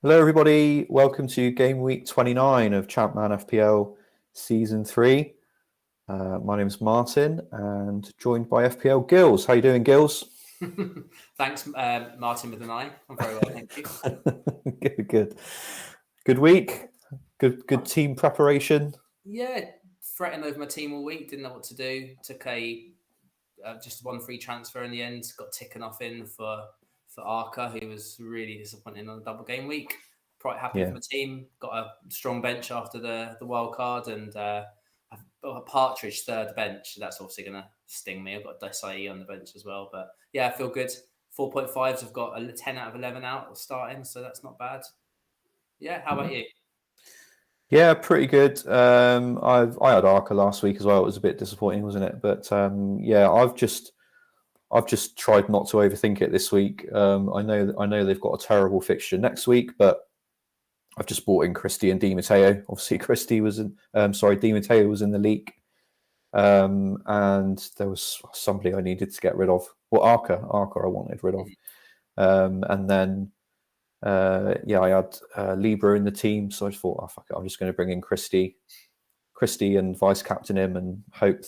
Hello, everybody. Welcome to Gameweek 29 of ChampManFPL Season 3. My name is Martin and joined by FPL Gills. How you doing, Gills? Thanks, Martin with an I. I'm very well, thank you. Good week. Good team preparation. Yeah, fretting over my team all week. Didn't know what to do. Took just one free transfer in the end. Got ticking off in for Arca, who was really disappointing on the double game week. Quite happy for my team. Got a strong bench after the wild card, and I've got a Partridge third bench. That's obviously going to sting me. I've got Desai on the bench as well, but yeah, I feel good. 4.5s. I've got a 10 out of 11 out starting, so that's not bad. Yeah, how about you? Yeah, pretty good. I had Arca last week as well. It was a bit disappointing, wasn't it? But yeah, I've just tried not to overthink it this week. I know they've got a terrible fixture next week, but I've just bought in Christie and Di Matteo. Obviously, Di Matteo was in the league, and there was somebody I needed to get rid of. Well, Arca I wanted rid of, and then I had Libra in the team, so I just thought, oh fuck it, I'm just going to bring in Christie and vice captain him, and hope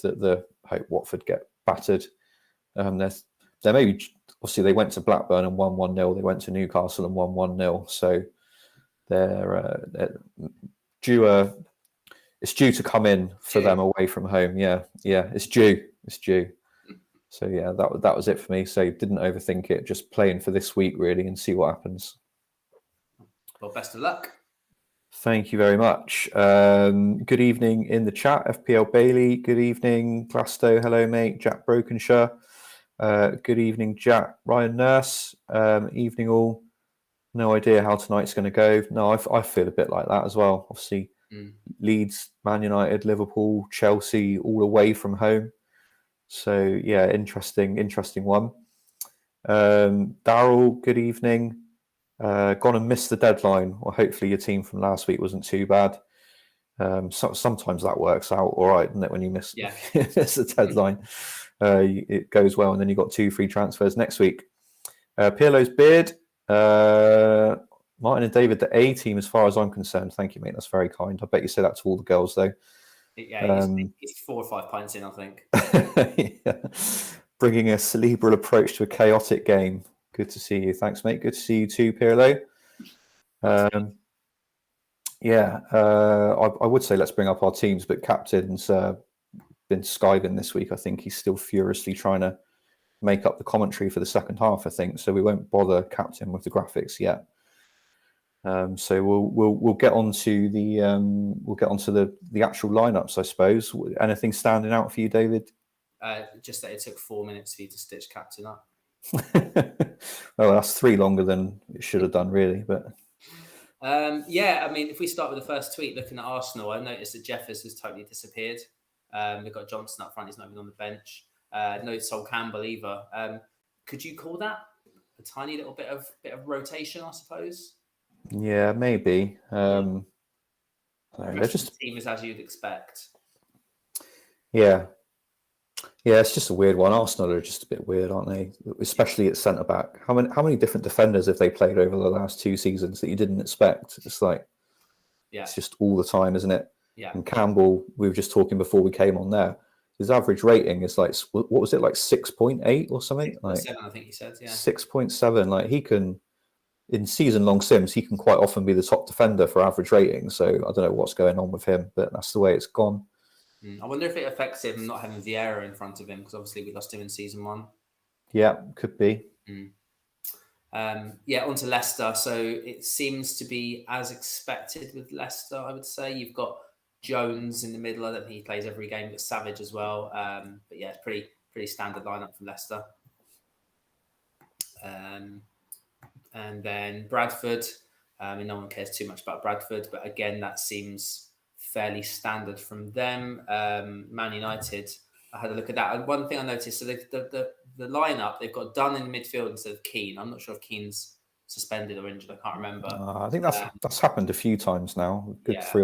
Watford get battered. There may be, obviously they went to Blackburn and won 1-0. They went to Newcastle and won 1-0. So they're due. It's due to come in for them away from home. Yeah, it's due. So yeah, that was it for me. So didn't overthink it. Just playing for this week really and see what happens. Well, best of luck. Thank you very much. Good evening in the chat, FPL Bailey. Good evening, Glasto. Hello, mate. Jack Brokenshire. Good evening, Jack. Ryan Nurse. Evening all. No idea how tonight's going to go. No, I feel a bit like that as well. Obviously, Leeds, Man United, Liverpool, Chelsea, all away from home. So yeah, interesting one. Daryl, good evening. Gone and missed the deadline. Well, hopefully your team from last week wasn't too bad. Sometimes that works out all right, doesn't it? When you miss the deadline, it goes well, and then you got 2 free transfers next week. Pirlo's beard. Martin and David, the A team, as far as I'm concerned. Thank you, mate. That's very kind. I bet you say that to all the girls, though. Yeah, he's 4 or 5 pints in, I think. Yeah. Bringing a cerebral approach to a chaotic game. Good to see you. Thanks, mate. Good to see you too, Pirlo. I would say let's bring up our teams, but captain's been skiving this week. I think he's still furiously trying to make up the commentary for the second half, I think. So we won't bother captain with the graphics yet. So we'll get on to the actual lineups, I suppose. Anything standing out for you, David? Just that it took 4 minutes for you to stitch captain up. Well, that's 3 longer than it should have done, really. But I mean, if we start with the first tweet, looking at Arsenal, I noticed that Jeffers has totally disappeared. They've got Johnson up front; he's not even on the bench. No Sol Campbell either. Could you call that a tiny little bit of rotation, I suppose? Yeah, maybe. They're just the team is as you'd expect. Yeah, it's just a weird one. Arsenal are just a bit weird, aren't they? Especially at centre back. How many different defenders have they played over the last 2 seasons that you didn't expect? It's like, it's just all the time, isn't it? Yeah. And Campbell, we were just talking before we came on there. His average rating is like, what was it, like 6.8 or something? 6.7, I think he said. Yeah. 6.7. Like he can, in season-long sims, he can quite often be the top defender for average rating. So I don't know what's going on with him, but that's the way it's gone. I wonder if it affects him not having Vieira in front of him, because obviously we lost him in season 1. Yeah, could be. On to Leicester. So it seems to be as expected with Leicester, I would say. You've got Jones in the middle. I don't think he plays every game, but Savage as well. But yeah, it's pretty standard lineup for Leicester. And then Bradford. No one cares too much about Bradford, but again, that seems fairly standard from them. Man United, I had a look at that. And one thing I noticed, so the lineup, they've got Dunn in midfield instead of Keane. I'm not sure if Keane's suspended or injured. I can't remember. I think that's happened a few times now. Good 3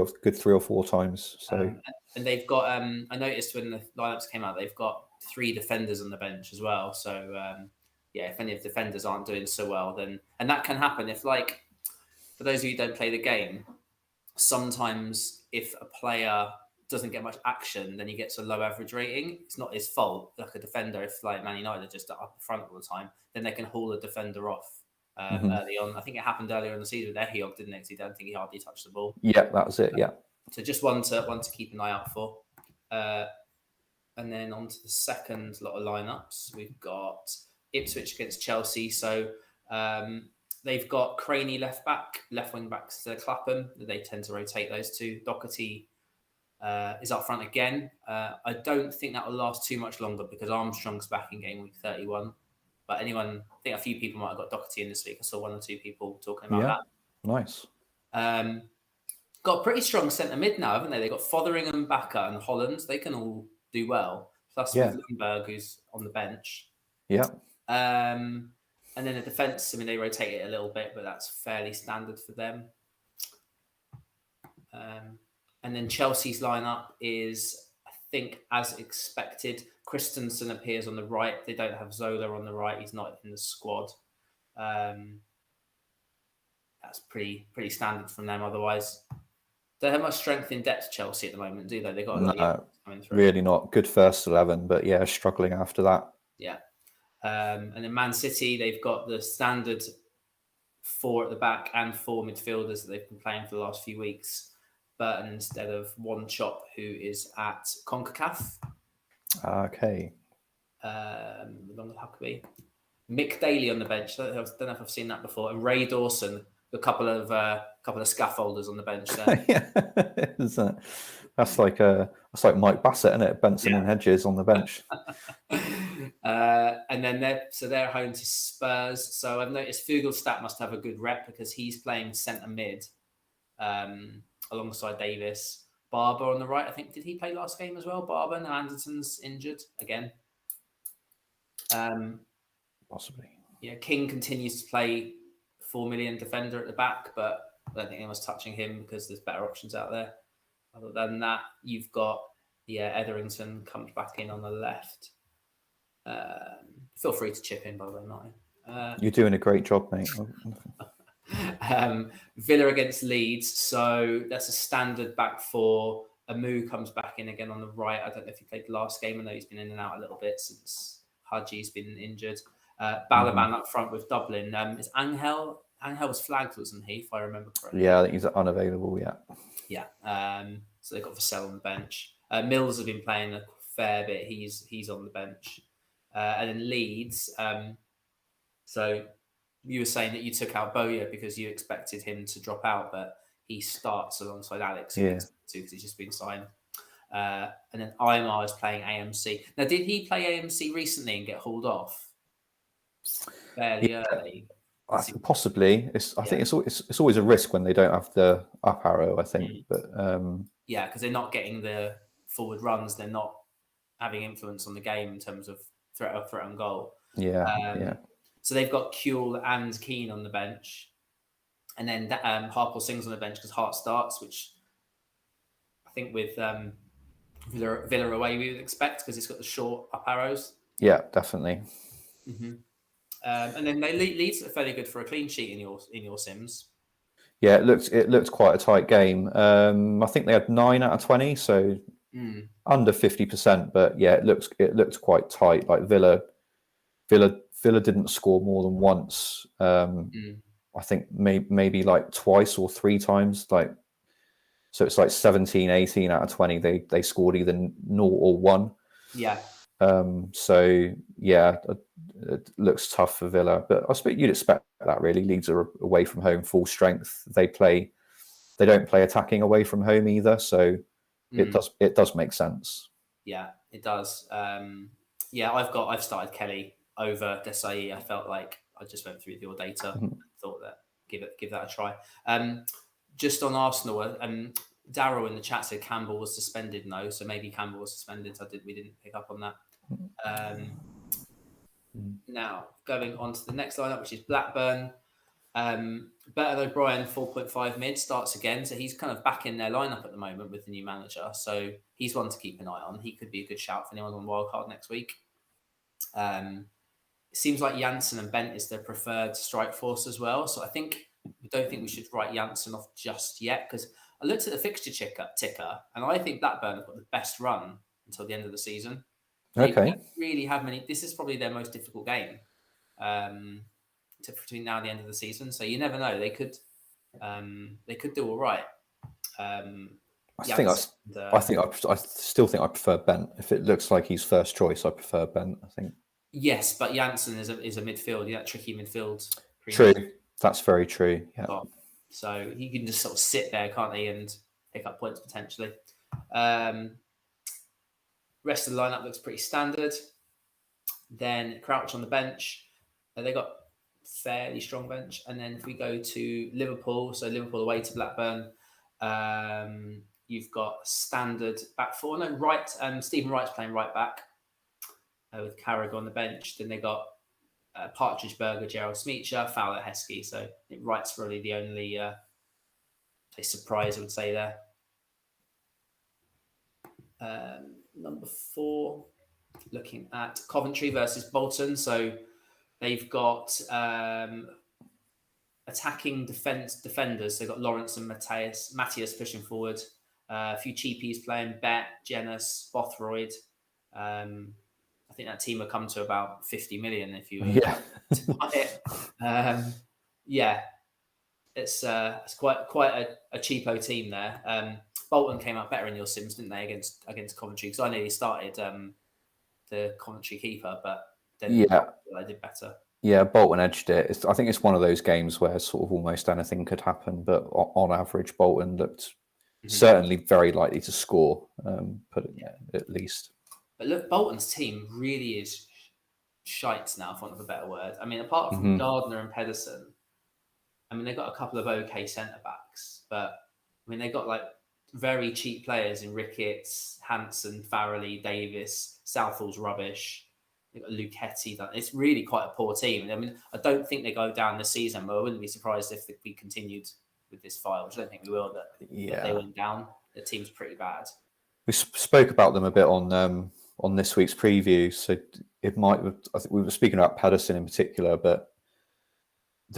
or 4 times. So and they've got. I noticed when the lineups came out, they've got 3 defenders on the bench as well. So if any of the defenders aren't doing so well, then and that can happen if for those of you who don't play the game, sometimes if a player doesn't get much action, then he gets a low average rating. It's not his fault. Like a defender, if like Man United are just up front all the time, then they can haul a defender off early on. I think it happened earlier in the season with Ehiob, didn't it? I don't think he hardly touched the ball. Yeah, that was it. Yeah. So just one to keep an eye out for. And then on to the second lot of lineups, we've got Ipswich against Chelsea. So they've got Craney left wing backs to Clapham. They tend to rotate those two. Doherty is up front again. I don't think that will last too much longer because Armstrong's back in game week 31. But I think a few people might have got Doherty in this week. I saw one or two people talking about that. Nice. Got a pretty strong centre mid now, haven't they? They've got Fotheringham, Bakker and Holland. They can all do well. Plus with Lundberg, who's on the bench. Yeah. And then the defence, they rotate it a little bit, but that's fairly standard for them. And then Chelsea's lineup is, I think, as expected. Christensen appears on the right. They don't have Zola on the right. He's not in the squad. That's pretty standard from them. Otherwise, don't have much strength in depth, Chelsea, at the moment, do they? They've got a lot of coming through. Really not. Good first 11, but yeah, struggling after that. Yeah. And then Man City, they've got the standard 4 at the back and 4 midfielders that they've been playing for the last few weeks. But instead of one Chop, who is at CONCACAF. Okay. Along with Huckabee. Mick Daly on the bench. I don't know if I've seen that before. And Ray Dawson, a couple of scaffolders on the bench there. Yeah, that's like Mike Bassett, isn't it? Benson and Hedges on the bench. And then they're home to Spurs. So I've noticed Fugelstadt must have a good rep because he's playing centre mid alongside Davis. Barber on the right. I think, did he play last game as well? Barber. Now Anderson's injured again. Possibly. Yeah, King continues to play 4 million defender at the back, but I don't think anyone's touching him because there's better options out there. Other than that, you've got Etherington comes back in on the left. Feel free to chip in, by the way, Martin. You're doing a great job, mate. Villa against Leeds, so that's a standard back 4. Amu comes back in again on the right. I don't know if he played the last game. I know he's been in and out a little bit since Haji's been injured. Balaban up front with Dublin. Is Angel was flagged, wasn't he, if I remember correctly? Yeah, I think he's unavailable, Yeah. So they've got Vassell on the bench. Mills have been playing a fair bit. He's on the bench. And then Leeds. So you were saying that you took out Bowyer because you expected him to drop out, but he starts alongside Alex because he's just been signed. And then Aymar is playing AMC. Now, did he play AMC recently and get hauled off fairly early? Possibly. I think it's always a risk when they don't have the up arrow, I think. But yeah, because they're not getting the forward runs. They're not having influence on the game in terms of threat on goal. Yeah. So they've got Kuehl and Keane on the bench. And then Harple Singh's on the bench because Hart starts, which I think with Villa away we would expect because it's got the short up arrows. Yeah, definitely. Mm-hmm. And then Leeds are fairly good for a clean sheet in your Sims. Yeah, it looked quite a tight game. I think they had 9 out of 20, so under 50%. But yeah, it looks quite tight. Like Villa didn't score more than once. I think maybe like twice or 3 times. Like, so it's like 17, 18 out of 20. They scored either 0 or 1. Yeah. So yeah, it looks tough for Villa, but I suppose you'd expect that really. Leeds are away from home, full strength. They don't play attacking away from home either, so it does make sense. Yeah, it does. I've started Kelly over Desai. I felt like I just went through your data and thought that give that a try. Just on Arsenal, Darryl in the chat said Campbell was suspended. No, so maybe Campbell was suspended. We didn't pick up on that. Now going on to the next lineup, which is Blackburn. Burton O'Brien, 4.5 mid, starts again, so he's kind of back in their lineup at the moment with the new manager. So he's one to keep an eye on. He could be a good shout for anyone on wildcard next week. It seems like Janssen and Bent is their preferred strike force as well. So I think don't think we should write Janssen off just yet, because I looked at the fixture ticker, and I think Blackburn have got the best run until the end of the season. They Okay. don't really have many. This is probably their most difficult game between now and the end of the season. So you never know. They could do all right. I still think I prefer Bent. If it looks like he's first choice, I prefer Bent, I think. Yes, but Janssen is a midfield, that tricky midfield. True. That's very true. Yeah. So he can just sort of sit there, can't he, and pick up points potentially. Rest of the lineup looks pretty standard. Then Crouch on the bench. They got fairly strong bench. And then if we go to Liverpool, so Liverpool away to Blackburn, you've got standard back four. No, Stephen Wright's playing right back with Carragher on the bench. Then they got Partridge, Berger, Gerald Smeacher, Fowler, Heskey. So I think Wright's really the only surprise, I would say, there. Number 4, looking at Coventry versus Bolton. So they've got attacking defenders. They've got Lawrence and Matthias pushing forward. A few cheapies playing, Bet, Jenas, Bothroyd. I think that team will come to about 50 million if you to buy it. It's quite a cheapo team there. Bolton came out better in your sims, didn't they, against Coventry? Because I nearly started the Coventry keeper, but then I did better. Yeah, Bolton edged it. I think it's one of those games where sort of almost anything could happen, but on average, Bolton looked certainly very likely to score, at least. But look, Bolton's team really is shite now, for want of a better word. I mean, apart from Gardner and Pedersen, I mean, they've got a couple of okay centre-backs, but I mean, they've got like very cheap players in Ricketts, Hansen, Farrelly, Davis, Southall's rubbish. They've got Luchetti. It's really quite a poor team. I mean, I don't think they go down this season, but I wouldn't be surprised if we continued with this file, which I don't think we will, that they went down. The team's pretty bad. We spoke about them a bit on this week's preview, so it might. I think we were speaking about Pedersen in particular, but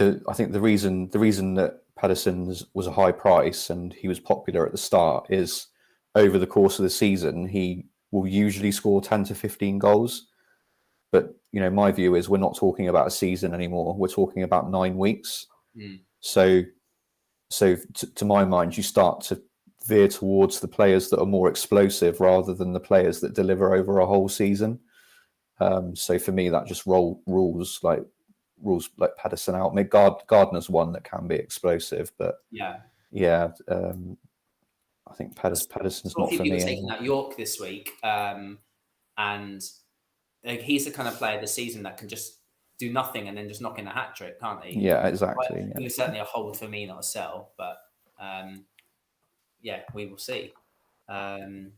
I think the reason that Pedersen was a high price and he was popular at the start is over the course of the season he will usually score 10 to 15 goals. But my view is we're not talking about a season anymore. We're talking about 9 weeks. So to my mind, you start to veer towards the players that are more explosive rather than the players that deliver over a whole season. So for me, that just rules like Pedersen out. I mean, Gardner's one that can be explosive, but I think Pedersen's not for me. Taking out York this week, and he's the kind of player this season that can just do nothing and then just knock in a hat trick, can't he? Yeah, exactly. He was certainly a hold for me, not a sell, but we will see. Then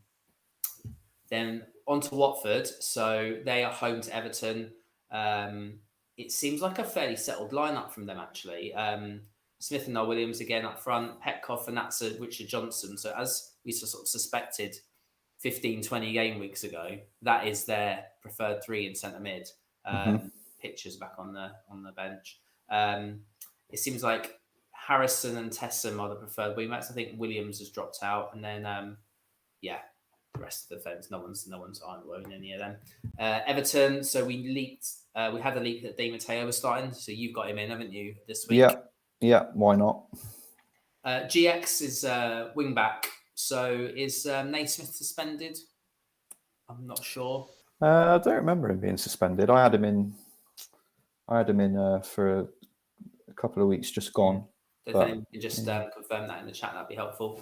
on to Watford. So they are home to Everton. It seems like a fairly settled lineup from them, actually. Smith and Noel Williams again up front, Petkoff and that's Richard Johnson. So as we sort of suspected 15, 20 game weeks ago, that is their preferred 3 in centre mid. Pitcher's back on the bench. It seems like Harrison and Tessam are the preferred wingbacks. I think Williams has dropped out, and then the rest of the defence, no one's iron any of them. Everton. So we had a leak that Di Matteo was starting. So you've got him in, haven't you, this week? Yeah. Why not? GX is wing back. So is Naismith suspended? I'm not sure. I don't remember him being suspended. I had him in for a couple of weeks just gone. If anyone can just confirm that in the chat, that'd be helpful.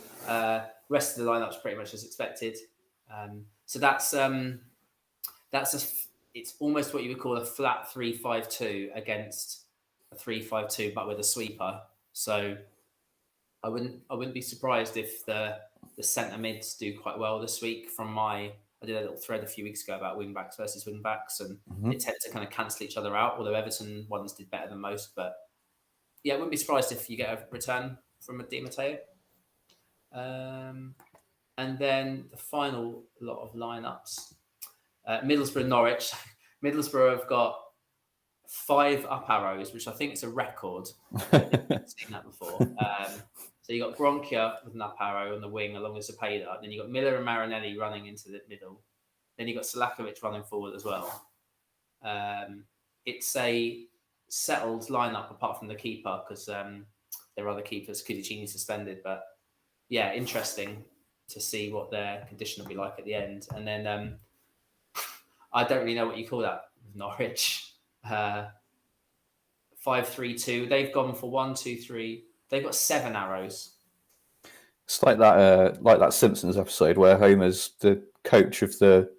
Rest of the lineup's pretty much as expected. So it's almost what you would call a flat 3-5-2 against a 3-5-2, but with a sweeper. So I wouldn't be surprised if the centre mids do quite well this week. I did a little thread a few weeks ago about wing backs versus wing backs, and they tend to kind of cancel each other out. Although Everton ones did better than most, but I wouldn't be surprised if you get a return from a Di Matteo. And then the final lot of lineups, Middlesbrough, Norwich. Middlesbrough have got 5 up arrows, which I think is a record. I've never seen that before. So you got Bronchia with an up arrow on the wing along with Cepeda. Then you got Miller and Marinelli running into the middle. Then you got Selakovic running forward as well. It's a settled lineup apart from the keeper because there are other keepers. Kudicini suspended, but yeah, interesting to see what their condition will be like at the end. And then I don't really know what you call that with Norwich. 5-3-2. They've gone for 1-2-3. They've got 7 arrows. It's like that Simpsons episode where Homer's the coach of the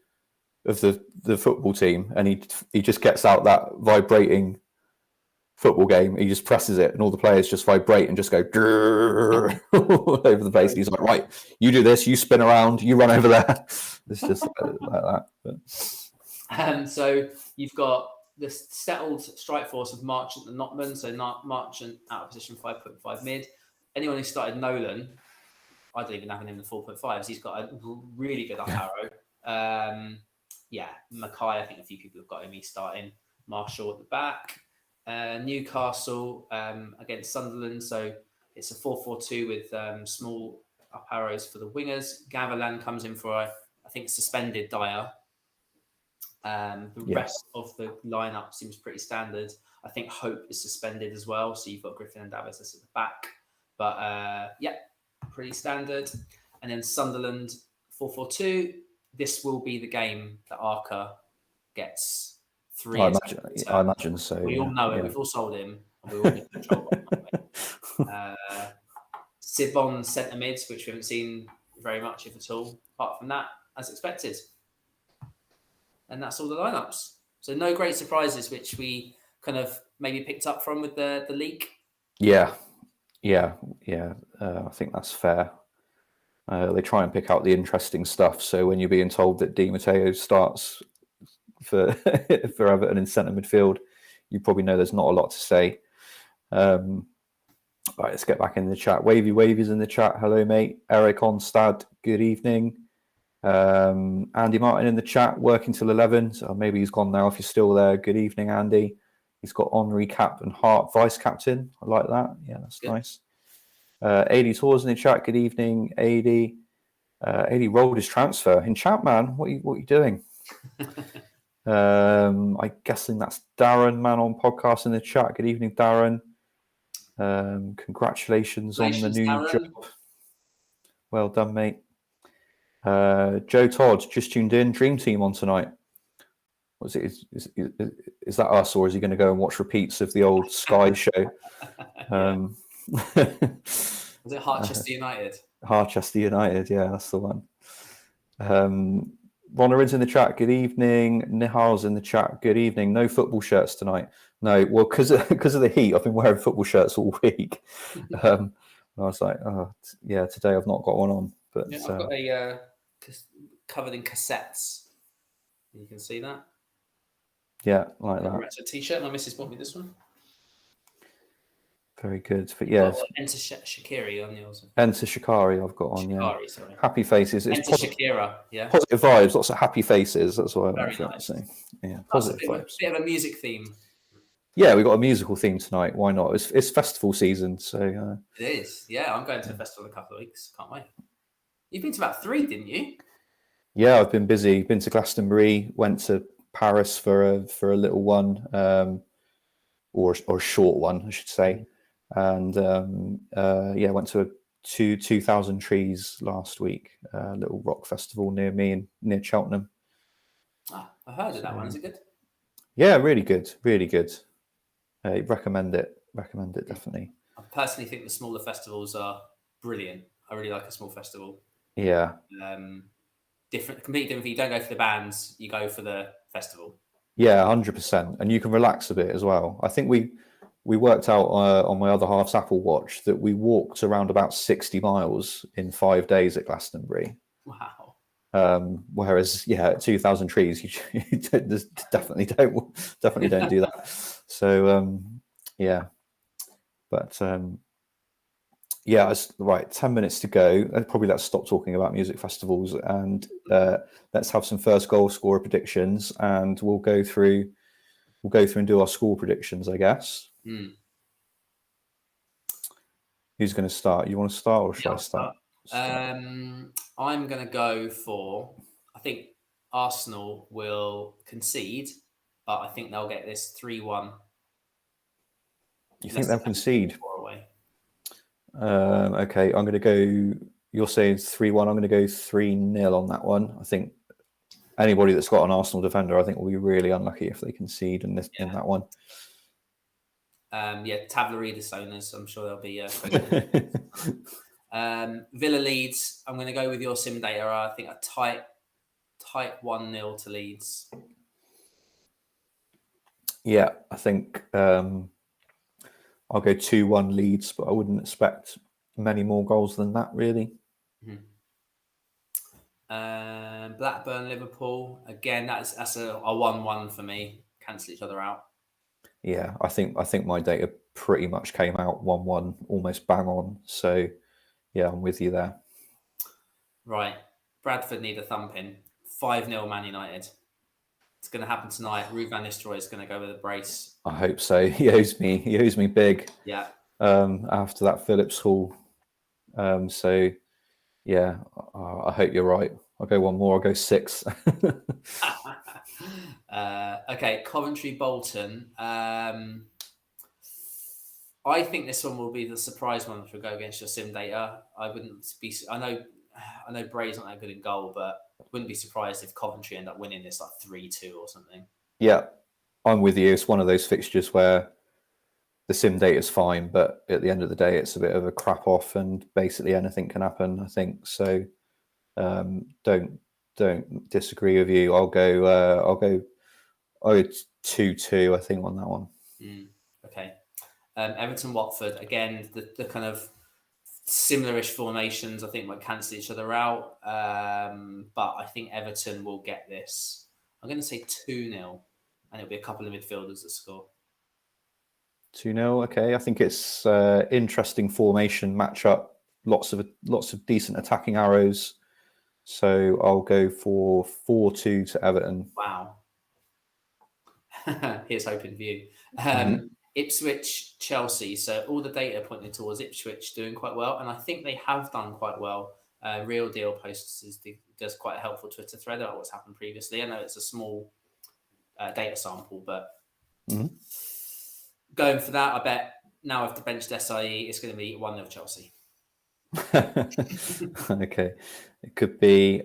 football team, and he just gets out that vibrating football game. He just presses it, and all the players just vibrate and just go all over the place. And he's like, right, you do this, you spin around, you run over there. It's just like that. But. So you've got the settled strike force of Marchant and Notman. So Marchant out of position 5.5 mid. Anyone who started Nolan, I don't even have him in the 4.5s. He's got a really good up arrow. Mackay, I think a few people have got him. He's starting. Marshall at the back. Newcastle against Sunderland. So it's a 4-4-2 with small up arrows for the wingers. Gavilan comes in for, I think, suspended Dyer. Rest of the lineup seems pretty standard. I think Hope is suspended as well. So you've got Griffin and Davis at the back. But pretty standard. And then Sunderland 4-4-2. This will be the game that Arca gets 3. I imagine so. We all know it. We've all sold him. And we all get control of it. Sibon centre mids, which we haven't seen very much, if at all. Apart from that, as expected. And that's all the lineups. So no great surprises, which we kind of maybe picked up from with the leak. Yeah. I think that's fair. They try and pick out the interesting stuff. So when you're being told that Di Matteo starts for for Everton in centre midfield, you probably know there's not a lot to say. Right, let's get back in the chat. Wavy's in the chat. Hello, mate. Eric Onstad, good evening. Andy Martin in the chat, working till 11. So maybe he's gone now if you're still there. Good evening, Andy. He's got Henry cap and Hart vice captain. I like that. Yeah, that's good. Nice. AD Tours in the chat. Good evening, AD. AD rolled his transfer in ChampMan. What are you doing? I'm guessing that's Darren, man on podcast in the chat. Good evening, Darren. Congratulations on the new Darren. job. Well done, mate. Joe Todd just tuned in. Dream Team on tonight. Was it? Is that us, or is he going to go and watch repeats of the old Sky show? Was it Harchester United? Harchester United, yeah, that's the one. Ronnarid's in the chat. Good evening. Nihal's in the chat. Good evening. No football shirts tonight. No, well, because of the heat, I've been wearing football shirts all week. I was like, today I've not got one on. But I've got a covered in cassettes. You can see that. Yeah, like that. Retro t-shirt. My missus bought me this one. Very good. But yeah. Enter Shaqiri on yours. Enter Shaqiri I've got on, Shaqiri, sorry. Happy faces. Enter Shakira, yeah. Positive vibes, lots of happy faces. That's what Very I nice. Say. Yeah, positive vibes. Bit of a music theme. Yeah, we got a musical theme tonight. Why not? It's festival season, so... It is. Yeah, I'm going to the festival in a couple of weeks. Can't wait. You've been to about 3, didn't you? Yeah, I've been busy. Been to Glastonbury, went to Paris for a little one, or a short one, I should say. And went to 2,000 Trees last week, a little rock festival near me and near Cheltenham. I heard of that one. Is it good? Yeah, really good, really good. Recommend it definitely. I personally think the smaller festivals are brilliant. I really like a small festival. Yeah. Completely different. You don't go for the bands, you go for the festival. Yeah, 100%. And you can relax a bit as well. I think we worked out on my other half's Apple Watch that we walked around about 60 miles in 5 days at Glastonbury. Wow. Whereas, at 2,000 Trees, you definitely don't do that. So, But, it's right. 10 minutes to go. Probably let's stop talking about music festivals and let's have some first goal scorer predictions, and we'll go through we'll go through and do our score predictions, I guess. Who's going to start? You want to start or should I start? I'm going to go for, I think Arsenal will concede, but I think they'll get this 3-1. You think they'll concede? Okay, I'm going to go, you're saying 3-1. I'm going to go 3-0 on that one. I think anybody that's got an Arsenal defender, I think will be really unlucky if they concede in that one. Tabla Readers owners, I'm sure they'll be Villa Leeds, I'm going to go with your sim data. I think a tight 1-0 to Leeds. Yeah, I think I'll go 2-1 Leeds, but I wouldn't expect many more goals than that, really. Blackburn, Liverpool, again, that's a 1-1 for me. Cancel each other out. Yeah, I think my data pretty much came out 1-1, almost bang on. So, yeah, I'm with you there. Right. Bradford need a thumping. 5-0 Man United. It's going to happen tonight. Ruud van Nistelooy is going to go with a brace. I hope so. He owes me big. Yeah. After that Phillips haul. So, yeah, I hope you're right. I'll go one more. I'll go 6. Okay, Coventry Bolton. I think this one will be the surprise one if we go against your sim data. I know Bray's not that good in goal, but wouldn't be surprised if Coventry end up winning this like 3-2 or something. Yeah, I'm with you. It's one of those fixtures where the sim data is fine, but at the end of the day, it's a bit of a crap off, and basically anything can happen. I think so. Don't disagree with you. I'll go 2-2. I think on that one. Okay. Everton Watford again. The kind of similar-ish formations, I think, might cancel each other out. But I think Everton will get this. I'm going to say 2-0, and it'll be a couple of midfielders that score. 2-0. Okay, I think it's interesting formation matchup. Lots of decent attacking arrows. So I'll go for 4-2 to Everton. Wow. Here's hoping for you. Ipswich, Chelsea. So all the data pointing towards Ipswich doing quite well, and I think they have done quite well. Real Deal does quite a helpful Twitter thread about what's happened previously. I know it's a small data sample, but going for that, I bet now if the bench SIE, it's going to be 1-0 Chelsea. Okay, it could be.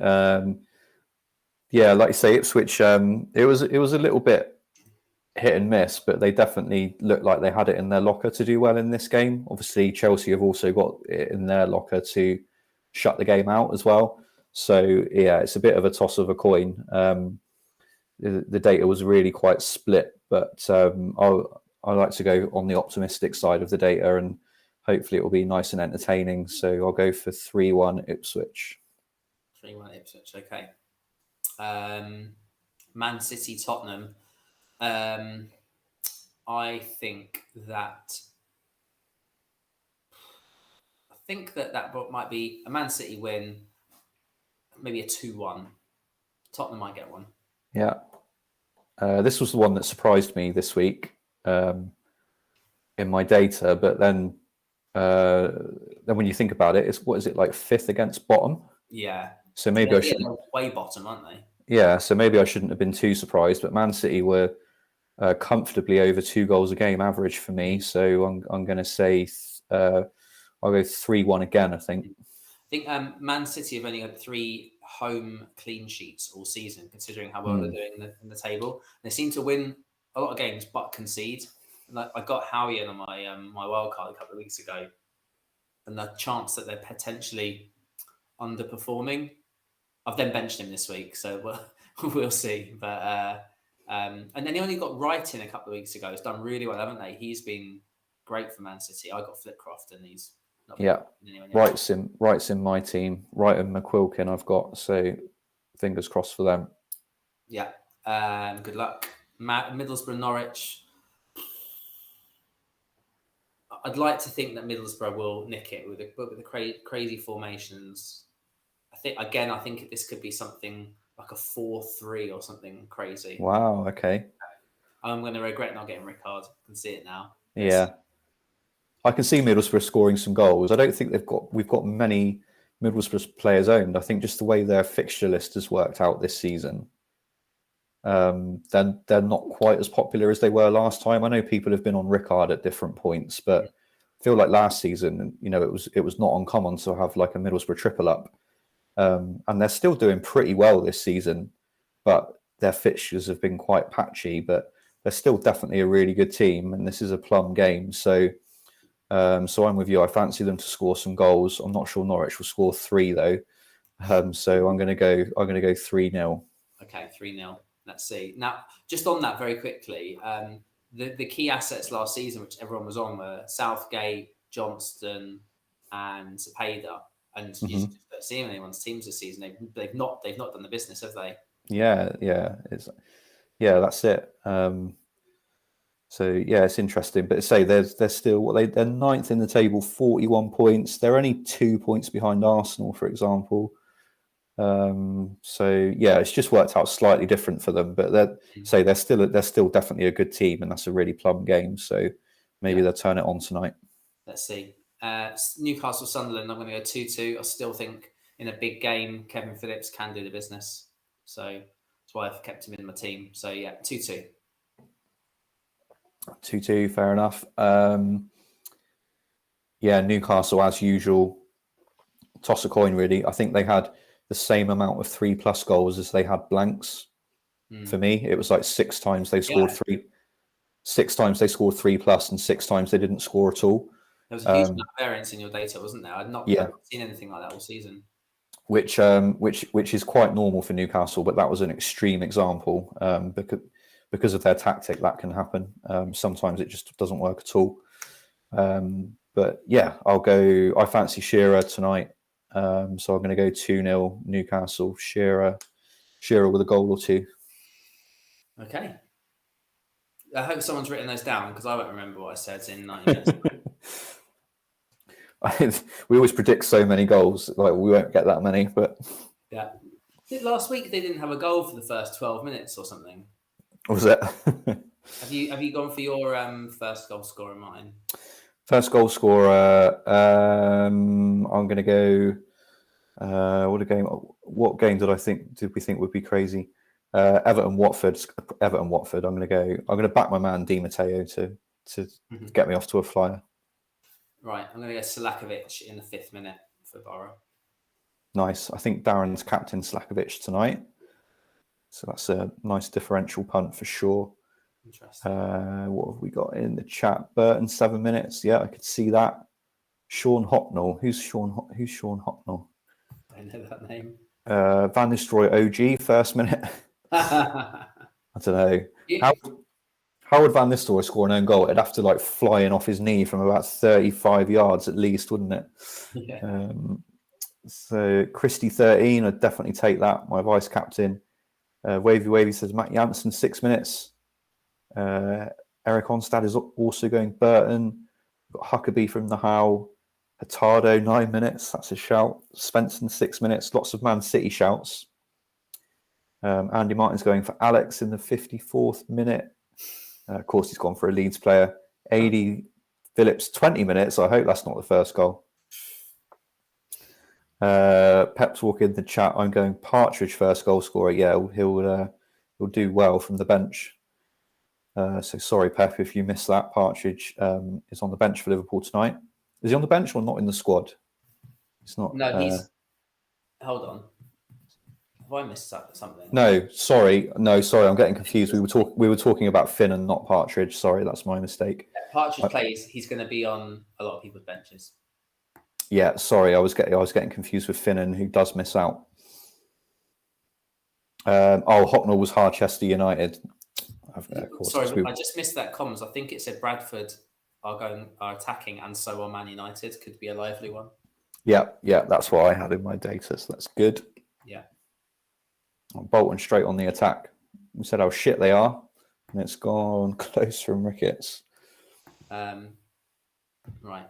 Yeah, like you say, Ipswich. It was a little bit hit and miss, but they definitely looked like they had it in their locker to do well in this game. Obviously, Chelsea have also got it in their locker to shut the game out as well. So yeah, it's a bit of a toss of a coin. The data was really quite split, but I like to go on the optimistic side of the data, and hopefully it will be nice and entertaining. So I'll go for 3-1 Ipswich. 3-1 Ipswich, okay. Man City, Tottenham. I think that might be a Man City win, maybe a 2-1. Tottenham might get one. Yeah. This was the one that surprised me this week in my data, but then when you think about it, it's what is it like 5th against bottom? Yeah. So maybe I shouldn't. Way bottom, aren't they? Yeah. So maybe I shouldn't have been too surprised. But Man City were comfortably over 2 goals a game average for me. So I'm going to say I'll go 3-1 again. I think. Man City have only had 3 home clean sheets all season, considering how well they're doing in the table. They seem to win a lot of games, but concede. And I got Howie in on my my wildcard a couple of weeks ago, and the chance that they're potentially underperforming, I've then benched him this week, so we'll see. But and then he only got Wright in a couple of weeks ago. He's done really well, haven't they? He's been great for Man City. I got Flitcroft, and he's not Wright's in my team. Wright and McQuilkin I've got, so fingers crossed for them. Yeah, good luck. Middlesbrough, Norwich. I'd like to think that Middlesbrough will nick it with the crazy formations. I think this could be something like a 4-3 or something crazy. Wow. Okay. I'm going to regret not getting Rickard. I can see it now. Yeah. I can see Middlesbrough scoring some goals. I don't think we've got many Middlesbrough players owned. I think just the way their fixture list has worked out this season, then they're not quite as popular as they were last time. I know people have been on Rickard at different points, but I feel like last season, it was not uncommon to have like a Middlesbrough triple up, and they're still doing pretty well this season, but their fixtures have been quite patchy. But they're still definitely a really good team, and this is a plum game, so. So I'm with you. I fancy them to score some goals. I'm not sure Norwich will score 3 though. So I'm going to go 3-0. Okay, 3-0. Let's see. Now, just on that very quickly, the key assets last season, which everyone was on, were Southgate, Johnston, and Cepeda. And you just don't see anyone's teams this season. They've not done the business, have they? Yeah, that's it. So yeah, it's interesting. But say they're still they're 9th in the table, 41 points. They're only 2 points behind Arsenal, for example. So yeah, it's just worked out slightly different for them. But they're still definitely a good team, and that's a really plum game. So maybe they'll turn it on tonight. Let's see. Newcastle Sunderland, I'm going to go 2-2. I still think in a big game, Kevin Phillips can do the business. So that's why I've kept him in my team. So yeah, 2-2. 2-2, fair enough. Newcastle, as usual, toss a coin, really. I think they had the same amount of 3+ goals as they had blanks. For me, it was like 6 times they scored 3. 6 times they scored 3+, and 6 times they didn't score at all. There was a huge amount of variance in your data, wasn't there? I've not seen anything like that all season. Which is quite normal for Newcastle, but that was an extreme example because of their tactic. That can happen. Sometimes it just doesn't work at all. But yeah, I fancy Shearer tonight. So I'm going to go 2-0 Newcastle. Shearer with a goal or 2. Okay. I hope someone's written those down because I won't remember what I said in 90 minutes. We always predict so many goals. Like we won't get that many, but yeah. Last week they didn't have a goal for the first 12 minutes or something. Was it? Have you gone for your first goal scorer, Martin? First goal scorer. I'm going to go. What game did we think would be crazy? Everton Watford. I'm going to back my man Di Matteo to get me off to a flyer. Right, I'm going to go Slakovic in the 5th minute for Borough. Nice. I think Darren's captain Slakovic tonight, so that's a nice differential punt for sure. Interesting. What have we got in the chat? Burton 7 minutes. Yeah, I could see that. Sean Hocknell. Who's Sean Hocknell? I know that name. Van Nistelooy OG 1st minute. I don't know. How would Van Nistelrooy score an own goal? It'd have to like fly in off his knee from about 35 yards at least, wouldn't it? Yeah. So Christie 13, I'd definitely take that. My vice captain. Wavy says Matt Janssen 6 minutes. Eric Onstad is also going Burton. We've got Huckabee from the Howe. Hurtado 9 minutes. That's a shout. Svensson 6 minutes. Lots of Man City shouts. Andy Martin's going for Alex in the 54th minute. Of course, he's gone for a Leeds player. AD Phillips 20 minutes. I hope that's not the first goal. Pep's walking in the chat. I'm going Partridge first goal scorer. Yeah, he'll do well from the bench. So sorry, Pep, if you missed that. Partridge is on the bench for Liverpool tonight. Is he on the bench or not in the squad? It's not. No, he's. Hold on. Have I missed something? No, sorry. I'm getting confused. We were talking about Finn and not Partridge. Sorry, that's my mistake. Yeah, Partridge plays. He's going to be on a lot of people's benches. Yeah, sorry. I was getting confused with Finnan, who does miss out. Hocknell was Harchester United. Sorry, I just missed that comms. I think it said Bradford are attacking, and so are Man United. Could be a lively one. Yeah, that's what I had in my data. So that's good. Yeah. Bolton straight on the attack. We said how shit they are, and it's gone close from Ricketts. Right.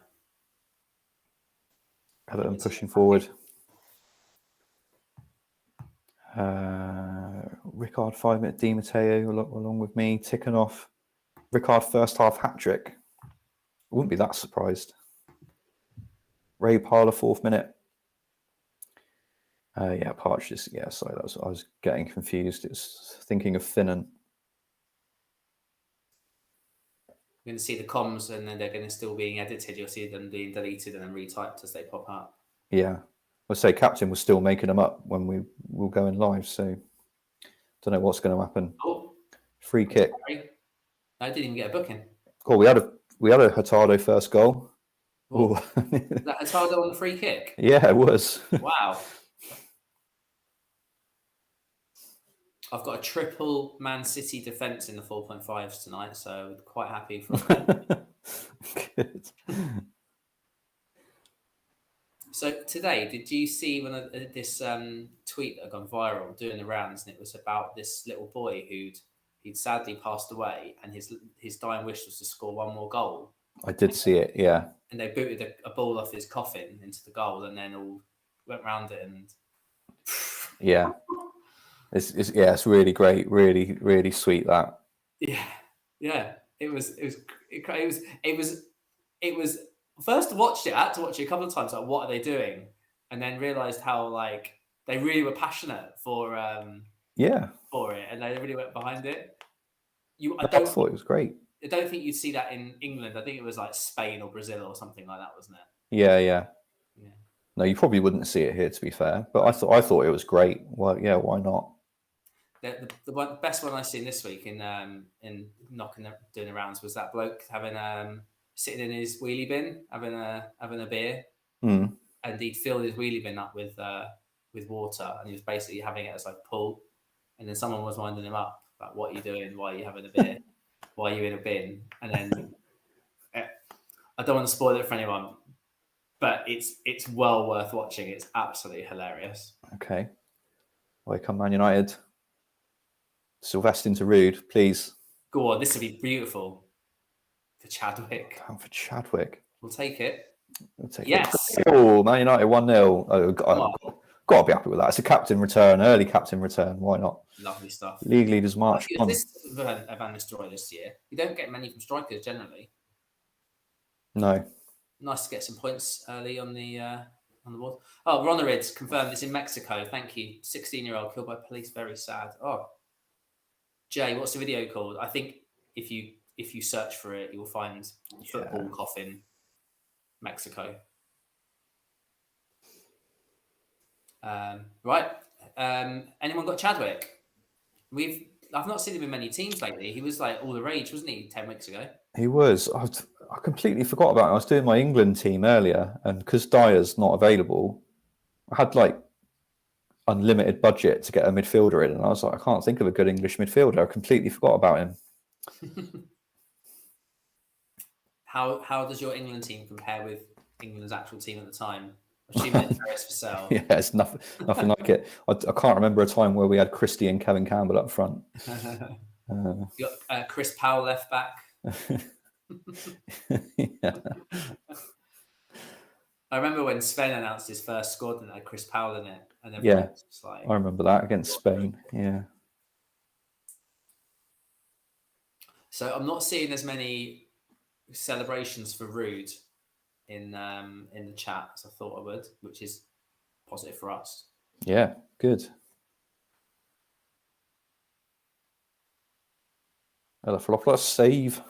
Everton pushing forward. Rickard 5-minute Di Matteo along with me, ticking off. Rickard first half hat trick. Wouldn't be that surprised. Ray Parler 4th minute. Yeah, Parch is, yeah, sorry, I was getting confused. It's thinking of Finnan. You're going to see the comms and then they're going to still being edited. You'll see them being deleted and then retyped as they pop up. Yeah. I'd say Captain was still making them up when we were going live, so don't know what's going to happen. Oh, Free kick. I didn't even get a booking. Cool. We had a Hurtado first goal. Oh, that Hurtado on the free kick? Yeah, it was. Wow. I've got a triple Man City defence in the 4.5s tonight, so quite happy for that. Good. So today, did you see this tweet that had gone viral doing the rounds, and it was about this little boy he'd sadly passed away, and his dying wish was to score one more goal. I did see it, yeah. And they booted a ball off his coffin into the goal, and then all went round it, and yeah. It's really great, really, really sweet, that. Yeah. It was first watched it. I had to watch it a couple of times. Like, what are they doing? And then realized how like they really were passionate for it, and they really went behind it. I thought it was great. I don't think you'd see that in England. I think it was like Spain or Brazil or something like that, wasn't it? Yeah. No, you probably wouldn't see it here, to be fair. But I thought it was great. Well, yeah, why not? The best one I've seen this week in doing the rounds was that bloke having sitting in his wheelie bin having a beer, and he'd filled his wheelie bin up with water, and he was basically having it as like a pool, and then someone was winding him up like, "What are you doing? Why are you having a beer? Why are you in a bin?" And then I don't want to spoil it for anyone, but it's well worth watching. It's absolutely hilarious. Okay, welcome Man United. Sylvester to Ruud, please. Go on, this would be beautiful. For Chadwick. For Chadwick. We'll take it. Yes. Oh, Man United 1-0. Oh, got to be happy with that. It's a captain return, early captain return. Why not? Lovely stuff. League leaders march on. This is Van Nistelooy this year. You don't get many from strikers generally. No. Nice to get some points early on the board. Oh, Ronarid confirmed it's in Mexico. Thank you. 16-year-old killed by police. Very sad. Oh, Jay, what's the video called? I think if you search for it, you'll find football coffin, Mexico. Right. Anyone got Chadwick? I've not seen him in many teams lately. He was like all the rage, wasn't he, 10 weeks ago? He was. I completely forgot about him. I was doing my England team earlier, and because Dyer's not available, I had like unlimited budget to get a midfielder in, and I was like, I can't think of a good English midfielder. I completely forgot about him. How does your England team compare with England's actual team at the time? Assuming it's for sale. Yeah, it's nothing like it. I can't remember a time where we had Christie and Kevin Campbell up front. You got Chris Powell left back. Yeah. I remember when Sven announced his first squad and it had Chris Powell in it, and then was like, I remember that against Spain. Yeah. So I'm not seeing as many celebrations for Ruud in the chat as I thought I would, which is positive for us. Yeah, good. Elaflopoulos save.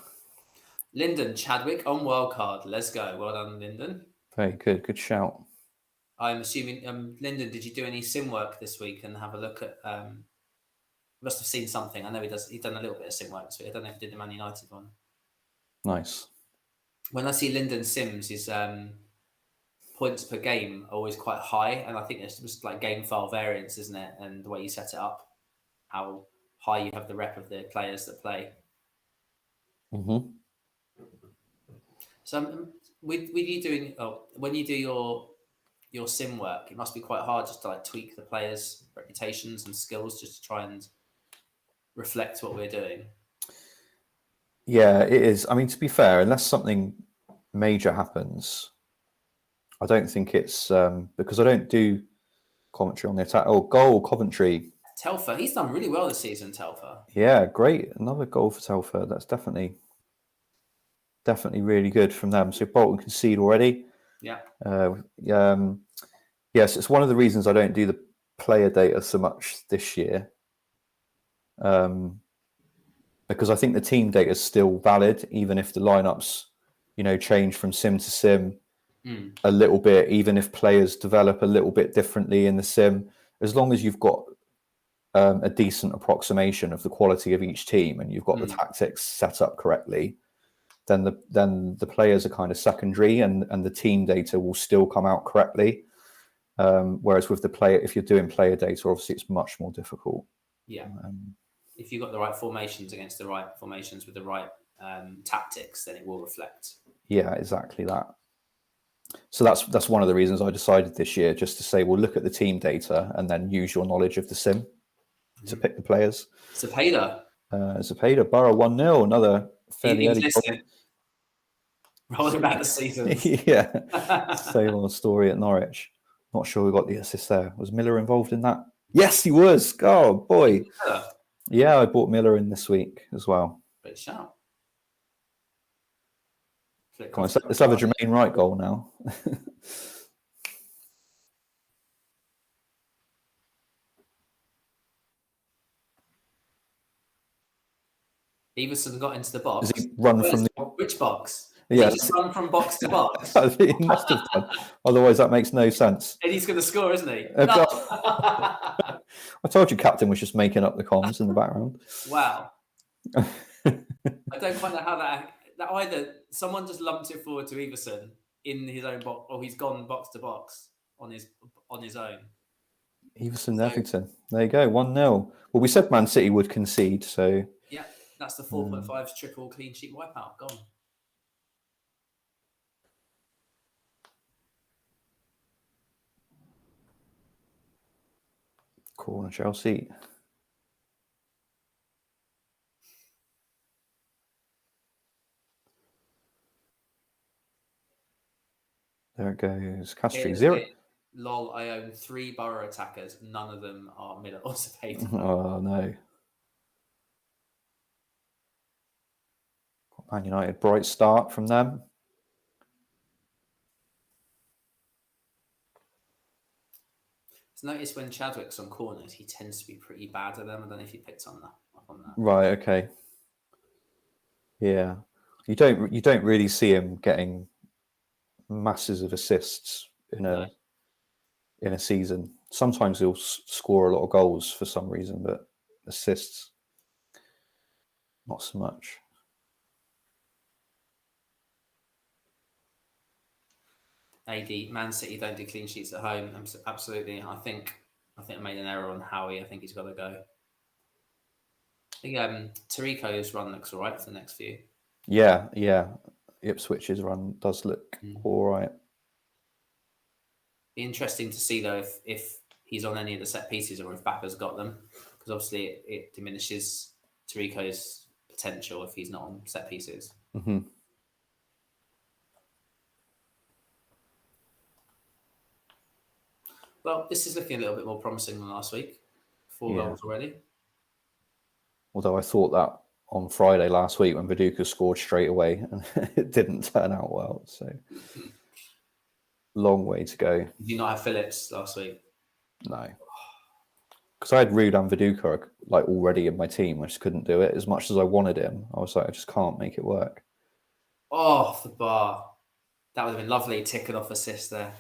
Lyndon Chadwick on wildcard. Let's go. Well done, Lyndon. Very good. Good shout. I'm assuming, Lyndon, did you do any sim work this week and have a look at? Must have seen something. I know he's done a little bit of sim work this week. I don't know if he did the Man United one. Nice. When I see Lyndon Sims, his points per game are always quite high, and I think it's just like game file variance, isn't it? And the way you set it up, how high you have the rep of the players that play. Mm-hmm. So with you doing when you do your sim work, it must be quite hard just to like tweak the players' reputations and skills just to try and reflect what we're doing. Yeah, it is. I mean, to be fair, unless something major happens, I don't think it's because I don't do commentary on the attack or goal Coventry. Telfer, he's done really well this season, Telfer. Yeah, great. Another goal for Telford. That's definitely really good from them. So Bolton concede already. Yeah. Yes, it's one of the reasons I don't do the player data so much this year. Because I think the team data is still valid, even if the lineups, change from sim to sim a little bit, even if players develop a little bit differently in the sim, as long as you've got a decent approximation of the quality of each team and you've got the tactics set up correctly, then the players are kind of secondary and the team data will still come out correctly. Whereas with the player, if you're doing player data, obviously it's much more difficult. Yeah. If you've got the right formations against the right formations with the right tactics, then it will reflect. Yeah, exactly that. So that's one of the reasons I decided this year just to say, well, look at the team data and then use your knowledge of the sim to pick the players. Cepeda. Borough 1-0, another fairly early goal. Rolling back the season. Yeah, same old story at Norwich. Not sure who got the assist there. Was Miller involved in that? Yes, he was. Oh, boy. Yeah, I bought Miller in this week as well. Great shout. Come on, let's have a Jermaine Wright goal now. Everson got into the box. Does he run from which box? Yeah, he just run from box to box. He must have done. Otherwise, that makes no sense. And he's going to score, isn't he? No. I told you, Captain was just making up the comms in the background. Wow. I don't quite know how that either someone just lumped it forward to Everson in his own box, or he's gone box to box on his own. Everson Everton. There you go, 1-0. Well, we said Man City would concede, so yeah, that's the 4.5 triple clean sheet wipeout gone. Corner Chelsea. There it goes. Castry 0. Lol, I own 3 Borough attackers. None of them are Miller or Cepeda. Oh, no. Man United, bright start from them. Notice when Chadwick's on corners, he tends to be pretty bad at them. I don't know if you picked up on that. Right. Okay. Yeah, you don't really see him getting masses of assists in a season. Sometimes he'll score a lot of goals for some reason, but assists, not so much. AD, Man City don't do clean sheets at home. Absolutely. I think I made an error on Howie. I think he's got to go. I think Tarico's run looks all right for the next few. Yeah. Ipswich's run does look all right. Be interesting to see though if he's on any of the set pieces or if Bappa's got them, because obviously it diminishes Tarico's potential if he's not on set pieces. Mm-hmm. Well, this is looking a little bit more promising than last week. 4 goals already. Although I thought that on Friday last week when Viduka scored straight away and it didn't turn out well. So long way to go. Did you not have Phillips last week? No. Because I had Ruud van Nistelooy like already in my team. I just couldn't do it as much as I wanted him. I was like, I just can't make it work. Oh, off the bar. That would have been lovely. Ticking off assist there.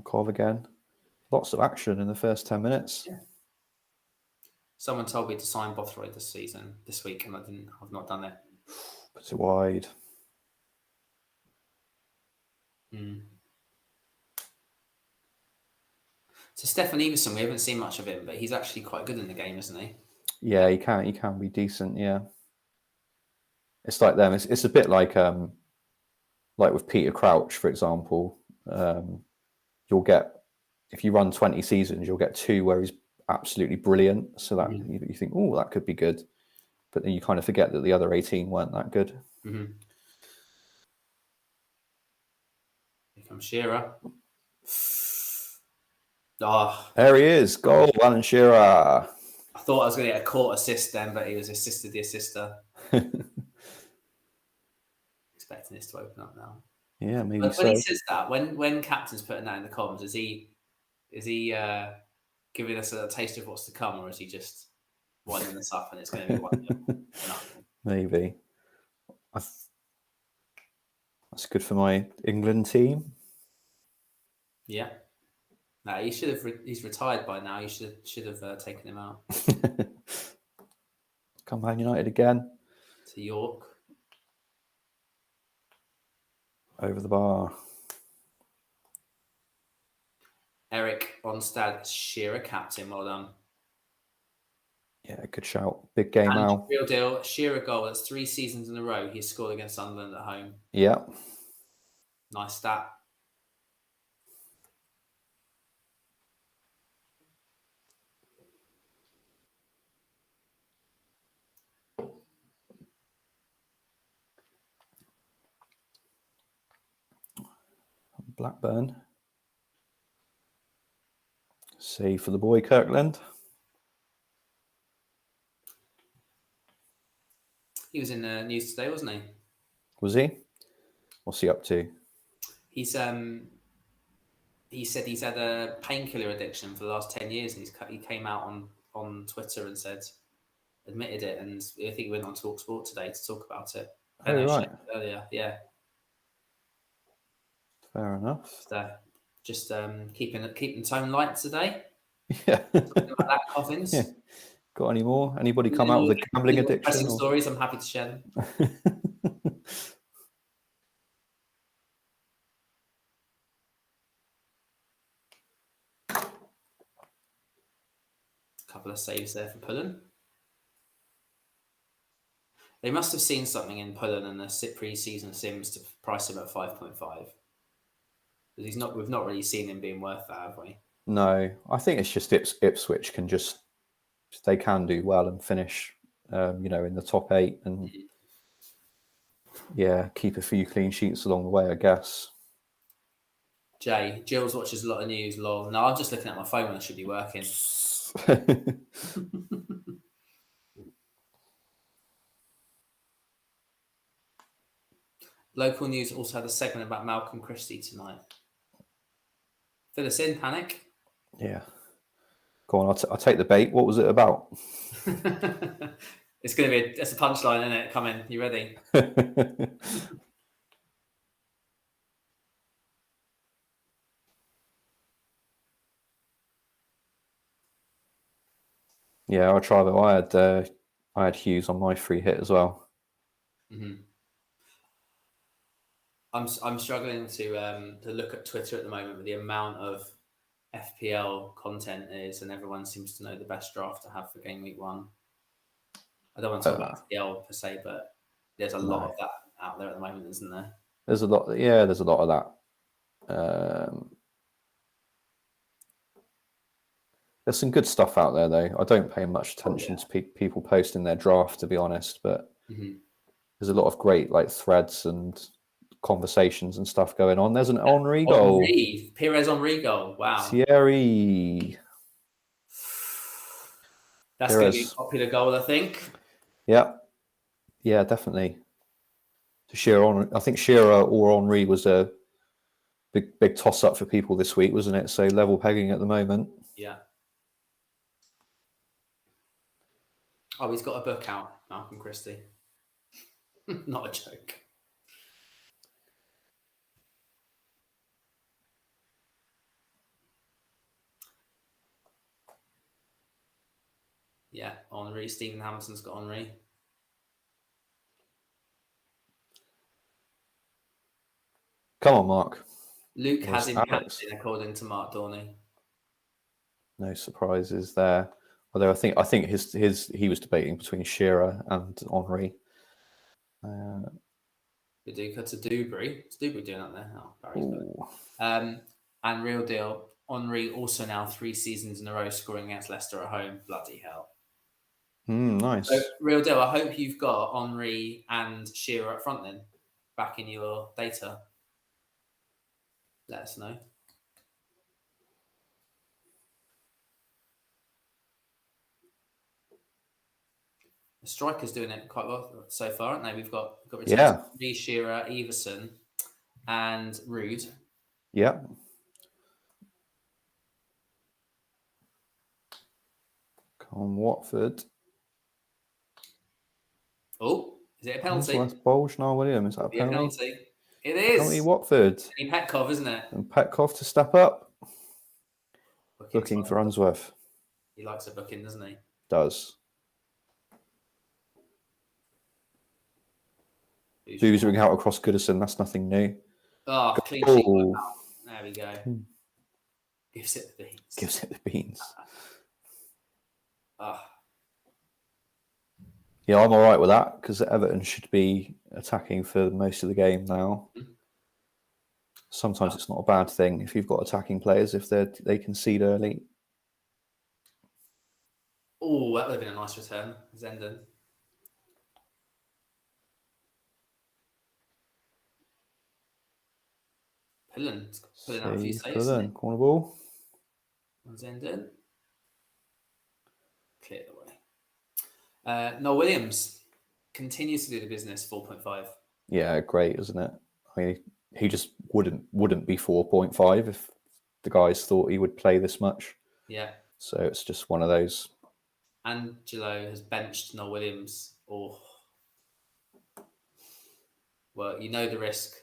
Kov again. Lots of action in the first 10 minutes. Yeah. Someone told me to sign Bothroyd this week, and I've not done it. Puts it wide. So Stefan Everson, we haven't seen much of him, but he's actually quite good in the game, isn't he? Yeah, he can be decent. Yeah, it's like them. It's a bit like with Peter Crouch, for example. You'll get, if you run 20 seasons, you'll get 2 where he's absolutely brilliant. So that you think, oh, that could be good. But then you kind of forget that the other 18 weren't that good. comes Shearer. Oh, There he is. Goal, Alan Shearer. I thought I was going to get a court assist then, but he was assisted the assister. Expecting this to open up now. Yeah, maybe when so. When he says that, when captain's putting that in the comms, is he giving us a taste of what's to come, or is he just winding us up and it's going to be 1-0? Maybe. That's good for my England team. Yeah. No, he should have. He's retired by now. You should have taken him out. Come Man United again. To York. Over the bar. Eric Onstad, Shearer captain. Well done. Yeah, good shout. Big game now. Real deal. Shearer goal. That's 3 seasons in a row he's scored against Sunderland at home. Yeah. Nice stat. Blackburn. Save for the boy, Kirkland. He was in the news today, wasn't he? Was he? What's he up to? He said he's had a painkiller addiction for the last 10 years, and he came out on Twitter and admitted it, and I think he went on TalkSport today to talk about it. Oh, right. Earlier, yeah. Fair enough. So, just keeping the tone light today. Yeah. Talking about that, Coffins. Yeah. Got any more? Anybody come out with a gambling addiction? Stories, I'm happy to share them. Couple of saves there for Pullen. They must have seen something in Pullen and the pre-season sims to price him at 5.5. We've not really seen him being worth that, have we? No, I think it's just Ipswich they can do well and finish, in the top 8 and keep a few clean sheets along the way, I guess. Jay, Jules watches a lot of news. Lol. No, I'm just looking at my phone when I should be working. Local news also had a segment about Malcolm Christie tonight. Fill us in, Panic. Yeah. Go on, I'll take the bait. What was it about? It's going to be it's a punchline, isn't it? Come in. You ready? Yeah, I'll try though. I had Hughes on my free hit as well. Mm-hmm. I'm struggling to look at Twitter at the moment with the amount of FPL content is, and everyone seems to know the best draft to have for game week 1. I don't want to talk about FPL per se, but there's a lot of that out there at the moment, isn't there? There's a lot. Yeah, there's a lot of that. There's some good stuff out there, though. I don't pay much attention to people posting their draft, to be honest, but there's a lot of great threads and conversations and stuff going on. There's an Henry goal. Pires Henry goal. Wow. Thierry. That's going to be a popular goal, I think. Yeah. Yeah, definitely. I think Shearer or Henry was a big toss-up for people this week, wasn't it? So level pegging at the moment. Yeah. Oh, he's got a book out, Malcolm Christie. Not a joke. Yeah, Henry. Stephen Hamilton's got Henry. Come on, Mark. Luke has him captain, according to Mark Dorney. No surprises there. Although I think he was debating between Shearer and Henry. Viduka to Dewberry. Is Dewberry doing that there? Oh, Barry's and real deal. Henry also now 3 seasons in a row scoring against Leicester at home. Bloody hell. Nice. So, real deal. I hope you've got Henry and Shearer up front then, back in your data. let us know. The strikers doing it quite well so far, aren't they? We've got returns from Shearer, Everson, and Ruud. Yeah. Come on, Watford. Oh, is it a penalty? That's Bolge, Niall Williams. Is that a penalty? It is. Penalty Watford. And Petkov, isn't it? And Petkov to step up. Booking for Unsworth. He likes a booking, doesn't he? Does. Boozering out across Goodison. That's nothing new. Oh, clean sheet. There we go. Gives it the beans. Gives it the beans. Yeah, I'm all right with that because Everton should be attacking for most of the game now. Sometimes it's not a bad thing if you've got attacking players if they concede early. Oh, that would have been a nice return, Zenden. Pulling out a few saves. Corner ball. Zenden. Clear the way. Noel Williams continues to do the business, 4.5. Yeah, great, isn't it? I mean, he just wouldn't be 4.5 if the guys thought he would play this much. Yeah. So it's just one of those. Angelo has benched Noel Williams. Oh. Well, you know the risk.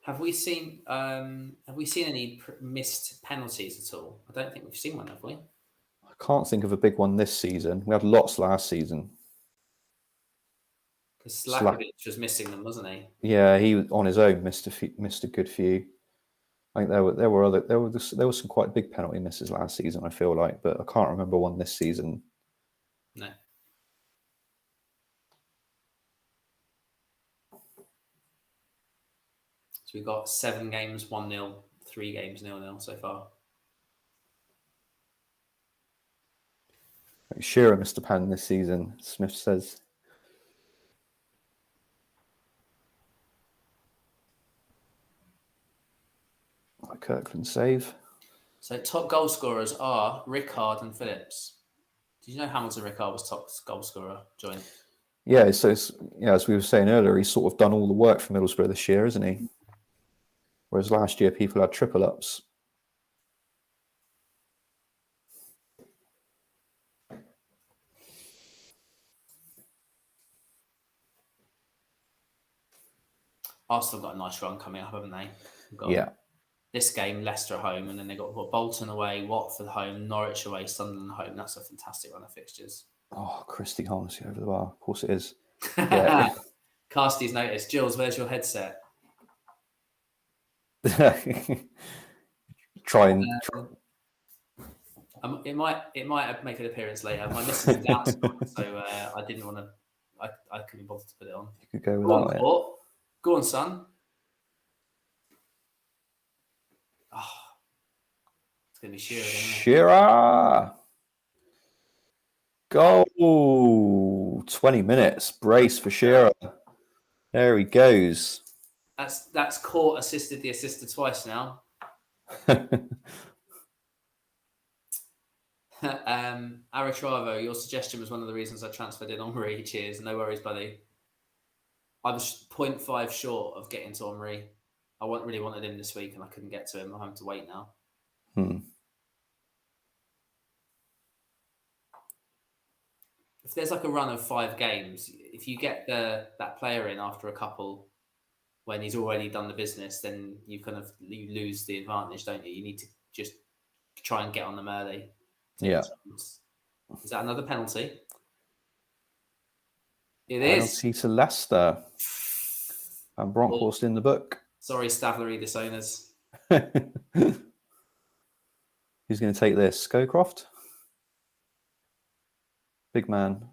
Have we seen any missed penalties at all? I don't think we've seen one, have we? I can't think of a big one this season. We had lots last season. Because Slakovic was missing them, wasn't he? Yeah, he on his own missed a good few. I think there were some quite big penalty misses last season. I feel like, but I can't remember one this season. No. So we've got 7 games 1-0, 3 games 0-0 so far. Shearer missed a pen this season, Smith says. Kirkland save. So top goal scorers are Rickard and Phillips. Did you know Hamilton Rickard was top goal scorer joint? Yeah, so as we were saying earlier, he's sort of done all the work for Middlesbrough this year, isn't he? Whereas last year people had triple ups. Arsenal got a nice run coming up, haven't they? Yeah. This game, Leicester at home, and then they got Bolton away, Watford home, Norwich away, Sunderland home. That's a fantastic run of fixtures. Oh, Christy Harnessy over the bar. Of course it is. Yeah. Casty's noticed. Jules, where's your headset? Try and it might make an appearance later. My missus is out, so I didn't want to. I couldn't bother to put it on. You could go without it. Go on, son. Oh, it's gonna be Shearer. Shearer. Goal. 20 minutes. Brace for Shearer. There he goes. That's Court assisted the assister twice now. Aratravo, your suggestion was one of the reasons I transferred in Henry. Cheers. No worries, buddy. I was 0.5 short of getting to Henry. I really wanted him this week and I couldn't get to him. I'm having to wait now. If there's like a run of 5 games, if you get that player in after a couple when he's already done the business, then you lose the advantage, don't you? You need to just try and get on them early. Yeah. Is that another penalty? It penalty is. To Leicester. And Bronkhorst in the book. Sorry, Stavlery disowners. Who's going to take this? Scowcroft? Big man.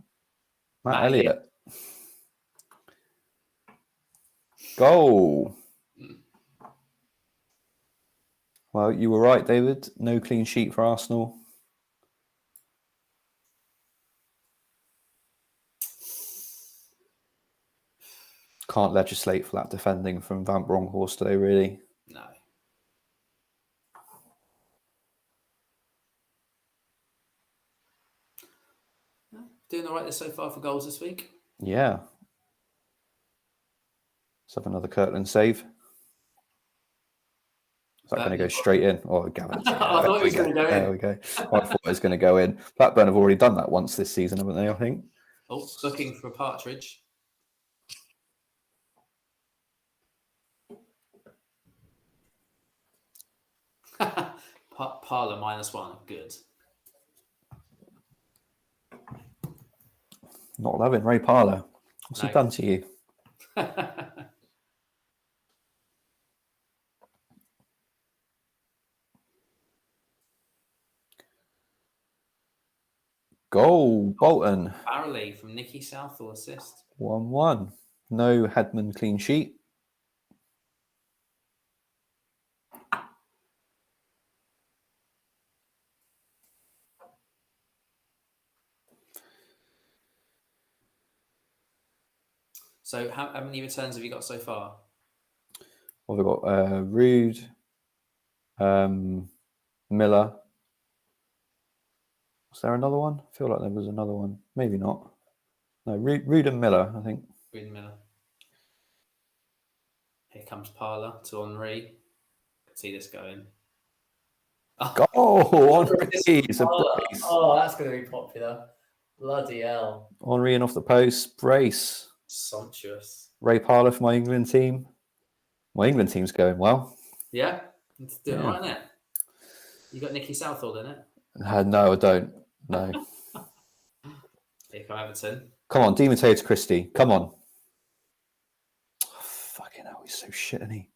Matt Elliott. Goal. Well, you were right, David. No clean sheet for Arsenal. can't legislate for that defending from Van Bronckhorst today, really. No. Doing all right so far for goals this week? Yeah. Let's have another Kirkland save. Is that going to go straight in? Oh, Gavin. I thought it was going to go in. There we go. I thought it was going to go in. Blackburn have already done that once this season, haven't they, I think? Oh, booking for a partridge. Parlour -1. Good. Not loving Ray Parlour. What's he done to you? Goal, Bolton. Barley from Nicky Southall assist. 1-1. No Headman clean sheet. So how many returns have you got so far? Well, we've got Ruud, Miller. Was there another one? I feel like there was another one. Maybe not. No, Ruud and Miller, I think. Ruud and Miller. Here comes Parlour to Henry. See this going. Oh, Henry! It's a brace. Oh, that's going to be popular. Bloody hell. Henry in off the post. Brace. Sumptuous. Ray Parlour for my England team. My England team's going well. Yeah? It's doing all right, isn't it? You got Nicky Southall in it? No, I don't. No. Here come Everton. Come on, Demateo to Christie. Come on. Oh, fucking hell, he's so shit, isn't he?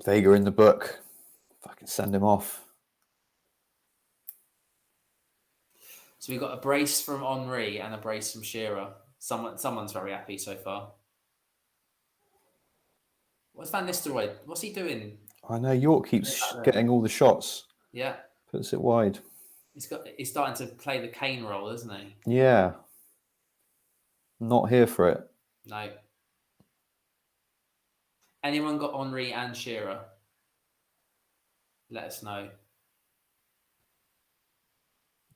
Vega in the book. Fucking send him off. So we've got a brace from Henry and a brace from Shearer. Someone's very happy so far. What's Van Nistelooy? What's he doing? I know York keeps getting all the shots. Yeah. Puts it wide. He's starting to play the Kane role, isn't he? Yeah. Not here for it. No. Anyone got Henry and Shearer? Let us know.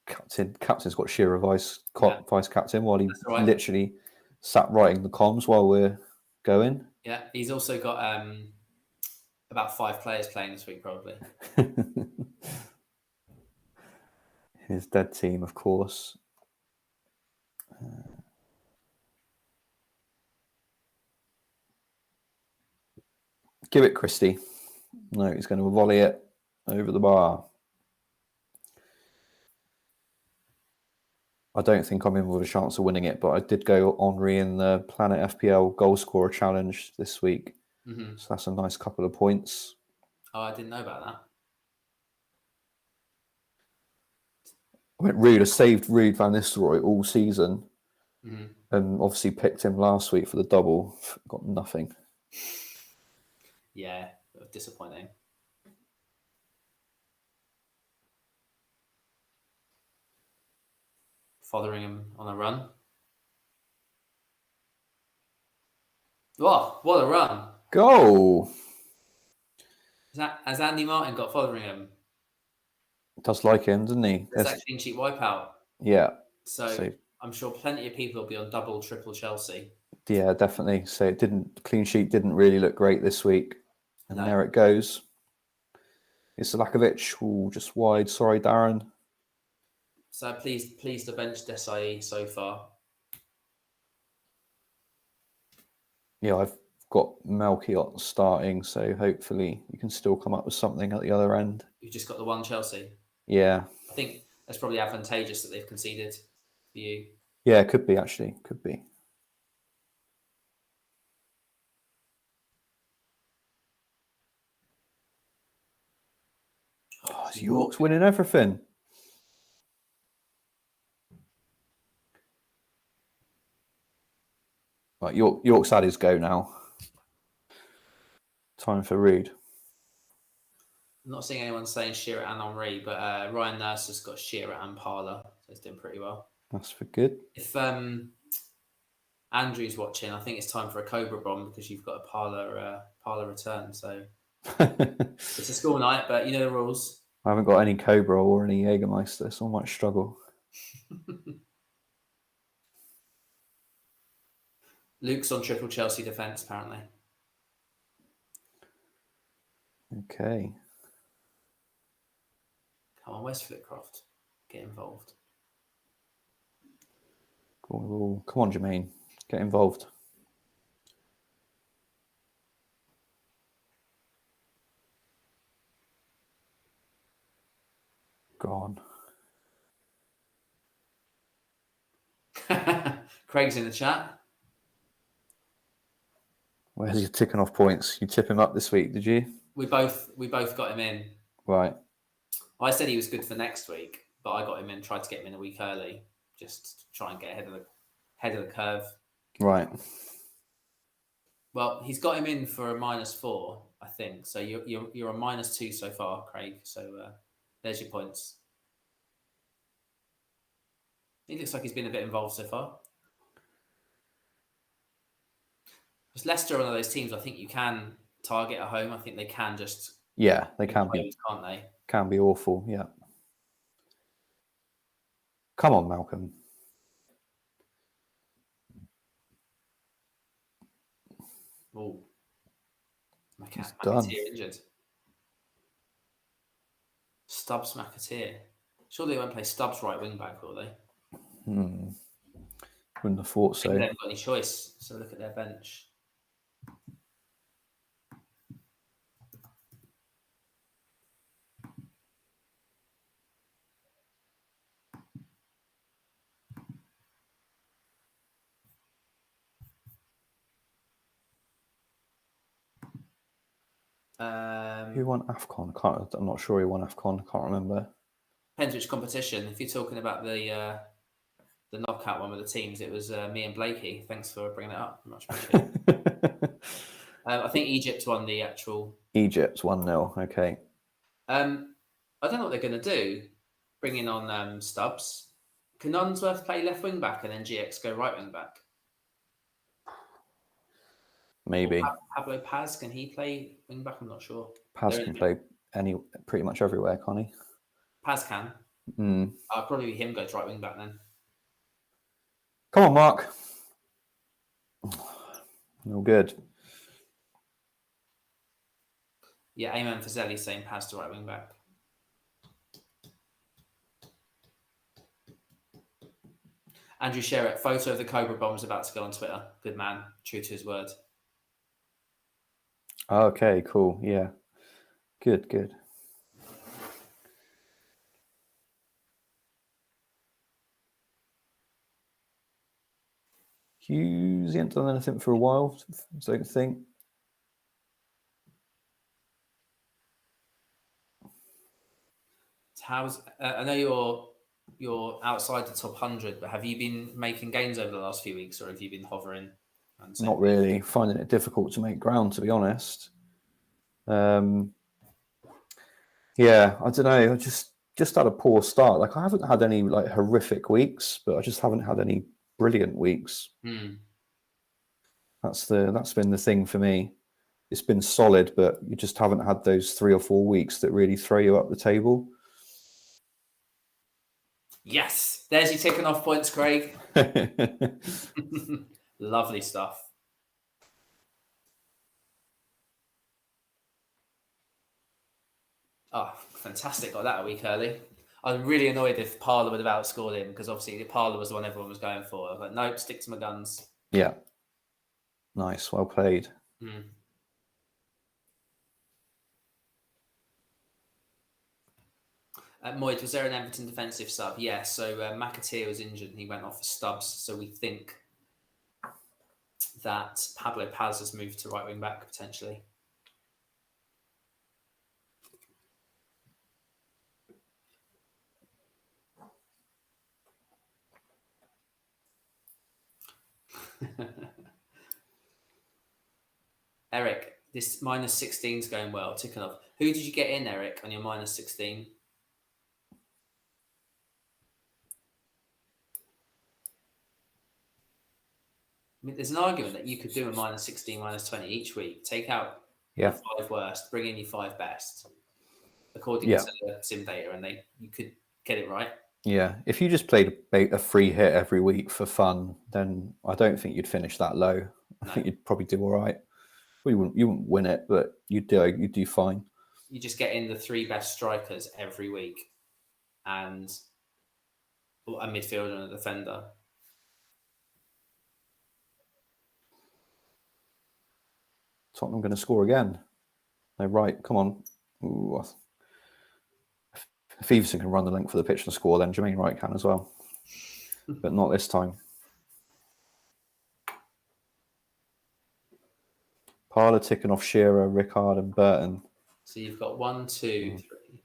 Captain's got Shearer vice captain while he literally sat writing the comms while we're going. Yeah, he's also got about 5 players playing this week, probably. His dead team, of course. Give it Christie. No, he's going to volley it over the bar. I don't think I'm in with a chance of winning it, but I did go Henry in the Planet FPL goal scorer challenge this week. Mm-hmm. So that's a nice couple of points. Oh, I didn't know about that. I went Ruud. I saved Ruud van Nistelooy all season. Mm-hmm. And obviously picked him last week for the double. Got nothing. Yeah, disappointing. Following him on a run. Oh, what a run. Go! Has Andy Martin got following him? Does like him, doesn't he? There's that clean sheet wipeout. Yeah. So I'm sure plenty of people will be on double, triple Chelsea. Yeah, definitely. So clean sheet didn't really look great this week. And there it goes. It's Salakovic, just wide. Sorry, Darren. So pleased to bench Desai so far. Yeah, I've got Melchiot starting, so hopefully you can still come up with something at the other end. You've just got the one Chelsea. Yeah. I think that's probably advantageous that they've conceded for you. Yeah, it could be actually. Could be. Oh, York's winning everything. Right, York's had his go now. Time for Ruud. I'm not seeing anyone saying Shearer and Henry, but Ryan Nurse has got Shearer and Parlour, so he's doing pretty well. That's for good. If Andrew's watching. I think it's time for a Cobra bomb because you've got a parlour return. So it's a school night, but you know the rules. I haven't got any Cobra or any Jägermeister, so I might struggle. Luke's on triple Chelsea defence, apparently. Okay. Come on, where's Flitcroft? Get involved. Cool. Come on, Jermaine. Get involved. Go on. Craig's in the chat. Where's your ticking off points? You tip him up this week, did you? We both got him in. Right. I said he was good for next week, but I got him in, tried to get him in a week early, just to try and get ahead of the curve. Right. Well, he's got him in for a -4, I think. So you're a -2 so far, Craig. So there's your points. He looks like he's been a bit involved so far. Because Leicester are one of those teams I think you can target at home. I think they can just... Yeah, they can be. Can't they? Can be awful, yeah. Come on, Malcolm. Oh. Done. McAteer injured. Stubbs McAteer. Surely they won't play Stubbs right wing back, will they? Wouldn't have thought so. They haven't got any choice. So look at their bench. Who won AFCON? I'm not sure who won AFCON. I can't remember. Depends which competition. If you're talking about the knockout one with the teams, it was me and Blakey. Thanks for bringing it up. Much appreciated. I think Egypt won the actual. Egypt 1-0. Okay. I don't know what they're going to do. Bringing on Stubbs. Can Unsworth play left wing back and then GX go right wing back? Maybe. Or Pablo Paz, can he play wing back? I'm not sure. Paz can play pretty much everywhere, can't he? Paz can. I'll probably be him go to right wing back then. Come on, Mark. No good. Yeah, Ayman Fazeli saying Paz to right wing back. Andrew Sherritt, photo of the Cobra bomb is about to go on Twitter. Good man, true to his word. Okay, cool. Yeah. Good. Hughes, he hasn't done anything for a while, I don't think. How's I know you're outside the top 100, but have you been making gains over the last few weeks, or have you been hovering? Not really. Finding it difficult to make ground, to be honest. Yeah, I don't know. I just had a poor start. Like I haven't had any like horrific weeks, but I just haven't had any brilliant weeks. That's been the thing for me. It's been solid, but you just haven't had those 3 or 4 weeks that really throw you up the table. Yes, there's your ticking off points, Craig. Lovely stuff. Oh, fantastic. Got that a week early. I was really annoyed if Parlour would have outscored him because obviously Parlour was the one everyone was going for. I was like, nope, stick to my guns. Yeah. Nice. Well played. Moyd, was there an Everton defensive sub? Yeah, so McAteer was injured and he went off for Stubbs. So we think that Pablo Paz has moved to right wing back potentially. Eric, this -16 is going well. Ticking off. Who did you get in, Eric, on your -16? mean, there's an argument that you could do a -16, -20 each week. Take out Yeah. the 5 worst, bring in your 5 best, according Yeah. to the sim data, and you could get it right. Yeah. If you just played a free hit every week for fun, then I don't think you'd finish that low. I think you'd probably do all right. Well, you wouldn't win it, but you'd do fine. You just get in the 3 best strikers every week, and a midfielder and a defender. Tottenham going to score again. They're right. Come on. Ooh. If Everson can run the length for the pitch and score, then Jermaine Wright can as well. But not this time. Parler ticking off Shearer, Rickard and Burton. So you've got 1, 2, 3.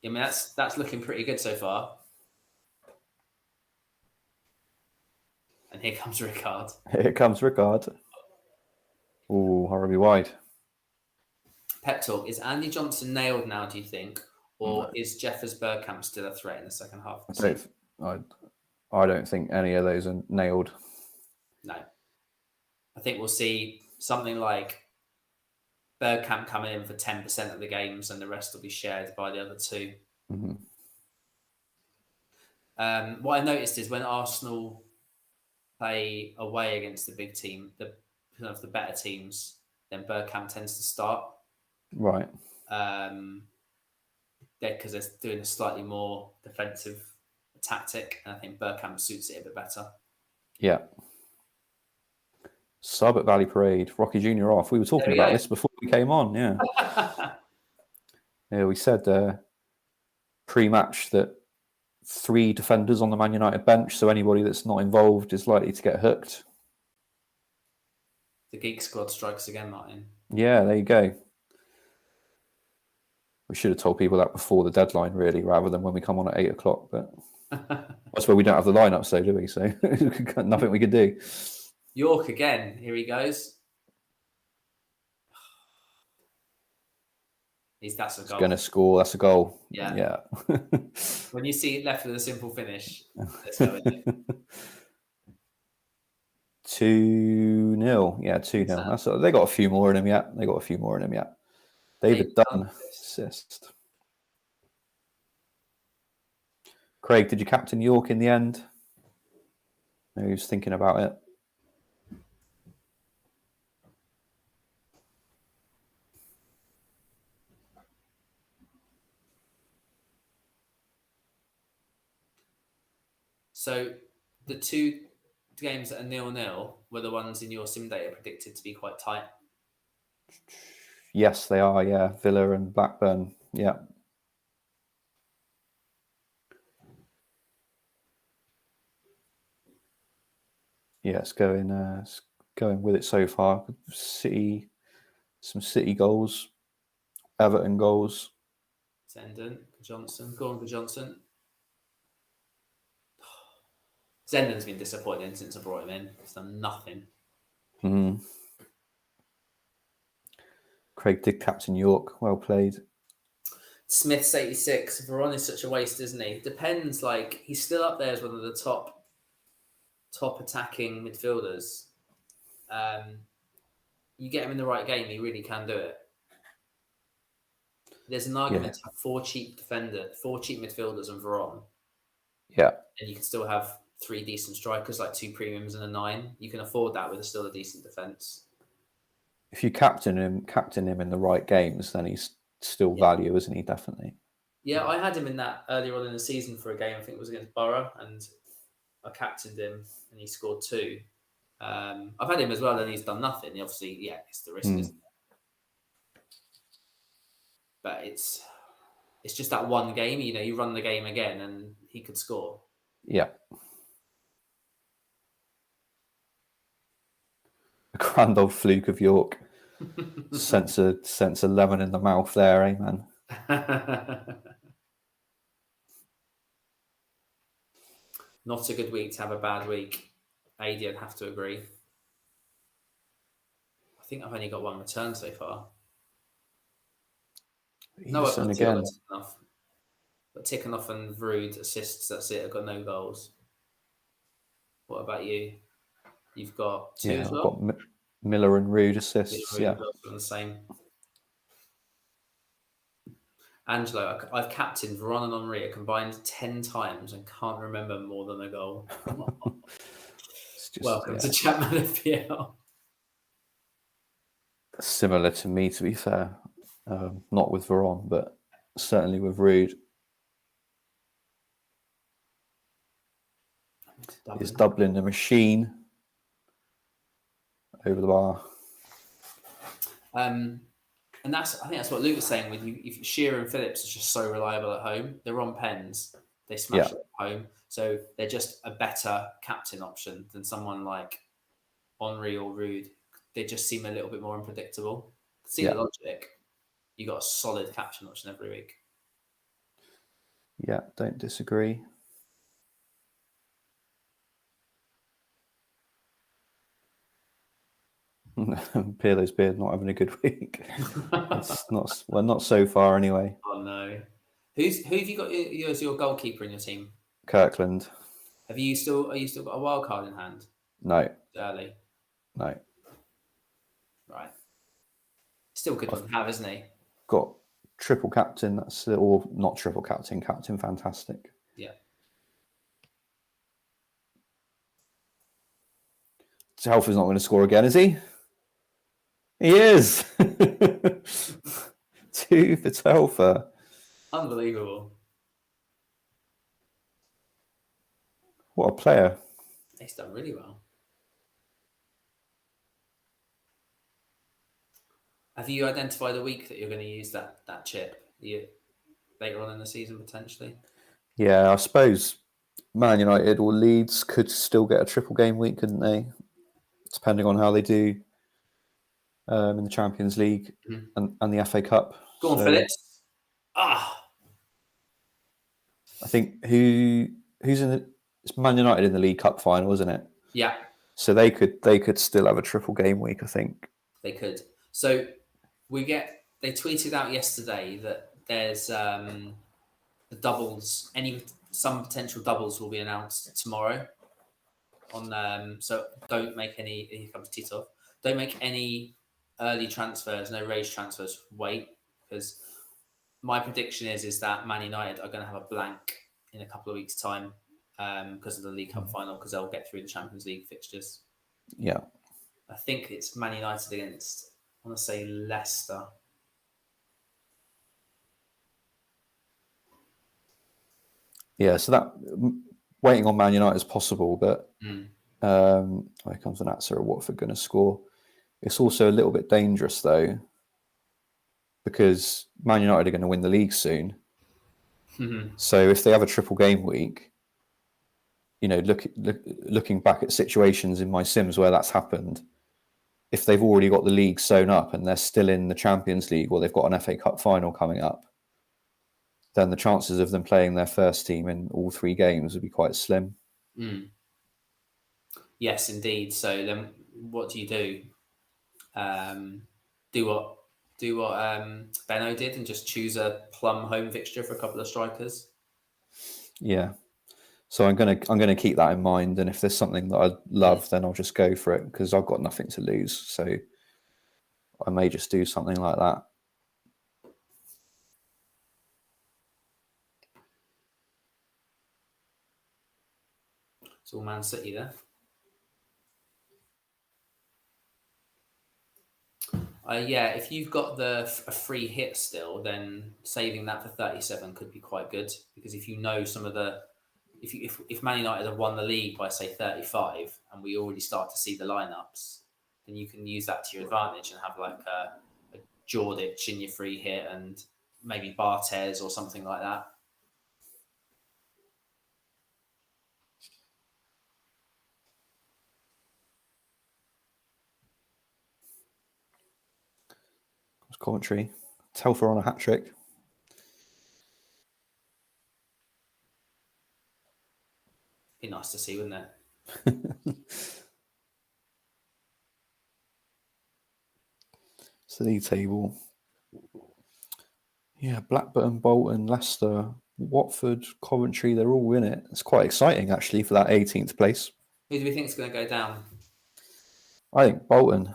I mean, that's looking pretty good so far. And here comes Rickard. Here comes Rickard. Ooh, horribly wide. Pep talk. Is Andy Johnson nailed now, do you think? Or is Jeffers Bergkamp still a threat in the second half of the season? I don't think any of those are nailed. No. I think we'll see something like Bergkamp coming in for 10% of the games and the rest will be shared by the other 2. Mm-hmm. What I noticed is when Arsenal play away against the big team, the better teams, then Bergkamp tends to start. Right. Because they're doing a slightly more defensive tactic, and I think Bergkamp suits it a bit better. Yeah. Sub at Valley Parade, Rocky Jr. off. We were talking about this before we came on, yeah. Yeah, we said pre-match that 3 defenders on the Man United bench, so anybody that's not involved is likely to get hooked. The Geek Squad strikes again, Martin. Yeah, there you go. We should have told people that before the deadline, really, rather than when we come on at 8 o'clock. But that's where we don't have the lineup, so do we? So nothing we could do. York again. Here he goes. That's a goal. He's going to score. That's a goal. Yeah. When you see it left with a simple finish, let's go with it. 2-0. Yeah, 2-0. They got a few more in them yet. David Dunn assist. Craig, did you captain York in the end? No, he was thinking about it. So the 2 games that are 0-0 were the ones in your sim data predicted to be quite tight. Yes, they are. Yeah, Villa and Blackburn. Yeah. Yeah, it's going with it so far. City, some City goals, Everton goals. Zenden, Johnson, go on for Johnson. Zenden's been disappointing since I brought him in. He's done nothing. Mm-hmm. Craig did captain York. Well played. Smith's 86. Veron is such a waste, isn't he? Depends. Like, he's still up there as one of the top attacking midfielders. You get him in the right game, he really can do it. There's an argument to have 4 cheap midfielders and Veron. Yeah. And you can still have 3 decent strikers, like 2 premiums and a 9. You can afford that with still a decent defence. If you captain him in the right games, then he's still value, isn't he? Definitely. Yeah, I had him in that earlier on in the season for a game. I think it was against Borough, and I captained him, and he scored 2. I've had him as well, and he's done nothing. Obviously, yeah, it's the risk, isn't it? But it's just that one game. You know, you run the game again, and he could score. Yeah. A grand old fluke of York. sense a lemon in the mouth there, eh, man? Not a good week to have a bad week. AD, I'd have to agree. I think I've only got 1 return so far. No, I've got again. Enough. But Tikhonov and Ruud assists, that's it. I've got no goals. What about you? You've got 2 Yeah, as I've well. got Miller and Ruud assists. Really Yeah. on the same. Angelo, I've captained Veron and Henry combined 10 times and can't remember more than a goal. Welcome to ChampManFPL. Similar to me, to be fair. Not with Veron, but certainly with Ruud. Is Dublin the machine over the bar? And I think that's what Luke was saying. With you, if Shearer and Phillips are just so reliable at home, they're on pens, they smash it at home, so they're just a better captain option than someone like Henry or Ruud. They just seem a little bit more unpredictable. See the logic. You got a solid captain option every week. Yeah, don't disagree. Pirlo's beard not having a good week. It's not so far anyway. Oh no. Who have you got as your goalkeeper in your team? Kirkland. Are you still got a wild card in hand? No. Early. No. Right. Still good one to have, isn't he? Got triple captain. That's or not triple captain. Captain fantastic. Yeah. Telfer's not going to score again, is he? He is. 2 for Telfer. Unbelievable. What a player. He's done really well. Have you identified a week that you're going to use that chip later on in the season potentially? Yeah, I suppose Man United or Leeds could still get a triple game week, couldn't they? Depending on how they do in the Champions League and the FA Cup. Go on, Phillips. I think who's in the it's Man United in the League Cup final, isn't it? Yeah. So they could still have a triple game week, I think. They could. So they tweeted out yesterday that there's the doubles. Some potential doubles will be announced tomorrow. So don't make any. Here comes Titov. Don't make any early transfers. No raise transfers. Wait, because my prediction is that Man United are going to have a blank in a couple of weeks' time because of the League Cup final, because they'll get through the Champions League fixtures. Yeah. I think it's Man United against, I want to say, Leicester. Yeah, so that waiting on Man United is possible, but here comes an answer of Watford going to score. It's also a little bit dangerous, though, because Man United are going to win the league soon. So if they have a triple game week, looking back at situations in my Sims where that's happened, if they've already got the league sewn up and they're still in the Champions League or they've got an FA Cup final coming up, then the chances of them playing their first team in all 3 games would be quite slim. Yes, indeed. So then what do you do? Do what Benno did and just choose a plum home fixture for a couple of strikers? Yeah. So I'm gonna keep that in mind, and if there's something that I love, then I'll just go for it because I've got nothing to lose. So I may just do something like that. It's all Man City there. If you've got a free hit still, then saving that for 37 could be quite good, because if you know some of the if Man United have won the league by say 35 and we already start to see the lineups, then you can use that to your advantage and have like a Jordic in your free hit and maybe Barthez or something like that. Commentary. Telfer on a hat trick. Be nice to see, wouldn't it? It's the league table. Yeah, Blackburn, Bolton, Leicester, Watford, Coventry, they're all in it. It's quite exciting, actually, for that 18th place. Who do we think is going to go down? I think Bolton.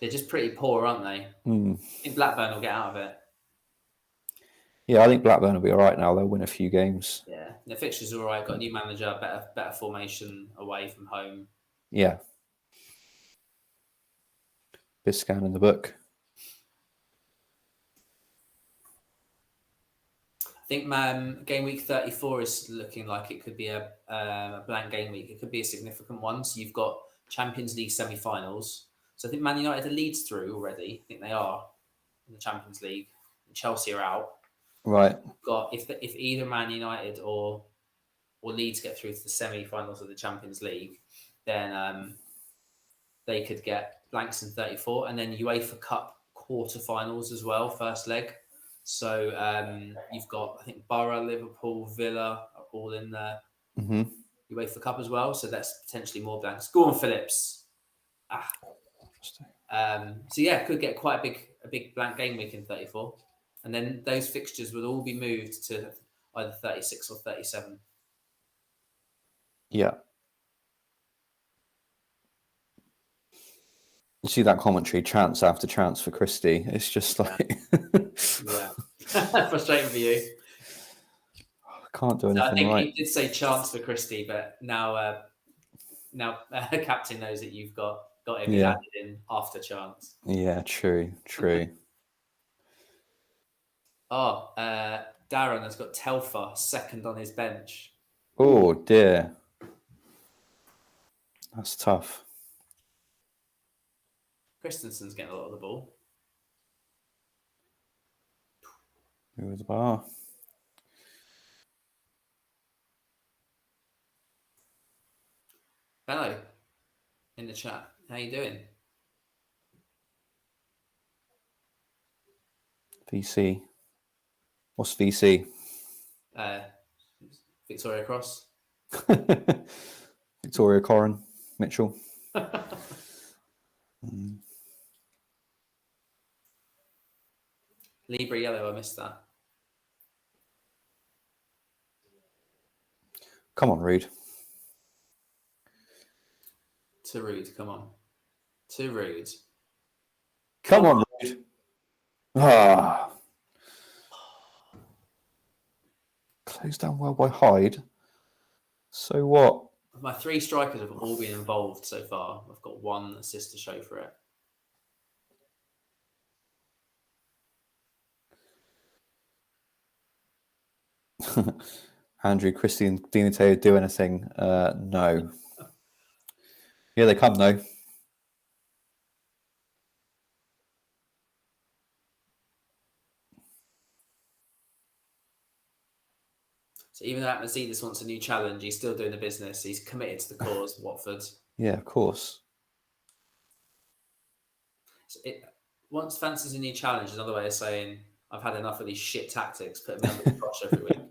They're just pretty poor, aren't they? I think Blackburn will get out of it. Yeah, I think Blackburn will be all right now. They'll win a few games. Yeah, the fixtures are all right. Got a new manager, better formation away from home. Yeah. Biscan in the book. I think game week 34 is looking like it could be a blank game week. It could be a significant one. So you've got Champions League semi-finals. So I think Man United are Leeds through already. I think they are in the Champions League. And Chelsea are out. Right. Got if either Man United or Leeds get through to the semi-finals of the Champions League, then they could get blanks in 34, and then UEFA Cup quarter-finals as well, first leg. So you've got, I think, Borough, Liverpool, Villa are all in the UEFA Cup as well. So that's potentially more blanks. Go on, Phillips. So yeah, could get quite a big blank game week in 34. And then those fixtures would all be moved to either 36 or 37. Yeah. You see that commentary, chance after chance for Christie. It's just like... yeah. Frustrating for you. I can't do anything I think right. you did say chance for Christie, but now Captain knows that you've got him added in after chance. Yeah, true. Darren has got Telfer second on his bench. Oh, dear. That's tough. Christensen's getting a lot of the ball. Who was the bar? Hello, in the chat. How you doing? VC. What's VC? Victoria Cross. Victoria Corrin Mitchell. Libra yellow, I missed that. Come on, Ruud. Too rude, come on. Too rude. Come on, Ruud. Ah. Closed down well by Hyde. So what? My 3 strikers have all been involved so far. I've got 1 assist to show for it. Andrew, Christie and Dinateo do anything? No. Here they come, though. So even though Atmazeedis wants a new challenge, he's still doing the business. He's committed to the cause, Watford. Yeah, of course. So once fancies a new challenge, another way of saying, I've had enough of these shit tactics, put me under the cosh every week.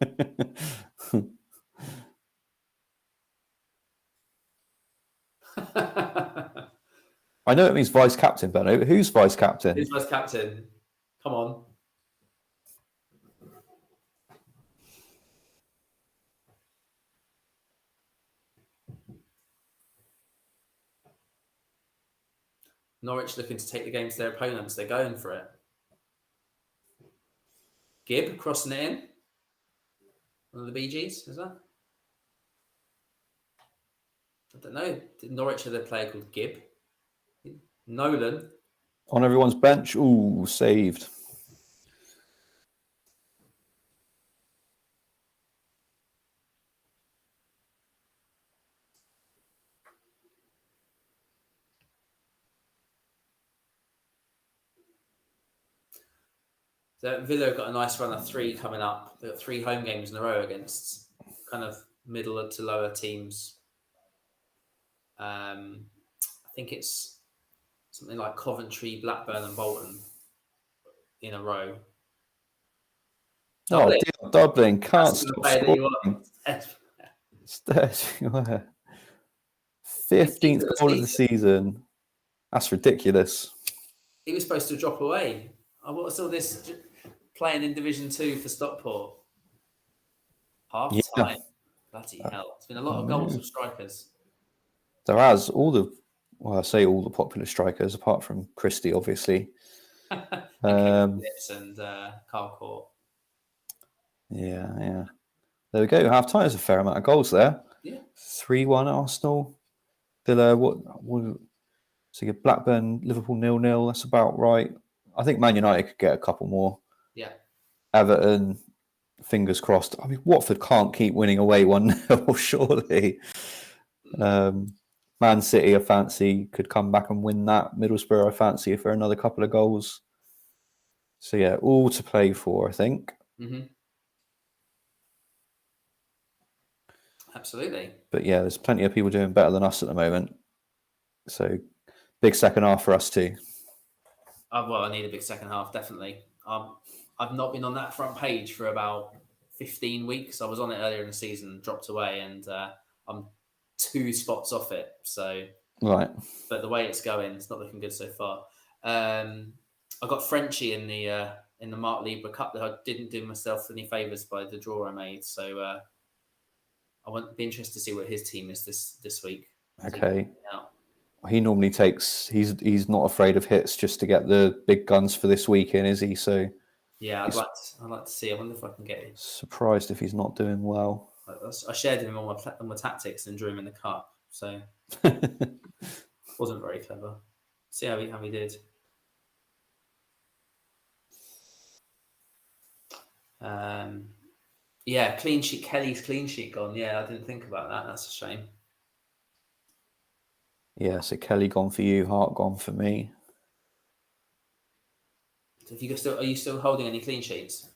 I know it means vice captain, Benno, but who's vice captain? Who's vice captain? Come on. Norwich looking to take the game to their opponents. They're going for it. Gibb crossing it in. One of the BGs, is that? I don't know. Did Norwich have a player called Gibb? Nolan. On everyone's bench. Ooh, saved. So Villa got a nice run of 3 coming up. They've got 3 home games in a row against kind of middle to lower teams. I think it's something like Coventry, Blackburn, and Bolton in a row. Dublin. Oh, Dublin can't stop scoring. 15th goal of the season. That's ridiculous. He was supposed to drop away. What's all this playing in Division 2 for Stockport? Half time. Bloody hell. It's been a lot of goals of strikers. There has. All the well, I say all the popular strikers apart from Christie, obviously. And and Carl Court. Yeah. There we go. Half time. There's a fair amount of goals there. Yeah. 3-1 Arsenal. Villa. What? So you get Blackburn, Liverpool 0-0. That's about right. I think Man United could get a couple more. Yeah. Everton. Fingers crossed. I mean, Watford can't keep winning away 1-0, surely. Man City, I fancy, could come back and win that. Middlesbrough, I fancy for another couple of goals. So, yeah, all to play for, I think. Mm-hmm. Absolutely. But, yeah, there's plenty of people doing better than us at the moment. So, big second half for us too. Well, I need a big second half, definitely. I've not been on that front page for about 15 weeks. I was on it earlier in the season, dropped away, and I'm 2 spots off it. So, right. But the way it's going, it's not looking good so far. I got Frenchie in the Mark Libra Cup that I didn't do myself any favours by the draw I made. So I won't be interested to see what his team is this week. Okay. He normally takes. He's not afraid of hits just to get the big guns for this weekend, is he? So yeah, I'd like to see. I wonder if I can get him. Surprised if he's not doing well. I shared him on my tactics and drew him in the cup. So wasn't very clever. See how he did. Yeah, clean sheet. Kelly's clean sheet gone. Yeah, I didn't think about that. That's a shame. Yeah, so Kelly gone for you, Hart gone for me. So are you still holding any clean sheets?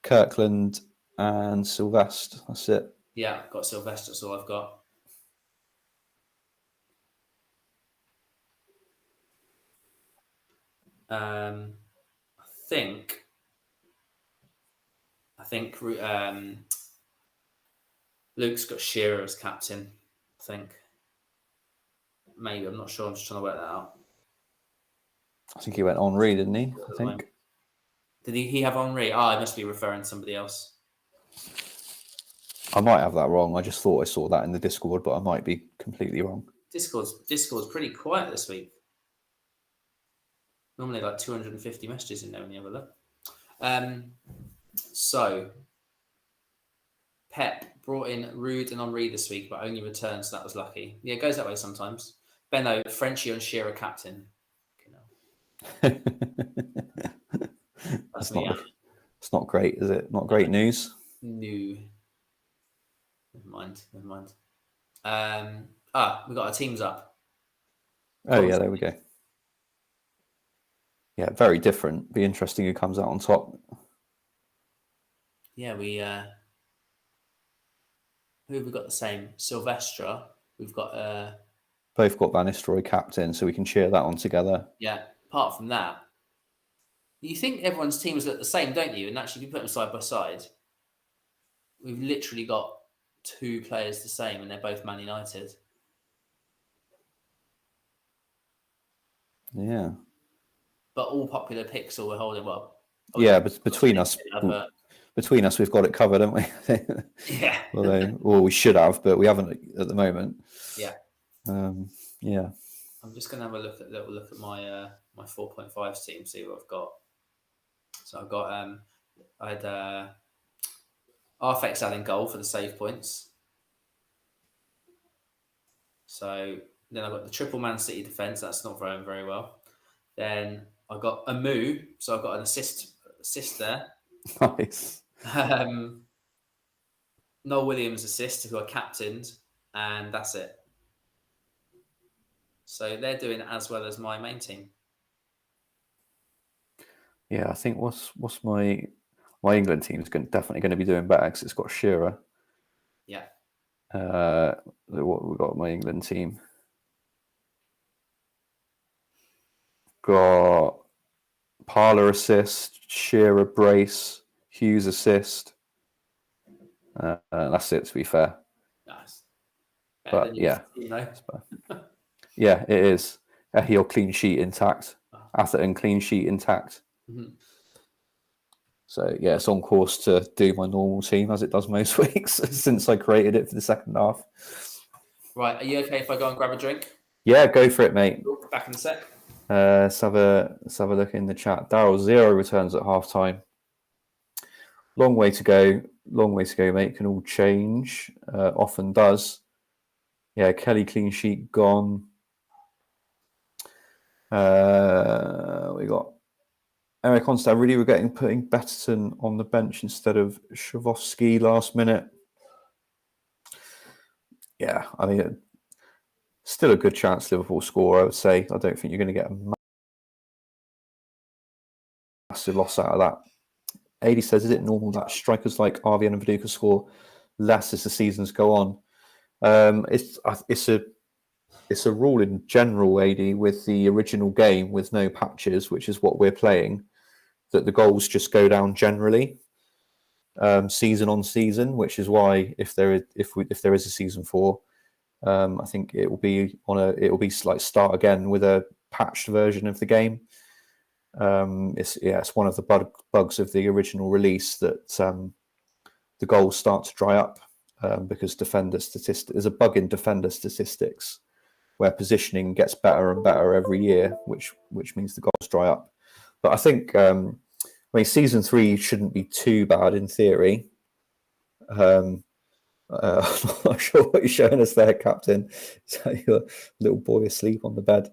Kirkland and Sylvester. That's it. Yeah, I've got Sylvester. That's all I've got. I think Luke's got Shearer as captain. I think. Maybe, I'm not sure. I'm just trying to work that out. I think he went Henry, didn't he? I think. Did he have Henry? I must be referring to somebody else. I might have that wrong. I just thought I saw that in the Discord, but I might be completely wrong. Discord's pretty quiet this week. Normally like 250 messages in there when you have a look. So Pep brought in Ruud and Henry this week, but only returned, so that was lucky. Yeah, it goes that way sometimes. Benno, Frenchie and Shearer captain. It's not great, is it? Not great news? No. Never mind. We got our teams up. Oh, yeah, there we go. Yeah, very different. Be interesting who comes out on top. Yeah, who have we got the same? Sylvestre. We've got both got Van Nistelooy captain, so we can cheer that on together. Yeah. Apart from that, you think everyone's teams look the same, don't you? And actually, if you put them side by side, we've literally got 2 players the same, and they're both Man United. Yeah. But all popular picks, all we're holding. Well, yeah, but between us, we've got it covered, haven't we? Yeah. Well, we should have, but we haven't at the moment. Yeah. Yeah. I'm just going to have a little look at my my 4.5 team, see what I've got. So I've got I had Arfex in goal for the save points. So then I've got the triple Man City defence. That's not very, very well. Then I got Amu, so I've got an assist there. Nice. Noel Williams assist, who I captained, and that's it. So they're doing as well as my main team. Yeah, I think what's my England team is definitely going to be doing better because it's got Shearer. Yeah. What we got my England team? Got Parler assist, Shearer brace, Hughes assist. That's it. To be fair. Nice. But yeah, yeah, it is. Ehio clean sheet intact. Atherton clean sheet intact. Mm-hmm. So yeah, it's on course to do my normal team as it does most weeks since I created it for the second half. Right, are you okay if I go and grab a drink? Yeah, go for it, mate. Back in a sec. Let's have a look in the chat. Daryl, 0 returns at half time. Long way to go, mate. Can all change. Often does. Yeah, Kelly clean sheet gone. We got Eric Onstad really regretting putting Betterton on the bench instead of Shavovsky last minute. Yeah, I mean, still a good chance Liverpool score, I would say. I don't think you're going to get a massive loss out of that. AD says, is it normal that strikers like RVN and Viduka score less as the seasons go on? It's a rule in general, AD, with the original game with no patches, which is what we're playing, that the goals just go down generally, season on season. Which is why if there is a season 4, I think it will be like start again with a patched version of the game. It's one of the bugs of the original release that the goals start to dry up because there's a bug in defender statistics where positioning gets better and better every year, which means the goals dry up. But I think season 3 shouldn't be too bad in theory. I'm not sure what you're showing us there, Captain. Is that your little boy asleep on the bed?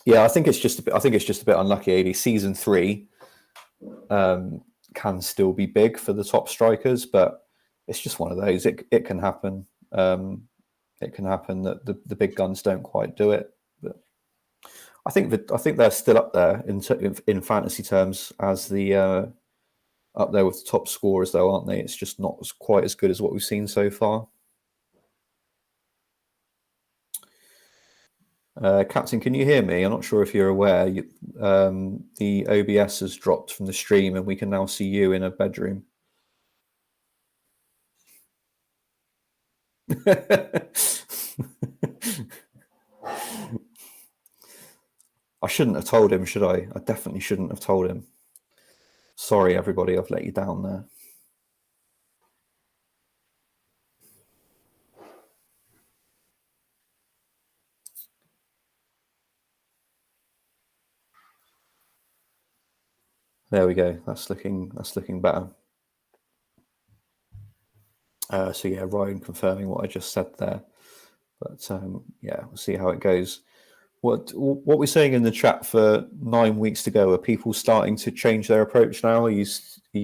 Yeah, I think it's just a bit unlucky. AD season 3 can still be big for the top strikers, but it's just one of those. It can happen. It can happen that the big guns don't quite do it. But I think they're still up there in fantasy terms as the up there with the top scorers, though, aren't they? It's just not quite as good as what we've seen so far. Captain, can you hear me? I'm not sure if you're aware. The OBS has dropped from the stream, and we can now see you in a bedroom. I shouldn't have told him, should I? I definitely shouldn't have told him. Sorry, everybody, I've let you down there. There we go. That's looking better. So yeah, Ryan confirming what I just said there. But yeah, we'll see how it goes. What we're saying in the chat for 9 weeks to go? Are people starting to change their approach now? Are you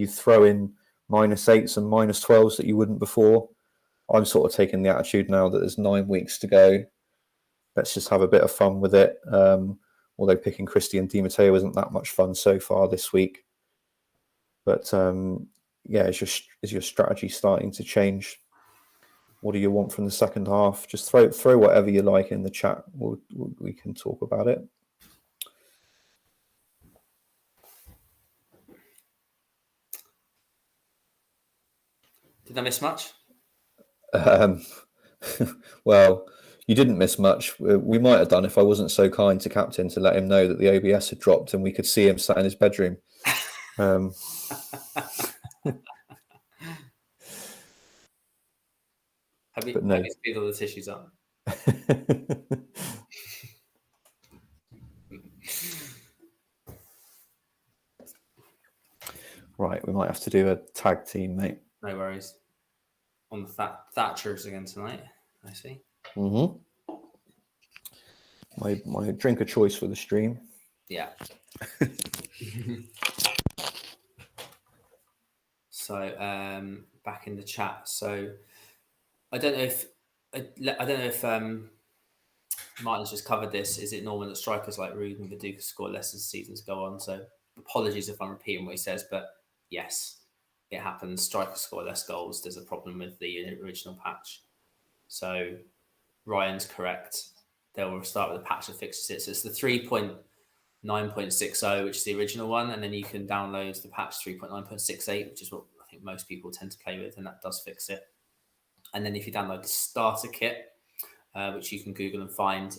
throw in -8s and -12s that you wouldn't before? I'm sort of taking the attitude now that there's 9 weeks to go. Let's just have a bit of fun with it. Although picking Christie and Di Matteo isn't that much fun so far this week. But yeah, is your strategy starting to change? What do you want from the second half? Just throw whatever you like in the chat. We can talk about it. Did I miss much? Well, you didn't miss much. We might have done if I wasn't so kind to Captain to let him know that the OBS had dropped and we could see him sat in his bedroom. Have you spilled all the tissues up? Right, we might have to do a tag team, mate. No worries. On the Thatchers again tonight, I see. Mm-hmm. My drink of choice for the stream. Yeah. So back in the chat. So I don't know if Martin's just covered this. Is it normal that strikers like Ruud and Viduka score less as seasons go on? So apologies if I'm repeating what he says, but yes, it happens. Strikers score less goals. There's a problem with the original patch. So Ryan's correct. They will start with a patch that fixes it. So it's the 3.9.60, which is the original one, and then you can download the patch 3.9.68, which is what I think most people tend to play with, and that does fix it. And then if you download the starter kit, which you can Google and find,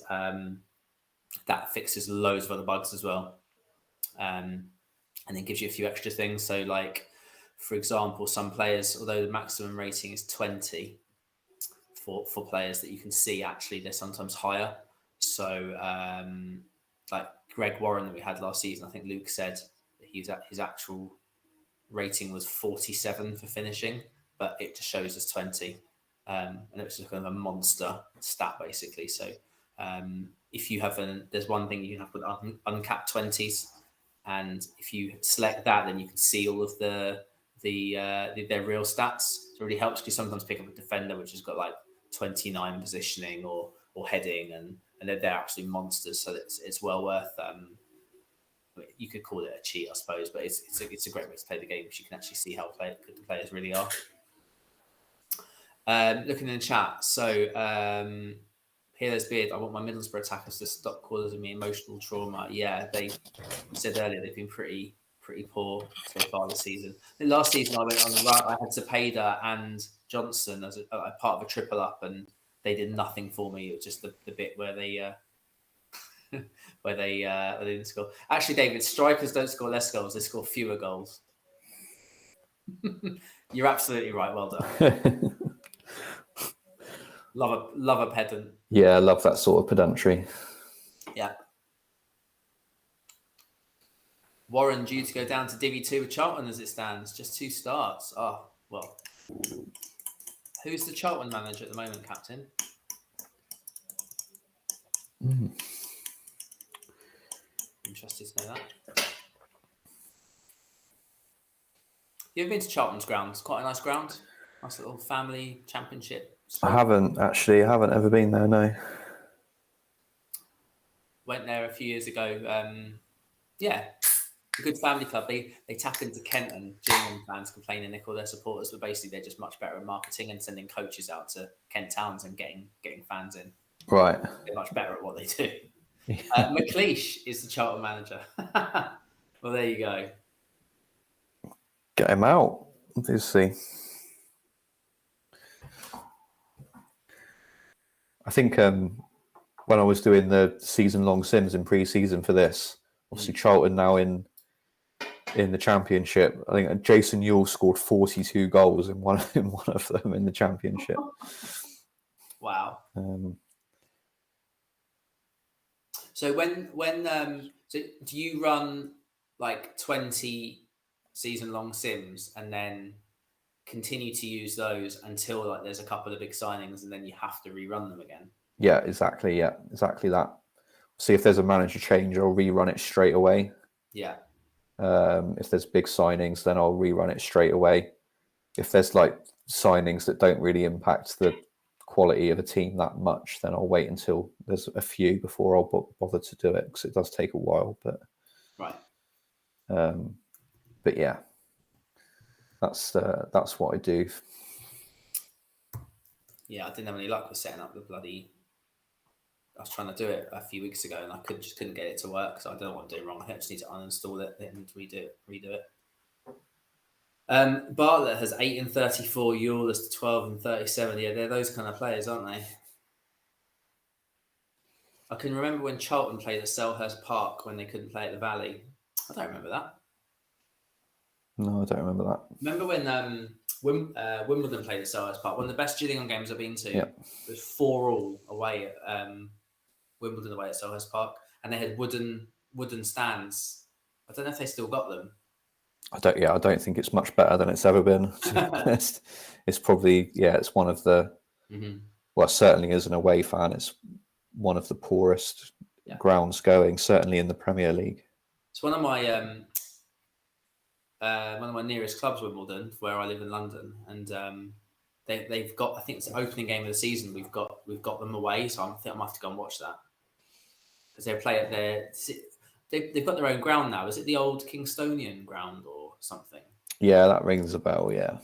that fixes loads of other bugs as well. And then gives you a few extra things. So like, for example, some players, although the maximum rating is 20 for players that you can see actually they're sometimes higher. So like Greg Warren that we had last season, I think Luke said that his actual rating was 47 for finishing, but it just shows us 20. And it was just kind of a monster stat basically. So if you have there's one thing you can have with uncapped 20s, and if you select that, then you can see all of their real stats. So it really helps you sometimes pick up a defender which has got like 29 positioning or heading, and they're absolute monsters. So it's well worth. You could call it a cheat, I suppose, but it's a great way to play the game because you can actually see how good the players really are. Looking in the chat, so Hero's Beard, I want my Middlesbrough attackers to stop causing me emotional trauma. Yeah, they said earlier they've been pretty poor so far this season. Last season I went on the run. I had Cepeda and Johnson as a part of a triple up, and they did nothing for me. It was just the bit where they where they didn't score. Actually, David, strikers don't score less goals; they score fewer goals. You're absolutely right. Well done. Love a pedant. Yeah, I love that sort of pedantry. Yeah. Warren due to go down to Divi 2 with Charlton as it stands. Just 2 starts. Oh, well. Who's the Charlton manager at the moment, Captain? Interested to know that. You ever been to Charlton's ground? It's quite a nice ground. Nice little family championship. I haven't ever been there, no. Went there a few years ago. Yeah, a good family club. They tap into Kent, and Gillingham fans complaining they call their supporters, but basically they're just much better at marketing and sending coaches out to Kent towns and getting fans in. Right. They're much better at what they do. McLeish is the Charlton manager. Well, there you go. Get him out, obviously. I think when I was doing the season-long sims in pre-season for this, obviously Charlton now in the Championship. I think Jason Ewell scored 42 goals in one of them in the Championship. Wow. So so do you run like 20 season-long sims and then continue to use those until like there's a couple of big signings and then you have to rerun them again? Yeah, exactly that. See if there's a manager change, I'll rerun it straight away. Yeah. If there's big signings, then I'll rerun it straight away. If there's like signings that don't really impact the quality of a team that much, then I'll wait until there's a few before I'll bother to do it, because it does take a while. But right. But yeah, that's what I do. Yeah, I didn't have any luck with setting up the bloody. I was trying to do it a few weeks ago and I just couldn't get it to work. So I don't know what I'm doing wrong. I just need to uninstall it and redo it. Bartlett has 8 and 34. Ewell has 12 and 37. Yeah, they're those kind of players, aren't they? I can remember when Charlton played at Selhurst Park when they couldn't play at the Valley. I don't remember that. No, I don't remember that. Remember when Wimbledon played at Selhurst Park? One of the best Gillingham games I've been to. Yeah. It was 4-4 away at Wimbledon away at Selhurst Park, and they had wooden stands. I don't know if they still got them. I don't think it's much better than it's ever been, to be honest. It's probably, it's one of the, well, certainly as an away fan, it's one of the poorest grounds going, certainly in the Premier League. It's one of my nearest clubs, Wimbledon, where I live in London, and they've got, I think it's the opening game of the season. We've got them away, so I think I might have to go and watch that because they play at their. They've got their own ground now. Is it the old Kingstonian ground or something? Yeah, that rings a bell. Yeah.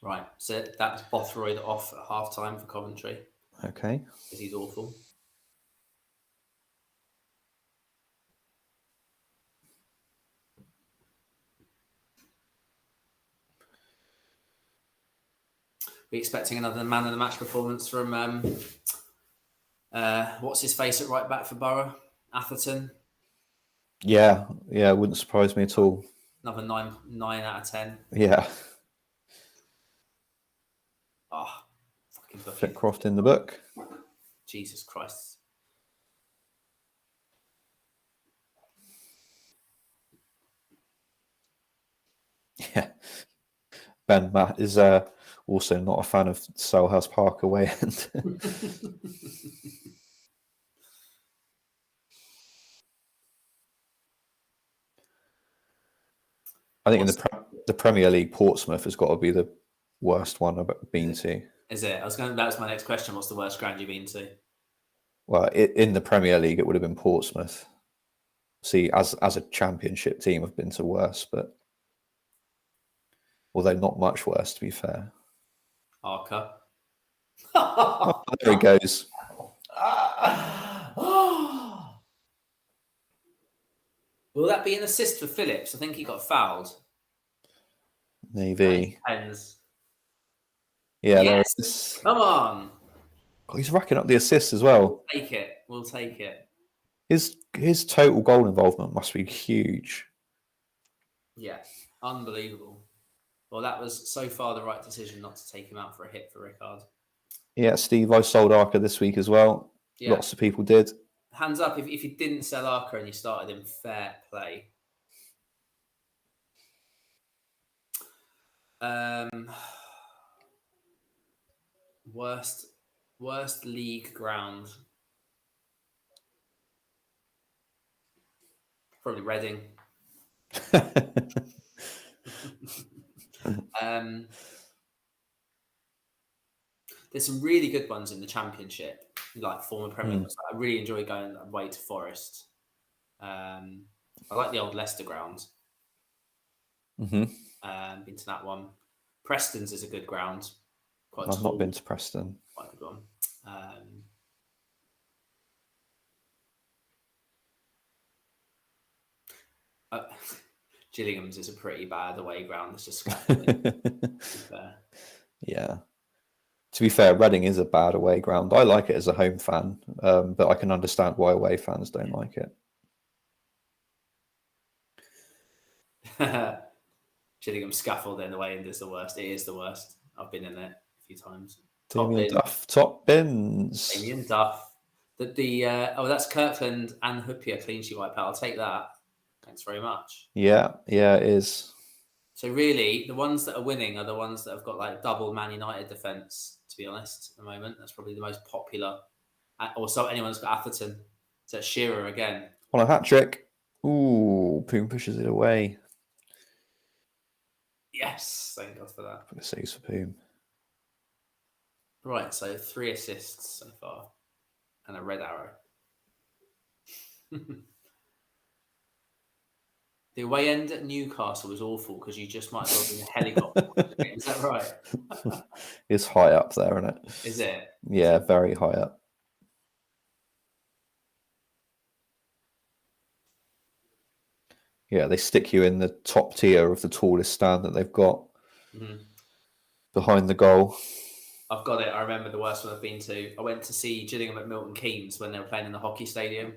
Right. So that's Bothroyd off at half time for Coventry. Okay. Because he's awful. Be expecting another man of the match performance from what's his face at right back for Borough, Atherton. Yeah, wouldn't surprise me at all. Another 9 out of 10. Yeah. Oh, fucking booking. Fitcroft in the book. Jesus Christ. Yeah. Ben Matt is also not a fan of Selhurst Park away end. I think in the Premier League, Portsmouth has got to be the worst one I've been to. Is it? That was my next question. What's the worst ground you've been to? Well, in the Premier League, it would have been Portsmouth. See, as a Championship team, I've been to worse, but although not much worse, to be fair. Arca. Oh, there he goes. Will that be an assist for Phillips? I think he got fouled. Maybe. Depends. Yeah, yes. Come on. Oh, he's racking up the assists as well. We'll take it. His total goal involvement must be huge. Yeah, unbelievable. Well, that was so far the right decision not to take him out for a hit for Rickard. Yeah, Steve, I sold Arca this week as well. Yeah. Lots of people did. Hands up if you didn't sell Arca and you started him, fair play. Worst league ground. Probably Reading. There's some really good ones in the Championship, like former Premier League. I really enjoy going away to Forest. I like the old Leicester ground. Mm-hmm. Been to that one. Preston's is a good ground. I've not been to Preston. Quite a good one. Gillingham's is a pretty bad away ground. It's just yeah. To be fair, Reading is a bad away ground. I like it as a home fan, but I can understand why away fans don't like it. Gillingham scaffold in the way end is the worst. It is the worst. I've been in it a few times. Damien Duff, top bins. Damien Duff. That's Kirkland and Hoopier clean sheet Whitebeard. I'll take that. Thanks very much. Yeah, it is. So really, the ones that are winning are the ones that have got like double Man United defence, to be honest, at the moment. That's probably the most popular. Also, anyone's got Atherton. So it's Shearer again. On a hat-trick. Ooh, Poom pushes it away. Yes, thank God for that. For saves for Poom. Right, so 3 assists so far. And a red arrow. The away end at Newcastle was awful because you just might as well be in a helicopter. Is that right? It's high up there, isn't it? Is it? Yeah, very high up. Yeah, they stick you in the top tier of the tallest stand that they've got behind the goal. I've got it. I remember the worst one I've been to. I went to see Gillingham at Milton Keynes when they were playing in the hockey stadium.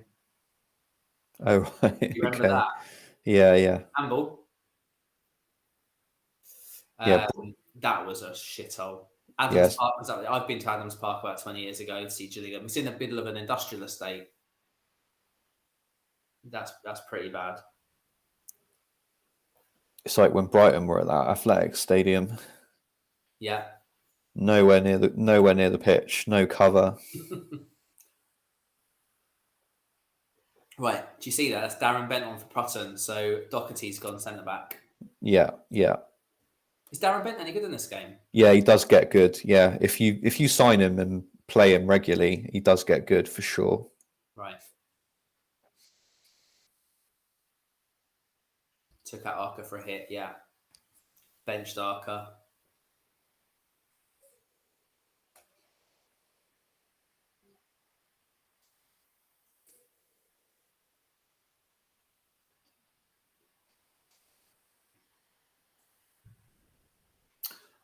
Oh, right. You remember that? Yeah. Handball. Yeah. That was a shithole. Adams Park was up. I've been to Adams Park about 20 years ago to see Gillingham. It's in the middle of an industrial estate. That's pretty bad. It's like when Brighton were at that Athletics Stadium. Yeah. Nowhere near the pitch. No cover. Right. Do you see that? That's Darren Bent on for Prutton. So Doherty's gone centre back. Yeah. Is Darren Bent any good in this game? Yeah, he does get good. Yeah, if you sign him and play him regularly, he does get good for sure. Right. Took out Arca for a hit. Yeah. Benched Arca.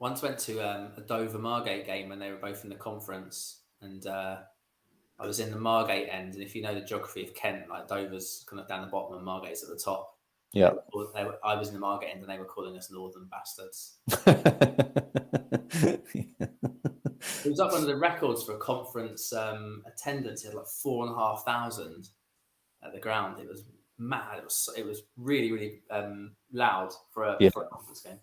Once went to a Dover Margate game when they were both in the conference, and I was in the Margate end. And if you know the geography of Kent, like Dover's kind of down the bottom and Margate's at the top. Yeah. I was in the market end and they were calling us northern bastards. It was like one of the records for a conference attendance. It had like 4,500 at the ground. It was mad. It was really, really loud for a conference game.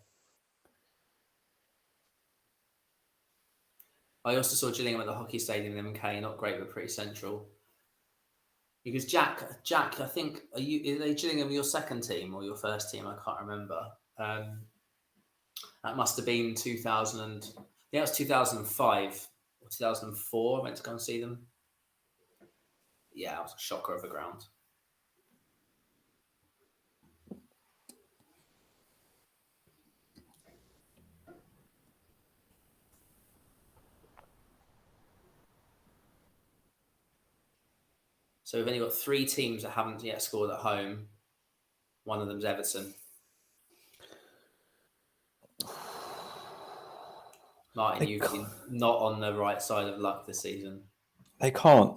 I also saw Gillingham at the hockey stadium in MK. Not great, but pretty central. Because Jack, I think are they Gillingham your second team or your first team? I can't remember. That must have been 2000. Yeah, it was 2005 or 2004. I went to go and see them. Yeah, it was a shocker of a ground. So we've only got 3 teams that haven't yet scored at home. One of them's Everton. Martin, you've been not on the right side of luck this season. They can't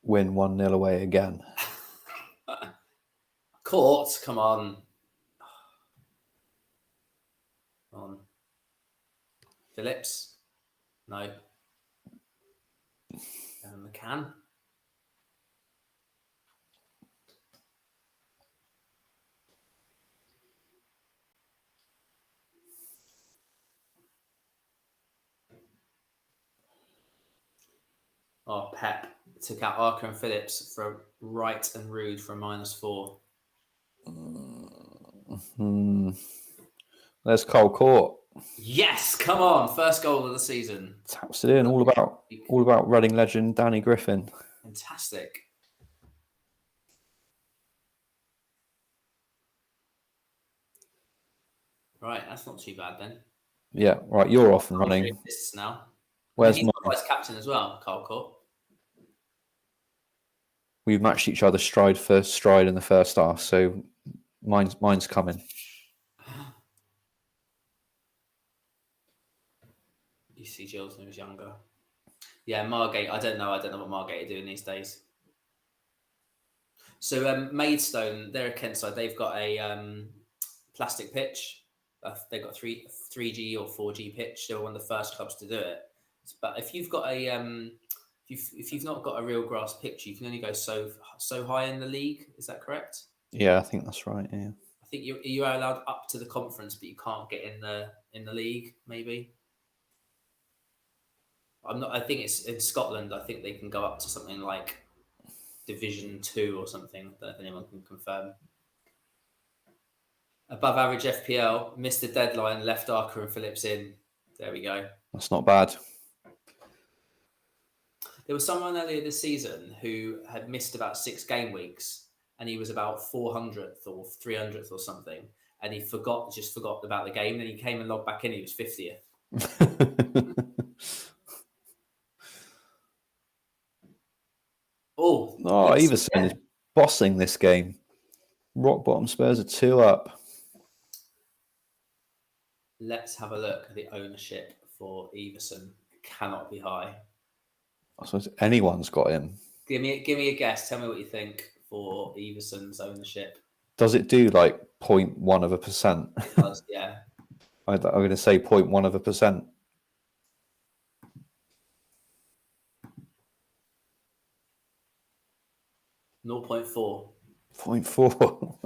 win 1-0 away again. Court, come on. Phillips? No. McCann? Oh, Pep took out Arker and Phillips for Wright and Ruud for a -4. There's Cole Court. Yes, come on, first goal of the season. Taps it in. All about Reading legend Danny Griffin. Fantastic. Right, that's not too bad then. Yeah, right. You're off and running. Now. Where's he's vice captain as well, Carl Court. We've matched each other stride for stride in the first half, so mine's coming. You see Gills when he was younger. Yeah, Margate. I don't know what Margate are doing these days. So Maidstone, they're a Kent side. They've got a plastic pitch. They've got 3G or 4G pitch. They were one of the first clubs to do it. But if you've got a if you've not got a real grass pitch, you can only go so high in the league. Is that correct? Yeah, I think that's right. Yeah. I think you are allowed up to the conference, but you can't get in the league. Maybe. I'm not. I think it's in Scotland. I think they can go up to something like Division 2 or something. I don't know if anyone can confirm. Above average FPL, missed the deadline, left Arker and Phillips in. There we go. That's not bad. There was someone earlier this season who had missed about 6 game weeks, and he was about 400th or 300th or something, and he just forgot about the game. Then he came and logged back in. He was 50th. Everson is bossing this game. Rock bottom Spurs are 2 up. Let's have a look at the ownership for Everson. Cannot be high. I suppose anyone's got him. Give me a guess. Tell me what you think for Everson's ownership. Does it do like 0.1%? It does, yeah. I'm going to say 0.1%. 0.4. 0.4.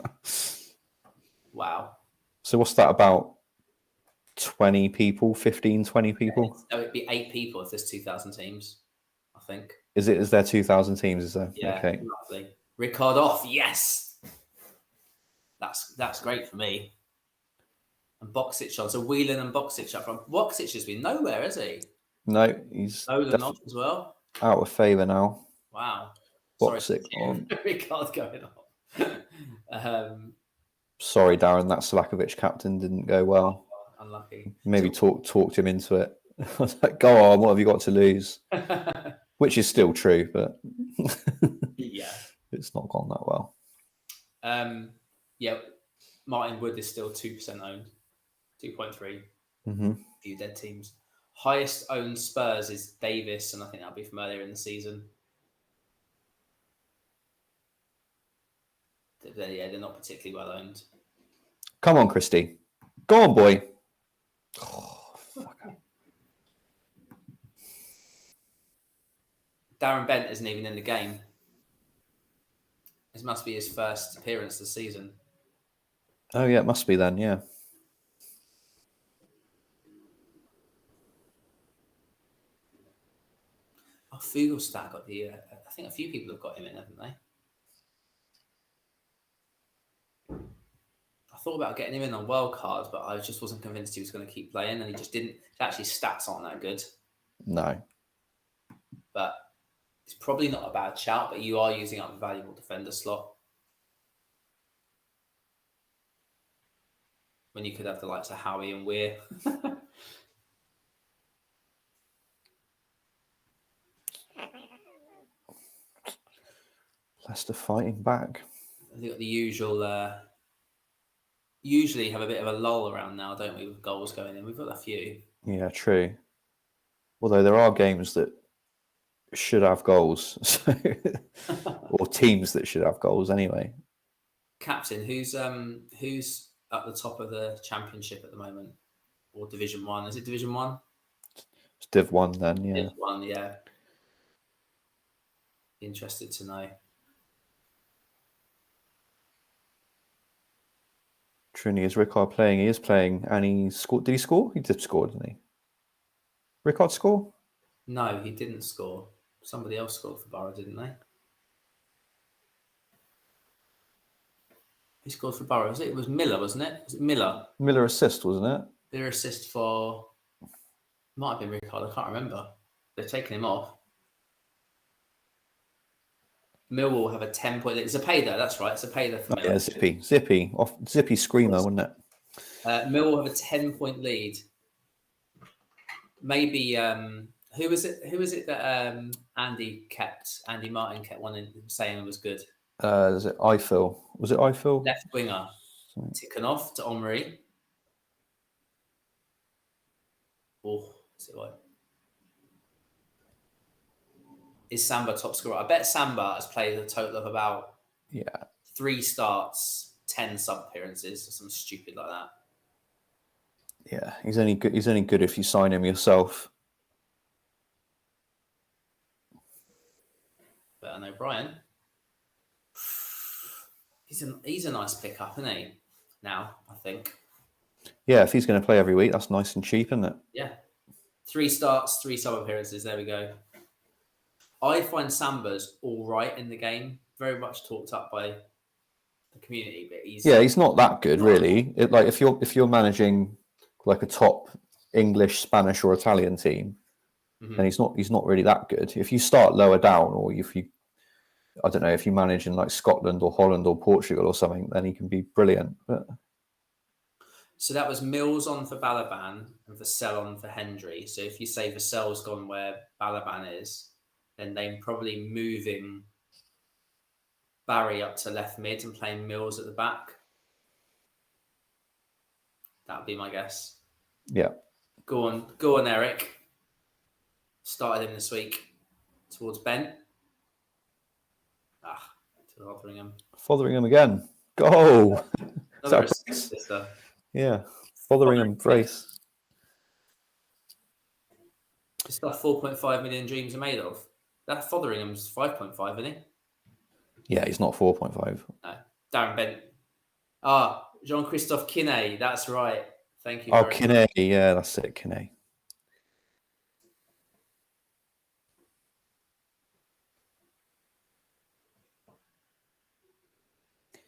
Wow. So what's that about? 20 people, 15, 20 people? Yeah, it'd be 8 people if there's 2,000 teams, I think. Is there 2,000 teams? Is there? Yeah, okay. roughly. Rickard off, yes. That's great for me. And Boxic on. So Whelan and Boxic up front. Boxic has been nowhere, has he? No, he's Nolan off as well. Out of favour now. Wow. Boxic on. Rickard going off. Sorry, Darren, that Selakovic captain didn't go well. Unlucky. Maybe talked him into it. I was like, go on, what have you got to lose? Which is still true, but yeah, it's not gone that well. Yeah, Martin Wood is still 2% owned, 2.3. Mm-hmm. Few dead teams. Highest owned Spurs is Davis, and I think that'll be from earlier in the season. They're not particularly well owned. Come on, Christy. Go on, boy. Oh, fuck. Darren Bent isn't even in the game. This must be his first appearance this season. Oh, yeah, it must be then, yeah. Oh, Fugelstat got the... I think a few people have got him in, haven't they? I thought about getting him in on wild cards, but I just wasn't convinced he was going to keep playing, and he just didn't. Actually, stats aren't that good. No. But it's probably not a bad shout, but you are using up a valuable defender slot. When you could have the likes of Howie and Weir. Leicester fighting back. They've got the usual... usually have a bit of a lull around now, don't we, with goals going in? We've got a few. Yeah, true. Although there are games that should have goals, or teams that should have goals anyway. Captain, who's at the top of the Championship at the moment, or Division 1? Is it Division 1? It's Div 1 then, yeah. Div 1, yeah. Interested to know. Trini, is Rickard playing? He is playing, and he scored. Did he score? He did score, didn't he? Rickard score? No, he didn't score. Somebody else scored for Borough, didn't they? Who scored for Borough? It was Miller, wasn't it? Was it Miller? Miller assist, wasn't it? Miller assist for... Might have been Rickard, I can't remember. They've taken him off. Millwall have a 10-point lead. It's a payday, that's right. It's a payday for Miller. Yeah, Zippy screamer, wasn't it? Millwall have a 10-point lead. Maybe who was it that Andy Martin kept saying was good? Is it Eiffel? Was it Eiffel? Left winger. Ticking off to Omri. Oh, is it right? Is Samba top scorer? I bet Samba has played a total of about 3 starts, 10 sub appearances, or something stupid like that. Yeah, he's only good. He's only good if you sign him yourself. But I know Brian. He's a nice pickup, isn't he? Now, I think. Yeah, if he's going to play every week, that's nice and cheap, isn't it? Yeah. 3 starts, 3 sub appearances. There we go. I find Samba's all right in the game. Very much talked up by the community, but he's not that good, really. Like if you're managing like a top English, Spanish, or Italian team, then he's not really that good. If you start lower down, or if you manage in like Scotland or Holland or Portugal or something, then he can be brilliant. But so that was Mills on for Balaban and Vassell on for Hendry. So if you say Vassell's gone where Balaban is, then they're probably moving Barry up to left mid and playing Mills at the back. That would be my guess. Yeah. Go on, Eric. Started him this week towards Bent. To Fotheringham. Fotheringham again. Go! Another assist. Yeah. Fotheringham brace. It's stuff 4.5 million dreams are made of. That Fotheringham's 5.5, isn't he? Yeah, he's not 4.5. No. Darren Bent. Jean-Christophe Kinney. That's right. Thank you. Kinney. Yeah, that's it, Kinney.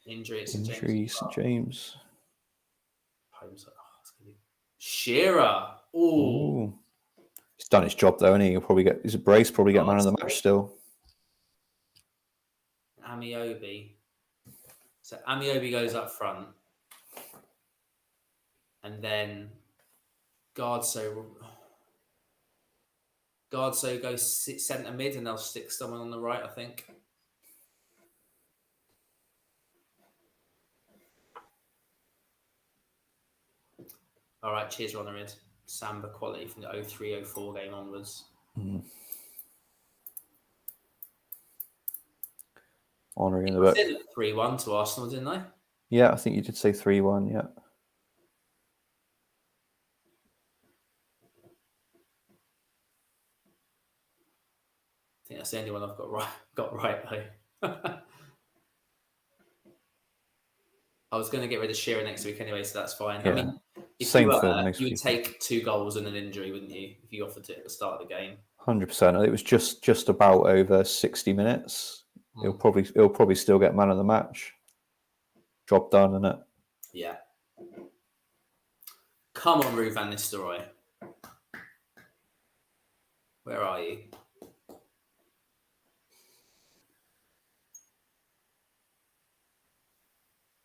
Injury at St. James. Shearer. Ooh. He's done his job though, and he'll probably get man of the match still. Amiobi. So Amiobi goes up front. And then Guardso goes centre mid, and they'll stick someone on the right, I think. All right, cheers, Ronald. Samba quality from the 03-04 game onwards. Honouring the book. 3-1 to Arsenal, didn't they? Yeah, I think you did say 3-1, yeah. think that's the only one I've got right though. I was going to get rid of Shearer next week anyway, so that's fine. Yeah. I mean, if Same you for were, most you would people. take 2 goals and an injury, wouldn't you? If you offered it at the start of the game. 100%. It was just about over 60 minutes. He'll probably still get man of the match. Job done, innit? Yeah. Come on, Ruud van Nistelooy. Where are you?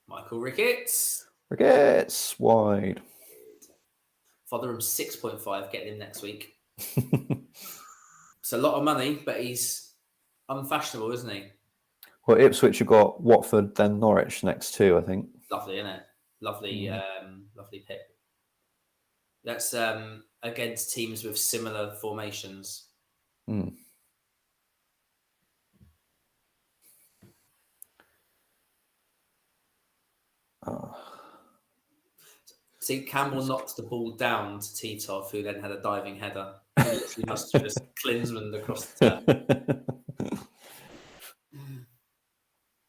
Michael Ricketts. Ricketts wide. Fotherham 6.5, getting him next week. It's a lot of money, but he's unfashionable, isn't he? Well, Ipswich have got Watford, then Norwich next too, I think. Lovely, isn't it? Lovely, lovely pick. That's against teams with similar formations. Mm. See, Campbell knocked the ball down to Titov, who then had a diving header. He must have just Klinsmann across the turf.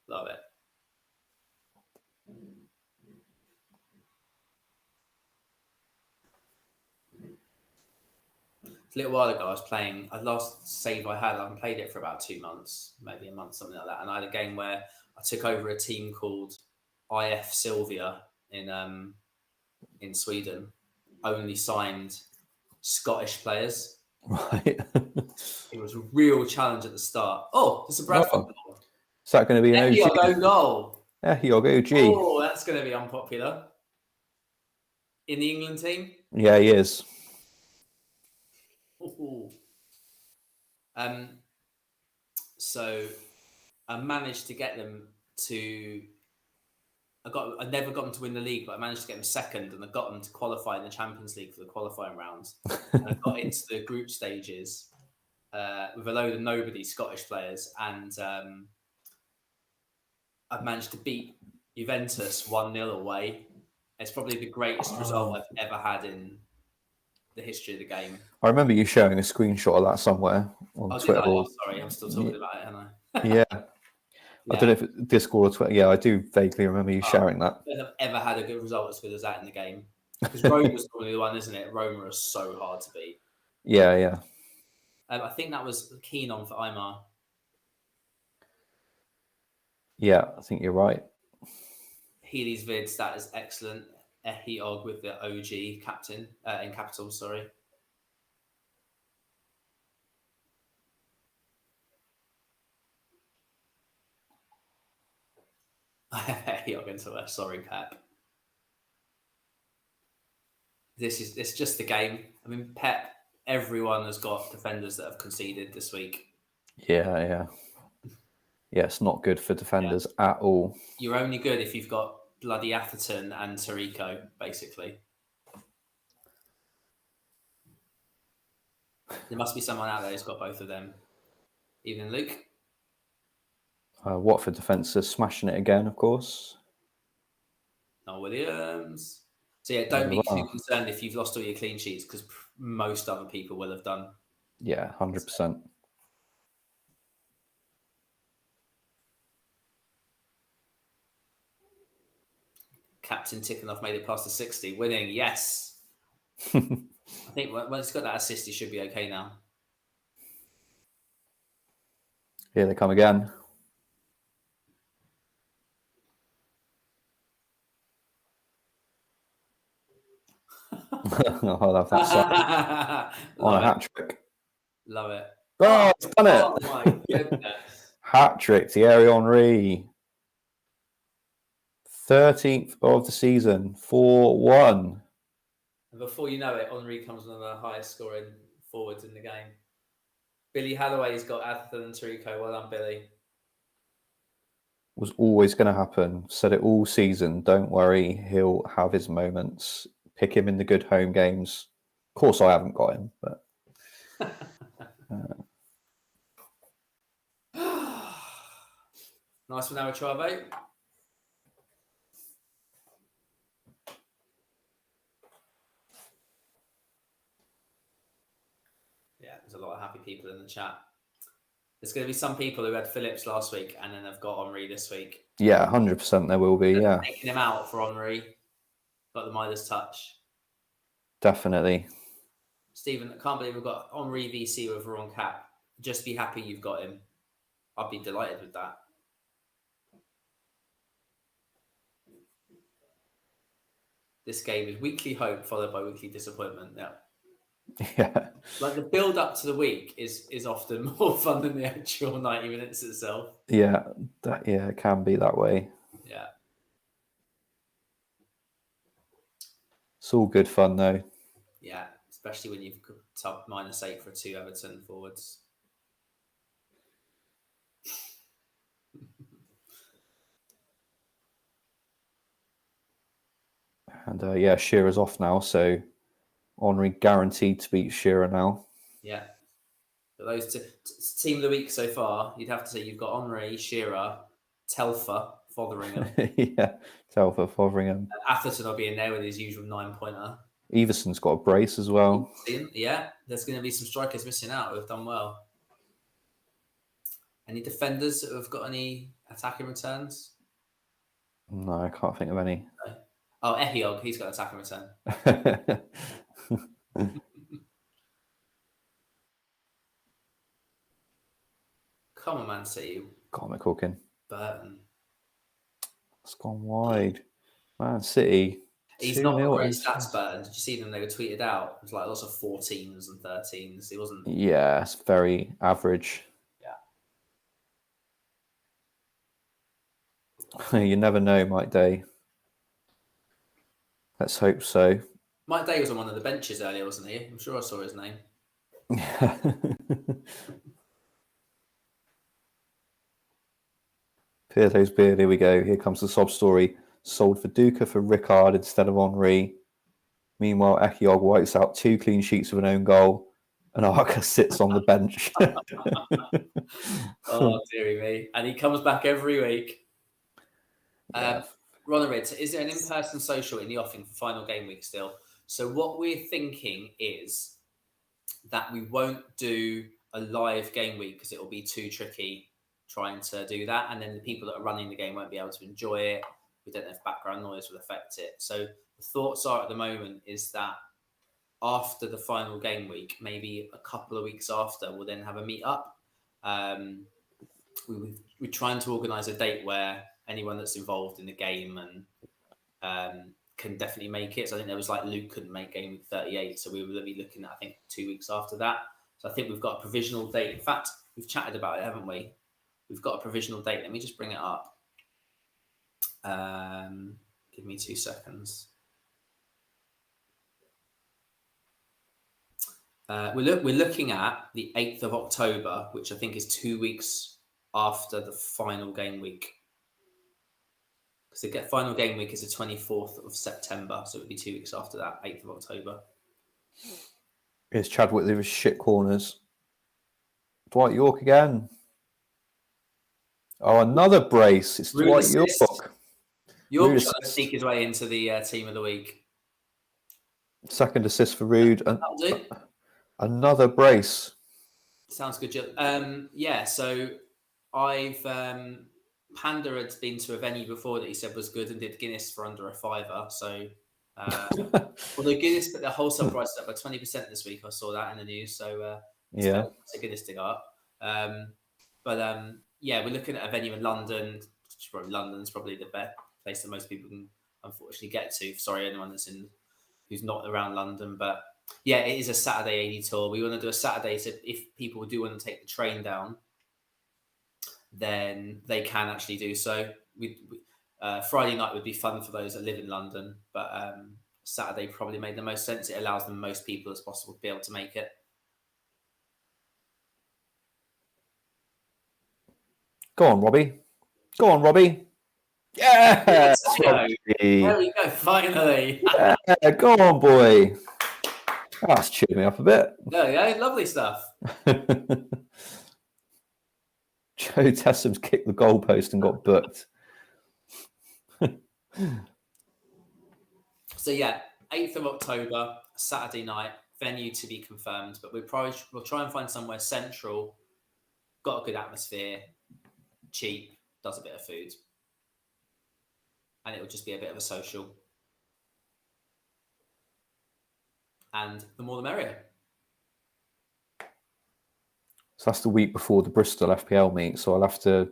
Love it. A little while ago, I was playing. The last save I had, I haven't played it for about 2 months, maybe a month, something like that. And I had a game where I took over a team called IF Sylvia in Sweden. Only signed Scottish players. Right. It was a real challenge at the start. Oh, it's a Bradford goal. Is that going to be an OG? Goal. OG. Oh, that's going to be unpopular. In the England team? Yeah, he is. Ooh. So I managed to get them to. I never got them to win the league, but I managed to get them second, and I got them to qualify in the Champions League for the qualifying rounds. And I got into the group stages with a load of nobody Scottish players, and I've managed to beat Juventus 1-0 away. It's probably the greatest result I've ever had in the history of the game. I remember you showing a screenshot of that somewhere on Twitter. Sorry, I'm still talking about it, aren't I? Yeah. I don't know if it's Discord or Twitter. Yeah, I do vaguely remember you sharing that. I don't think I've ever had a good result as good as that in the game. Because Rome was probably the one, isn't it? Roma are so hard to beat. Yeah. I think that was keen on for Aymar. Yeah, I think you're right. Healy's vids, that is excellent. Ehiog with the OG captain in capital, sorry. I have Ehiog into a sorry, Pep. It's just the game. I mean, Pep, everyone has got defenders that have conceded this week. Yeah, it's not good for defenders at all. You're only good if you've got bloody Atherton and Tarico, basically. There must be someone out there who's got both of them. Even Luke. Watford defence is smashing it again, of course. Noel Williams. So yeah, don't be too concerned if you've lost all your clean sheets, because most other people will have done. Yeah, 100%. Captain Tikhonov made it past the 60, winning. Yes. I think once he's got that assist, he should be okay now. Here they come again. I'll have that side on a hat trick. Love it. Oh, it's done it. Oh my goodness. Hat trick, Thierry Henry. 13th of the season, 4-1. And before you know it, Henry comes one of the highest scoring forwards in the game. Billy Halloway's got Atherton and Tarico. Well done, Billy. Was always going to happen. Said it all season. Don't worry, he'll have his moments. Pick him in the good home games. Of course, I haven't got him, but nice one, Trove. Yeah, there's a lot of happy people in the chat. There's going to be some people who had Phillips last week and then have got Henry this week. Yeah, 100% there will be. Yeah, Taking him out for Henry, got the Midas touch. Definitely. Stephen, I can't believe we've got Henry VC with a wrong cap. Just be happy you've got him. I'd be delighted with that. This game is weekly hope followed by weekly disappointment. Yeah. Like the build up to the week is often more fun than the actual 90 minutes itself. Yeah, it can be that way. Yeah. It's all good fun though. Yeah, especially when you've got -8 for 2 Everton forwards. And Shearer's off now, so Henry guaranteed to beat Shearer now. Yeah. But those two, team of the week so far, you'd have to say you've got Henry, Shearer, Telfer, Fotheringham. Yeah, Telfer, Fotheringham. Atherton will be in there with his usual 9-pointer. Everson's got a brace as well. Yeah, there's going to be some strikers missing out who have done well. Any defenders that have got any attacking returns? No, I can't think of any. No. Oh, Ehiog, he's got an attacking return. Come on, Man City. God, McCulkin. Burton. It's gone wide. Man City. He's not got great stats, Burton. Did you see them? They were tweeted out. It was like lots of 14s and 13s. It wasn't. Yeah, it's very average. Yeah. You never know, Mike Day. Let's hope so. Mike Day was on one of the benches earlier, wasn't he? I'm sure I saw his name. Yeah. Pirto's beard, here we go. Here comes the sob story. Sold Viduka for Rickard instead of Henry. Meanwhile, Ekiog wipes out 2 clean sheets with an own goal, and Arca sits on the bench. Oh, dearie me. And he comes back every week. Yeah. Ronald, is there an in-person social in the offing for final game week still? So what we're thinking is that we won't do a live game week because it will be too tricky trying to do that. And then the people that are running the game won't be able to enjoy it. We don't know if background noise will affect it. So the thoughts are at the moment is that after the final game week, maybe a couple of weeks after, we'll then have a meet up. We're trying to organise a date where anyone that's involved in the game and can definitely make it. So I think there was like Luke couldn't make game week 38. So we will be looking at, I think, 2 weeks after that. So I think we've got a provisional date. In fact, we've chatted about it, haven't we? We've got a provisional date. Let me just bring it up. Give me 2 seconds. We're looking at the 8th of October, which I think is 2 weeks after the final game week. Because the final game week is the 24th of September, so it would be 2 weeks after that, 8th of October. Here's Chad Whitley with shit corners. Dwight York again. Oh, another brace. It's Dwight York. York trying to sneak his way into the team of the week. Second assist for Ruud. That'll do. Another brace. Sounds good, Jill. Yeah, so I've... Panda had been to a venue before that he said was good and did Guinness for under a £5. So, although Guinness put their wholesale price up by 20% this week, I saw that in the news. So, yeah, Guinness to go up. Yeah, we're looking at a venue in London. London's probably the best place that most people can unfortunately get to. Sorry, anyone who's not around London, but yeah, it is a Saturday AD tour. We want to do a Saturday, so if people do want to take the train down, then they can actually do so. Friday night would be fun for those that live in London, but Saturday probably made the most sense. It allows the most people as possible to be able to make it. Go on, Robbie. Go on, Robbie. Yeah, there we go. Finally. Yeah, go on, boy. That's cheered me up a bit. There we go. Lovely stuff. Joe Tessam's kicked the goalpost and got booked. So yeah, 8th of October, Saturday night, venue to be confirmed, but we'll try and find somewhere central got a good atmosphere, cheap, does a bit of food. And it will just be a bit of a social. And the more the merrier. So that's the week before the Bristol FPL meet. So I'll have to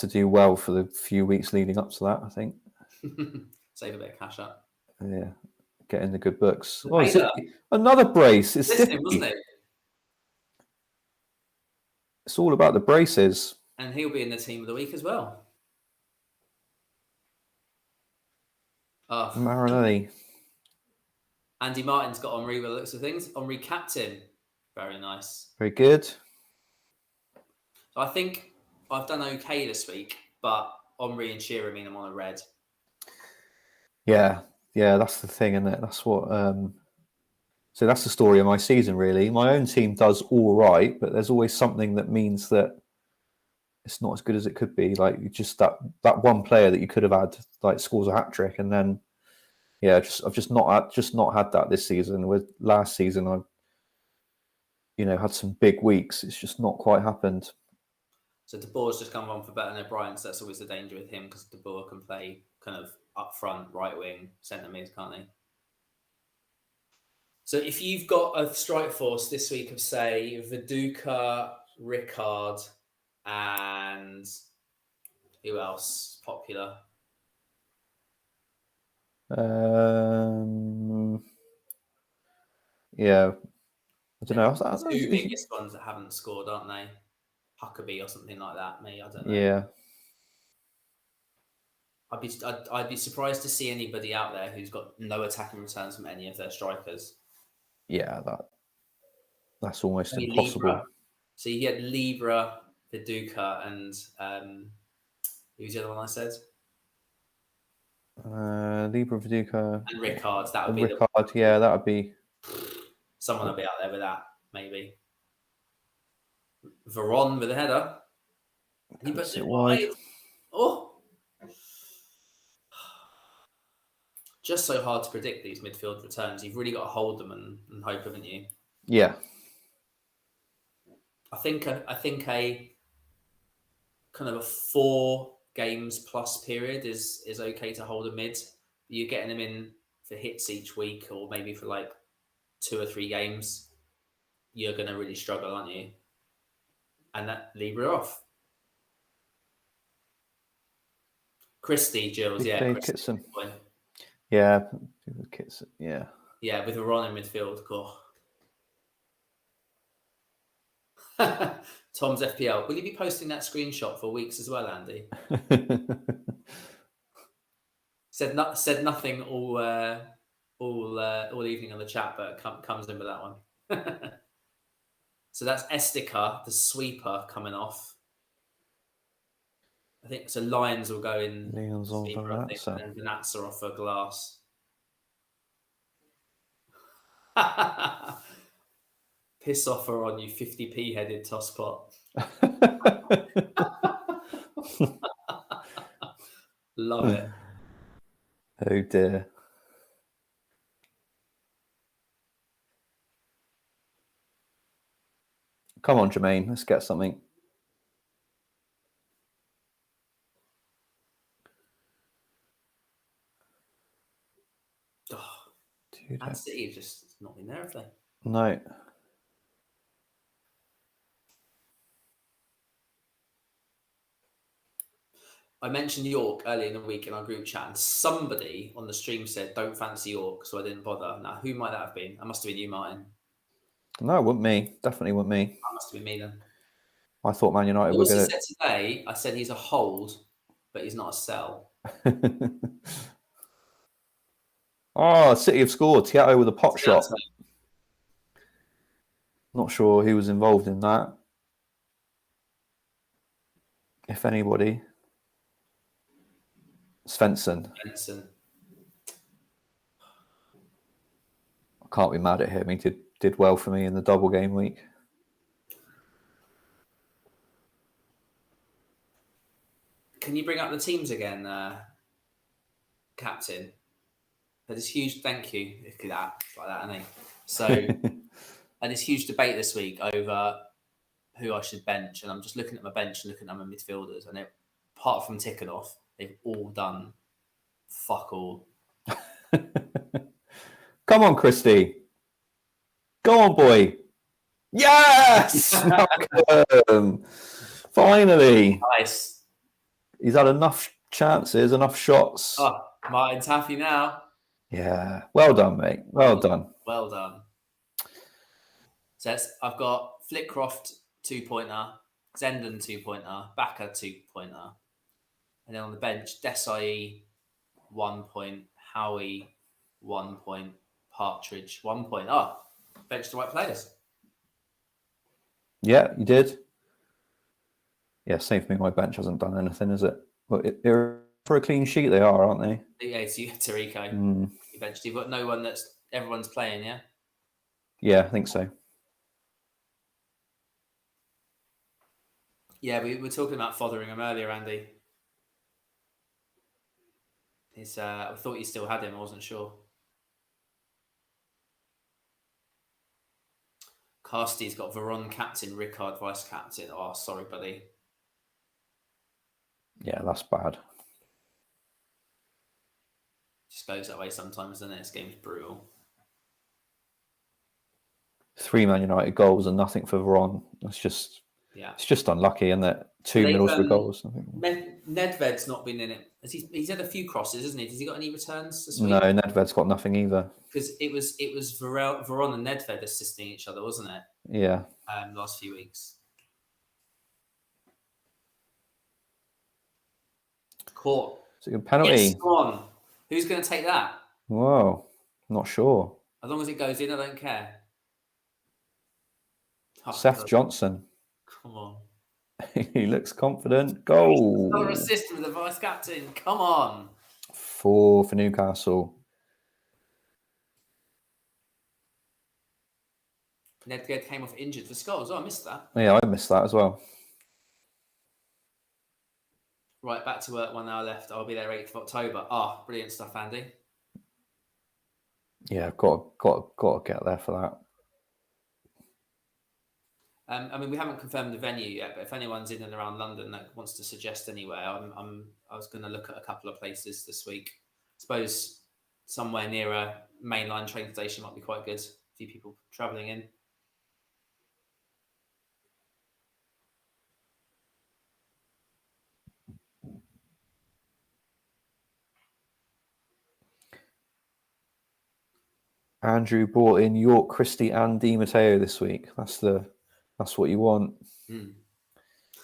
do well for the few weeks leading up to that, I think. Save a bit of cash up. Yeah, get in the good books. Oh, is it another brace? It's listening, wasn't it? It's all about the braces. And he'll be in the team of the week as well. Oh. Marinelli. Andy Martin's got Henry by the looks of things. Henry captain. Very nice. Very good. So I think I've done okay this week, but Henry and Shearer mean I'm on a red. Yeah, that's the thing, isn't it? That's what. So that's the story of my season, really. My own team does all right, but there's always something that means that it's not as good as it could be. Like just that one player that you could have had like scores a hat trick, and then I've just not had that this season. With last season, I had some big weeks. It's just not quite happened. So De Boer's just come on for better than O'Brien, so that's always the danger with him because De Boer can play kind of up front, right wing, centre mid, can't he? So if you've got a strike force this week of, say, Viduka, Rickard, and who else popular? Yeah, I don't know. The two biggest ones that haven't scored, aren't they? Huckabee or something like that. Me, I don't know. Yeah. I'd be surprised to see anybody out there who's got no attacking returns from any of their strikers. Yeah, that's almost Maybe impossible. Libra. So you had Libra, Viduka, and who's the other one I said? Libra, Viduka, and Rickard. That would be Rickard. That would be. Someone will be out there with that, maybe. Veron with a header. He puts it wide. Oh. Just so hard to predict these midfield returns. You've really got to hold them and hope, haven't you? Yeah. I think a kind of a 4 games plus period is okay to hold a mid. You're getting them in for hits each week, or maybe for like 2 or 3 games. You're going to really struggle, aren't you? And that Libra off. Christie, Gilles, Kitson. Yeah, Kitson, yeah. Yeah, with Veron in midfield. Cool. Tom's FPL. Will you be posting that screenshot for weeks as well, Andy? Said nothing all evening on the chat, but comes in with that one. So that's Estica, the sweeper, coming off. I think so. Lions will go in. Leon's on for that, so. And Vanazza off for Glass. Piss off her on, you 50p headed tosspot. Love it. Oh dear. Come on, Jermaine, let's get something. Man City have just not been there, have they? No. I mentioned York earlier in the week in our group chat, and somebody on the stream said, don't fancy York, so I didn't bother. Now, who might that have been? That must have been you, Martin. No, it wasn't me. Definitely wasn't me. That must have been me then. I thought Man United were going to... said today, I said he's a hold, but he's not a sell. Oh, City have scored. Thiago with a pot shot. Not sure who was involved in that. If anybody. Svensson. I can't be mad at him. He did well for me in the double game week. Can you bring up the teams again, Captain? There's huge thank you. Look at that, like that, isn't he? So, and this huge debate this week over who I should bench, and I'm just looking at my bench and looking at my midfielders, and apart from Tikhonov, they've all done fuck all. Come on, Christy. Go on, boy. Yes! Malcolm! Finally. Nice. He's had enough chances, enough shots. Oh, Martin's happy now. Yeah. Well done, mate. Well done. Well done. So I've got Flitcroft 2-pointer, Zenden 2-pointer, Baka 2-pointer. And then on the bench, Desai 1 point, Howie 1 point, Partridge 1 point. Oh, bench the right players. Yeah, you did. Yeah, same for me. My bench hasn't done anything, is it? But they're for a clean sheet, they are, aren't they? Yeah, it's Tarico. You benched. You've got no one that's everyone's playing, yeah? Yeah, I think so. Yeah, we were talking about Fotheringham earlier, Andy. I thought you still had him. I wasn't sure. Carsty's got Veron captain, Rickard vice captain. Oh, sorry, buddy. Yeah, that's bad. Just goes that way sometimes, doesn't it? This game's brutal. 3 Man United goals and nothing for Veron. It's just unlucky, isn't it? 2 Middlesbrough goals. Nedved's not been in it. He's had a few crosses, hasn't he? Has he got any returns this week? No, Nedved's got nothing either. Because it was Veron and Nedved assisting each other, wasn't it? Yeah. Last few weeks. Caught. It's a good penalty. Yes, go on. Who's going to take that? Whoa, not sure. As long as it goes in, I don't care. Oh, Seth God. Johnson. Come on. He looks confident. Goal. Another assist with the vice captain. Come on. 4 for Newcastle. Nedved came off injured for Skulls. Oh, I missed that. Yeah, I missed that as well. Right, back to work. 1 hour left. I'll be there 8th of October. Ah, brilliant stuff, Andy. Yeah, got to get there for that. I mean, we haven't confirmed the venue yet, but if anyone's in and around London that wants to suggest anywhere, I was going to look at a couple of places this week. I suppose somewhere near a mainline train station might be quite good. A few people travelling in. Andrew bought in York, Christie, and Di Matteo this week. That's what you want.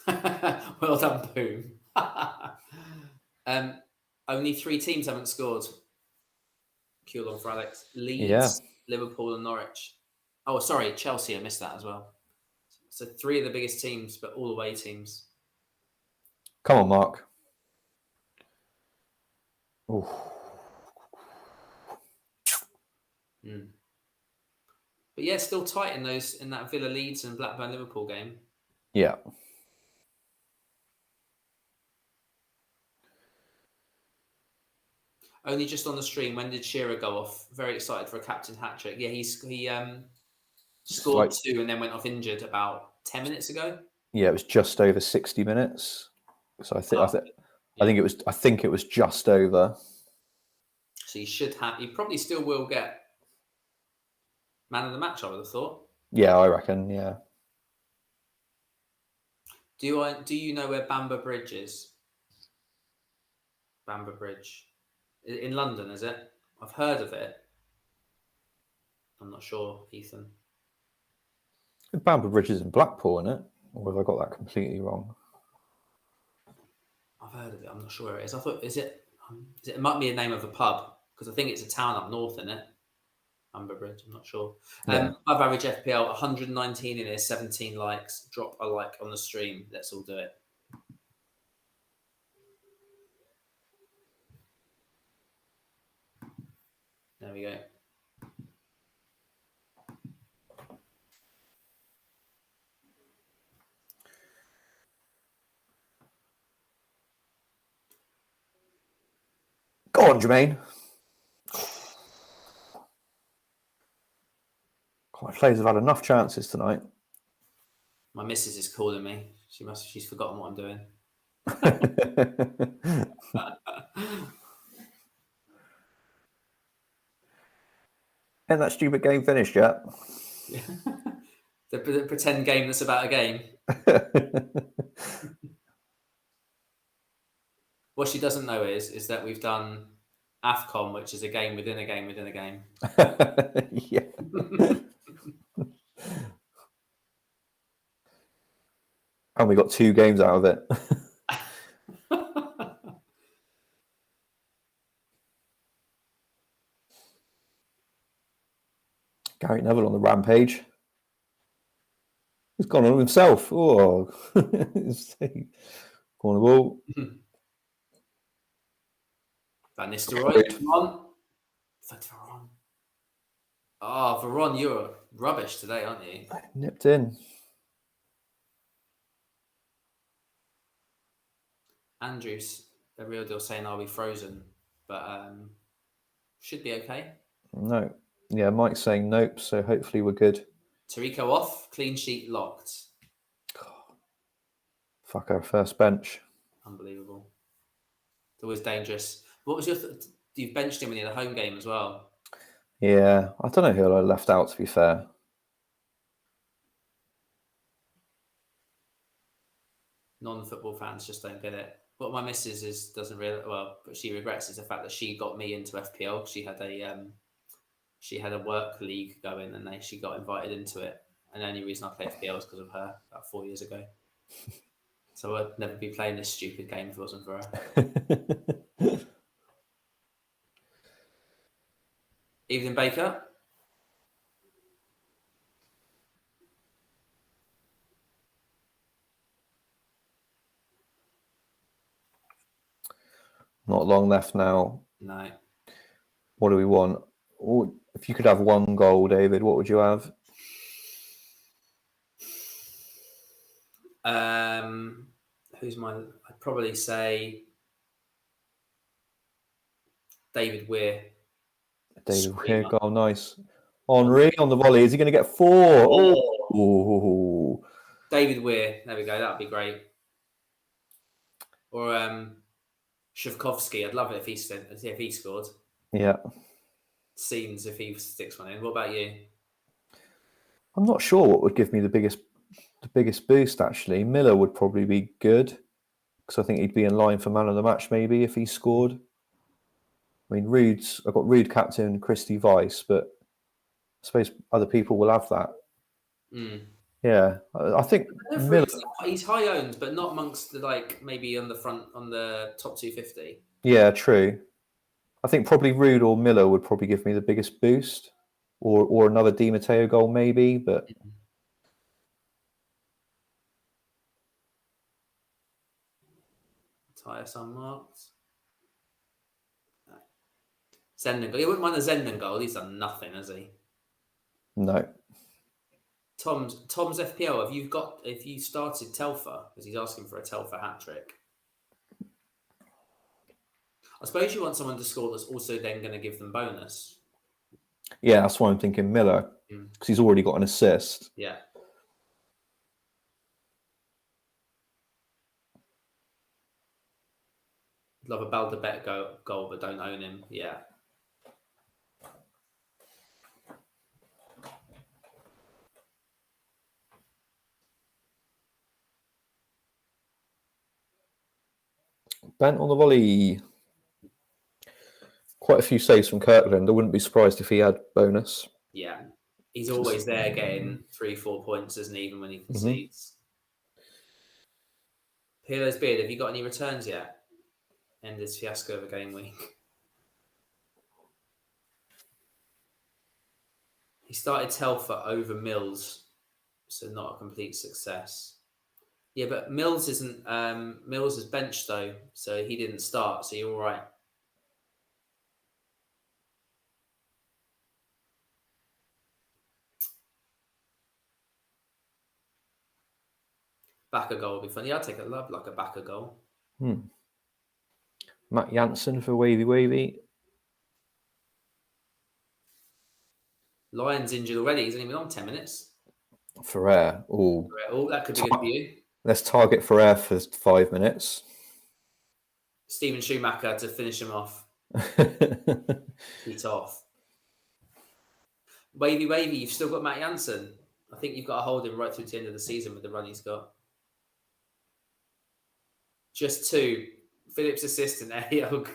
Well done, Boom. Only 3 teams haven't scored. Q-long for Alex. Leeds, Liverpool, and Norwich. Oh, sorry, Chelsea. I missed that as well. So 3 of the biggest teams, but all away teams. Come on, Mark. Ooh. But yeah, still tight in that Villa Leeds and Blackburn Liverpool game. Yeah. Only just on the stream. When did Shearer go off? Very excited for a captain hat trick. Yeah, he scored 2 and then went off injured about 10 minutes ago. Yeah, it was just over 60 minutes. So I think it was just over. So he probably still will get man of the match, I would have thought. Yeah, I reckon, yeah. Do you know where Bamber Bridge is? Bamber Bridge. In London, is it? I've heard of it. I'm not sure, Ethan. Bamber Bridge is in Blackpool, isn't it? Or have I got that completely wrong? I've heard of it. I'm not sure where it is. I thought, it might be a name of a pub, because I think it's a town up north, isn't it? Bamber Bridge, I'm not sure. Yeah. Above average FPL, 119 in here, 17 likes. Drop a like on the stream. Let's all do it. There we go. Go on, Jermaine. My players have had enough chances tonight. My missus is calling me. She's forgotten what I'm doing. Ain't that stupid game finished yet? The pretend game that's about a game. What she doesn't know is that we've done AFCON, which is a game within a game within a game. Yeah. And we got 2 games out of it. Gary Neville on the rampage. He's gone on himself. Oh, corner ball. Van Nistelooy, Veron. Oh, Veron, you're rubbish today, aren't you? Nipped in. Andrews, the real deal, saying, "Are we frozen?" But should be okay. No. Yeah, Mike's saying nope, so hopefully we're good. Tarico off, clean sheet locked. Fuck our first bench. Unbelievable. It's always dangerous. What was your... you benched him when he had a home game as well. Yeah, I don't know who I left out, to be fair. Non-football fans just don't get it. What my missus is doesn't really... well, but she regrets is the fact that she got me into FPL. She had a work league going and she got invited into it. And the only reason I play FPL is because of her about 4 years ago. So I'd never be playing this stupid game if it wasn't for her. Evening, Baker. Not long left now. No. What do we want? If you could have 1 goal, David, what would you have? Who's mine? I'd probably say David Weir. David Weir goal, nice. Henry on the volley. Is he going to get 4? Oh. David Weir. There we go. That'd be great. Or Shavkovsky. I'd love it if he scored. Yeah. Scenes if he sticks one in. What about you? I'm not sure what would give me the biggest boost, actually. Miller would probably be good because I think he'd be in line for man of the match maybe if he scored. I mean, I've got Ruud captain, Christie vice, but I suppose other people will have that. Yeah, I think Miller... he's high owned, but not amongst the maybe on the top 250. Yeah, true. I think probably Ruud or Miller would probably give me the biggest boost, or another Di Matteo goal maybe, but. Tyres unmarked. Zenden goal. You wouldn't mind a Zenden goal. He's done nothing, has he? No. Tom's FPL. Have you started Telfer? Because he's asking for a Telfer hat trick. I suppose you want someone to score that's also then going to give them bonus. Yeah, that's why I'm thinking Miller, because he's already got an assist. Yeah. Love a Baldabet goal, but don't own him. Yeah. Bent on the volley. Quite a few saves from Kirkland. I wouldn't be surprised if he had bonus. Yeah. He's always there getting 3-4 points, isn't he, even when he concedes. Pirlo's beard, have you got any returns yet? End this fiasco of a game week. He started Telfer over Mills, so not a complete success. Yeah, but Mills isn't. Mills is benched though, so he didn't start. So you're all right. Backer goal would be fun. Yeah, I'd take a backer goal. Matt Janssen for Wavy. Lyon's injured already. He's only been on 10 minutes. Ferrer. Oh, that could be good for you. Let's target Ferrer for 5 minutes. Steven Schumacher to finish him off. Heat off. Wavy, you've still got Matt Jansen. I think you've got to hold him right through to the end of the season with the run he's got. Just 2. Phillips assistant Elliot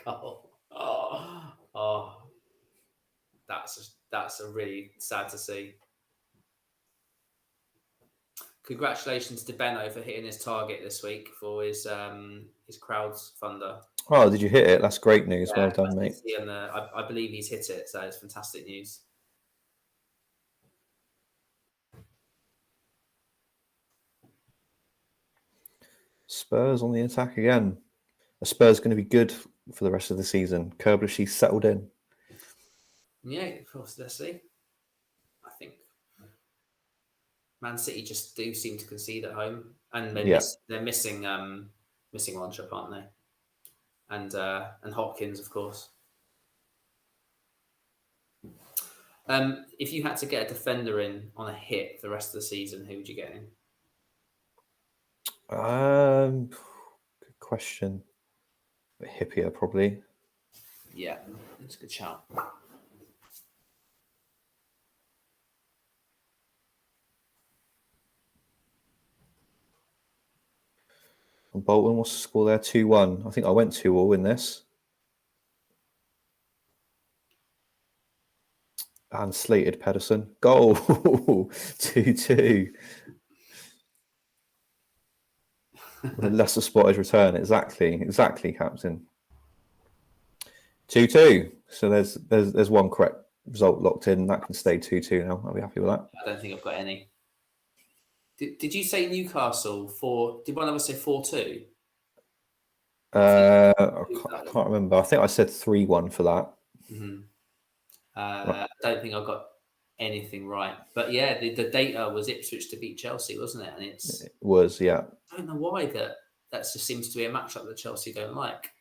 goal. Oh, that's a really sad to see. Congratulations to Benno for hitting his target this week for his crowdfunder. Oh, did you hit it? That's great news. Yeah, well done, mate. I believe he's hit it, so it's fantastic news. Spurs on the attack again. Are Spurs going to be good for the rest of the season? Kerblishy settled in. Yeah, of course. Let's see. I think Man City just do seem to concede at home, and they're missing Wanchop, aren't they? And Hopkins, of course. If you had to get a defender in on a hit for the rest of the season, who would you get in? Good question. Hippier, probably. Yeah, that's a good shout. And Bolton, what's the score there? 2-1. I think I went 2-2 in this. And slated Pedersen. Goal! 2-2. A lesser spotted return. Exactly, Captain. 2-2. So there's one correct result locked in. That can stay 2-2 now. I'll be happy with that. I don't think I've got any. Did you say Newcastle 4? Did one of us say 4-2? I can't remember. I think I said 3-1 for that. Mm-hmm. I don't think I've got anything right. But yeah, the data was Ipswich to beat Chelsea, wasn't it? And it was, yeah. I don't know why that just seems to be a matchup that Chelsea don't like.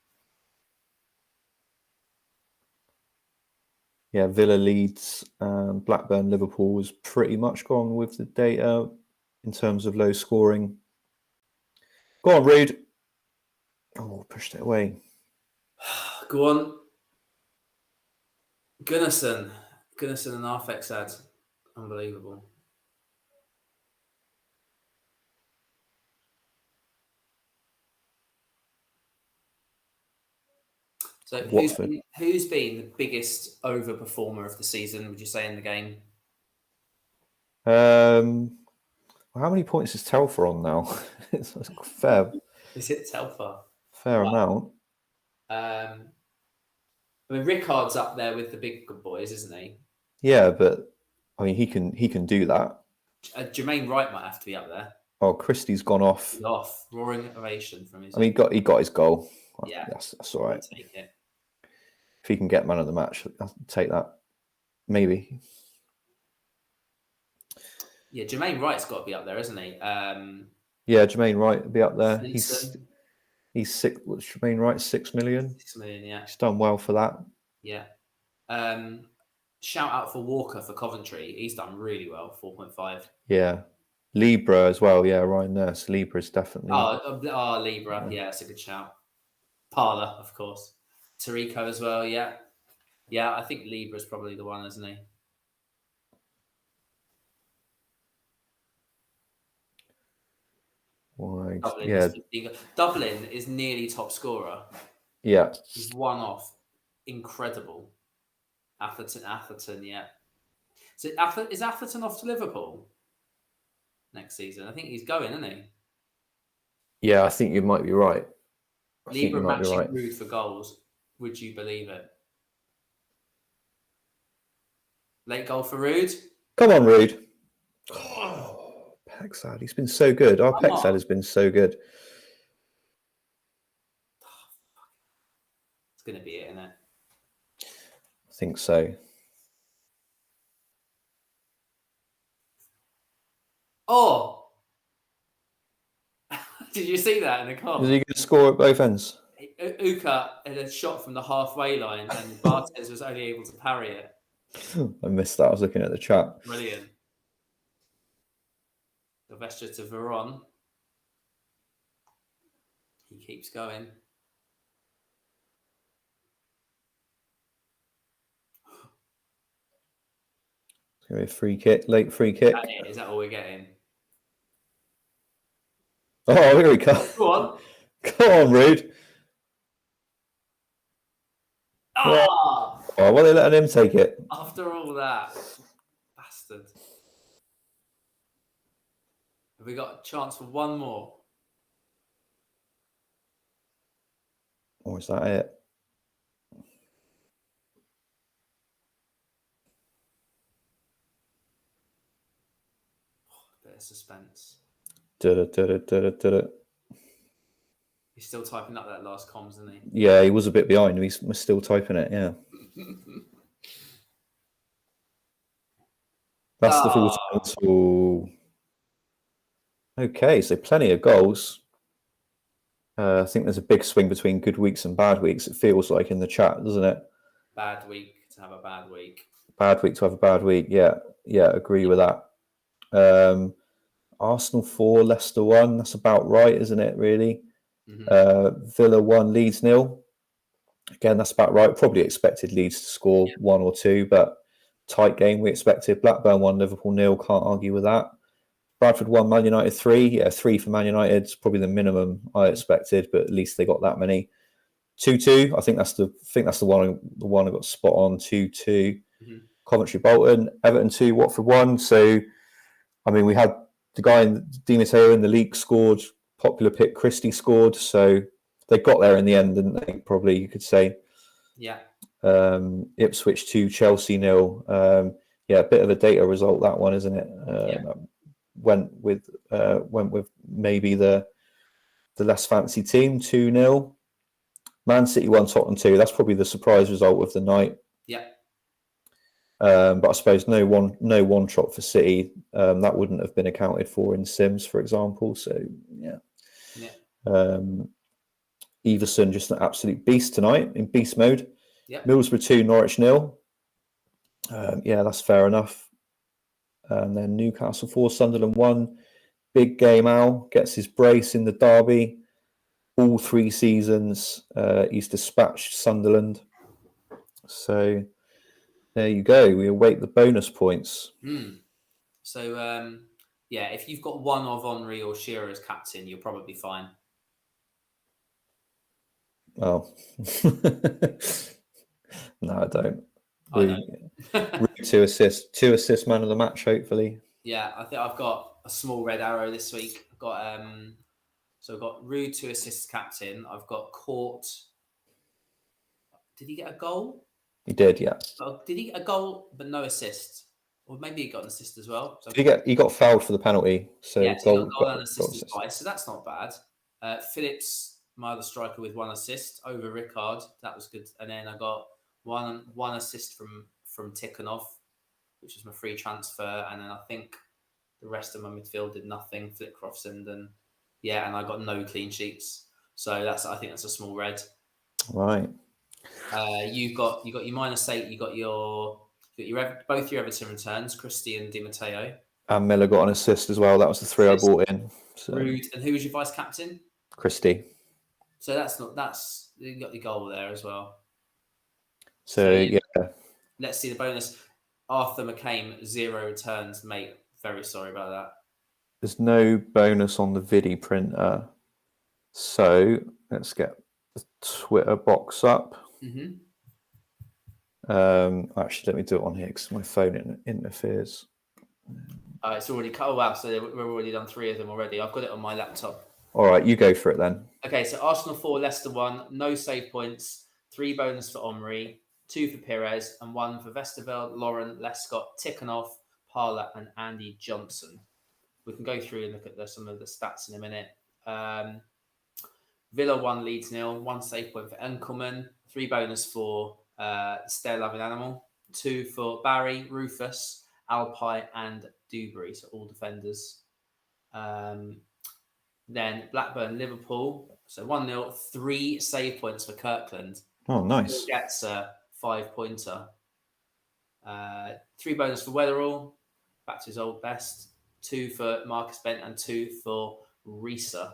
Yeah, Villa, Leeds, Blackburn, Liverpool was pretty much gone with the data in terms of low scoring. Go on, Ruud. Oh, pushed it away. Go on. Gunnarsson and Arfex ads. Unbelievable. So who's been the biggest overperformer of the season, would you say, in the game? How many points is Telfer on now? It's fair. Is it Telfer? Fair amount. I mean, Rickard's up there with the big good boys, isn't he? Yeah, but I mean, he can do that. Jermaine Wright might have to be up there. Oh, Christie's gone off. He's off. Roaring ovation from his. I mean, he got his goal. Yeah, that's all right. Take it. If he can get man of the match, I'll take that. Maybe. Yeah, Jermaine Wright's got to be up there, isn't he? Yeah, Jermaine Wright will be up there. He's six. What's Jermaine Wright? 6 million. 6 million, yeah. He's done well for that. Yeah. Shout out for Walker for Coventry. He's done really well. 4.5. Yeah. Libra as well. Yeah, Ryan Nurse. Libra is definitely. Oh, Libra. Yeah, that's a good shout. Parler, of course. Tarico as well. Yeah. Yeah, I think Libra's probably the one, isn't he? Right. Dublin is nearly top scorer. Yeah. He's one off. Incredible. Atherton, yeah. So is Atherton off to Liverpool next season? I think he's going, isn't he? Yeah, I think you might be right. Libra matching Ruud for goals. Would you believe it? Late goal for Ruud. Come on, Ruud. Oh, Pexad. He's been so good. Our Pexad has been so good. It's going to be it, isn't it? I think so. Oh! Did you see that in the car? Is he going to score at both ends? Uka had a shot from the halfway line and Bartes was only able to parry it. I missed that. I was looking at the chat. Brilliant. Sylvester to Veron. He keeps going. It's going to be a free kick, late free kick. Is that all we're getting? Oh, here we go. Go on. Come on, Ruud. Oh! Oh, why are they letting him take it? After all that. Bastard. Have we got a chance for one more? Or is that it? Bit of suspense. Da-da-da-da-da-da-da. He's still typing up that last comms, isn't he? Yeah, he was a bit behind. He's still typing it, yeah. That's the full total. Okay, so plenty of goals. I think there's a big swing between good weeks and bad weeks. It feels like in the chat, doesn't it? Bad week to have a bad week. Bad week to have a bad week. Yeah, agree with that. Arsenal 4, Leicester 1. That's about right, isn't it, really? Villa 1, Leeds 0. Again, that's about right. Probably expected Leeds to score 1 or 2, but tight game we expected. Blackburn 1, Liverpool 0. Can't argue with that. Bradford 1, Man United 3. Yeah, 3 for Man United. It's probably the minimum I expected, but at least they got that many. 2-2. I think that's the one I got spot on. 2-2. Coventry Bolton. Everton 2, Watford 1. So, I mean, we had the guy in Di Matteo in the league scored. Popular pick Christie scored. So they got there in the end, didn't they? Probably you could say. Yeah. Ipswich 2, Chelsea 0. A bit of a data result that one, isn't it? Went with maybe the less fancy team 2-0. Man City 1, Tottenham 2. That's probably the surprise result of the night. Yeah. But I suppose no one shot for City. That wouldn't have been accounted for in Sims, for example. So yeah. Everson just an absolute beast tonight in beast mode. Yeah. Middlesbrough 2, Norwich 0. That's fair enough. And then Newcastle 4, Sunderland 1. Big game. Al gets his brace in the derby. All 3 seasons, he's dispatched Sunderland. So there you go. We await the bonus points. So, if you've got one of Henry or Shearer as captain, you're probably fine. Oh. No, I don't. I know. Ruud 2 assists. 2 assist man of the match, hopefully. Yeah, I think I've got a small red arrow this week. I've got I've got Ruud 2 assists captain. I've got Court. Did he get a goal? He did, yeah. Did he get a goal but no assist? Or maybe he got an assist as well. So he got fouled for the penalty. So he got a goal and assist assist twice. So that's not bad. Phillips, my other striker, with 1 assist over Rickard. That was good. And then I got one assist from Tikhonov, which was my free transfer. And then I think the rest of my midfield did nothing. Flitcroft and I got no clean sheets. So I think that's a small red. Right. You got your -8. You got both your Everton returns, Christie and Di Matteo. And Miller got an assist as well. That was the 3 I bought in. So. Ruud, and who was your vice captain? Christie. So you got the goal there as well. So yeah. Let's see the bonus. Arthur McCain, 0 returns, mate. Very sorry about that. There's no bonus on the Vidi printer. So let's get the Twitter box up. Actually, let me do it on here because my phone interferes. It's already cut. Oh, wow. So we've already done 3 of them already. I've got it on my laptop. All right, you go for it then. Okay, so Arsenal 4, Leicester 1. No save points. 3 bonus for Omri. 2 for Perez. And 1 for Vesterveld, Lauren, Lescott, Tikhonov, Parla, and Andy Johnson. We can go through and look at some of the stats in a minute. Villa 1, Leeds 0. 1 save point for Enkelman. 3 bonus for Stair Loving Animal. 2 for Barry, Rufus, Alpi, and Dewberry. So all defenders. Then Blackburn, Liverpool. So 1-0. 3 save points for Kirkland. Oh, nice. He gets a 5-pointer. 3 bonus for Weatherall. Back to his old best. 2 for Marcus Bent, and 2 for Risa.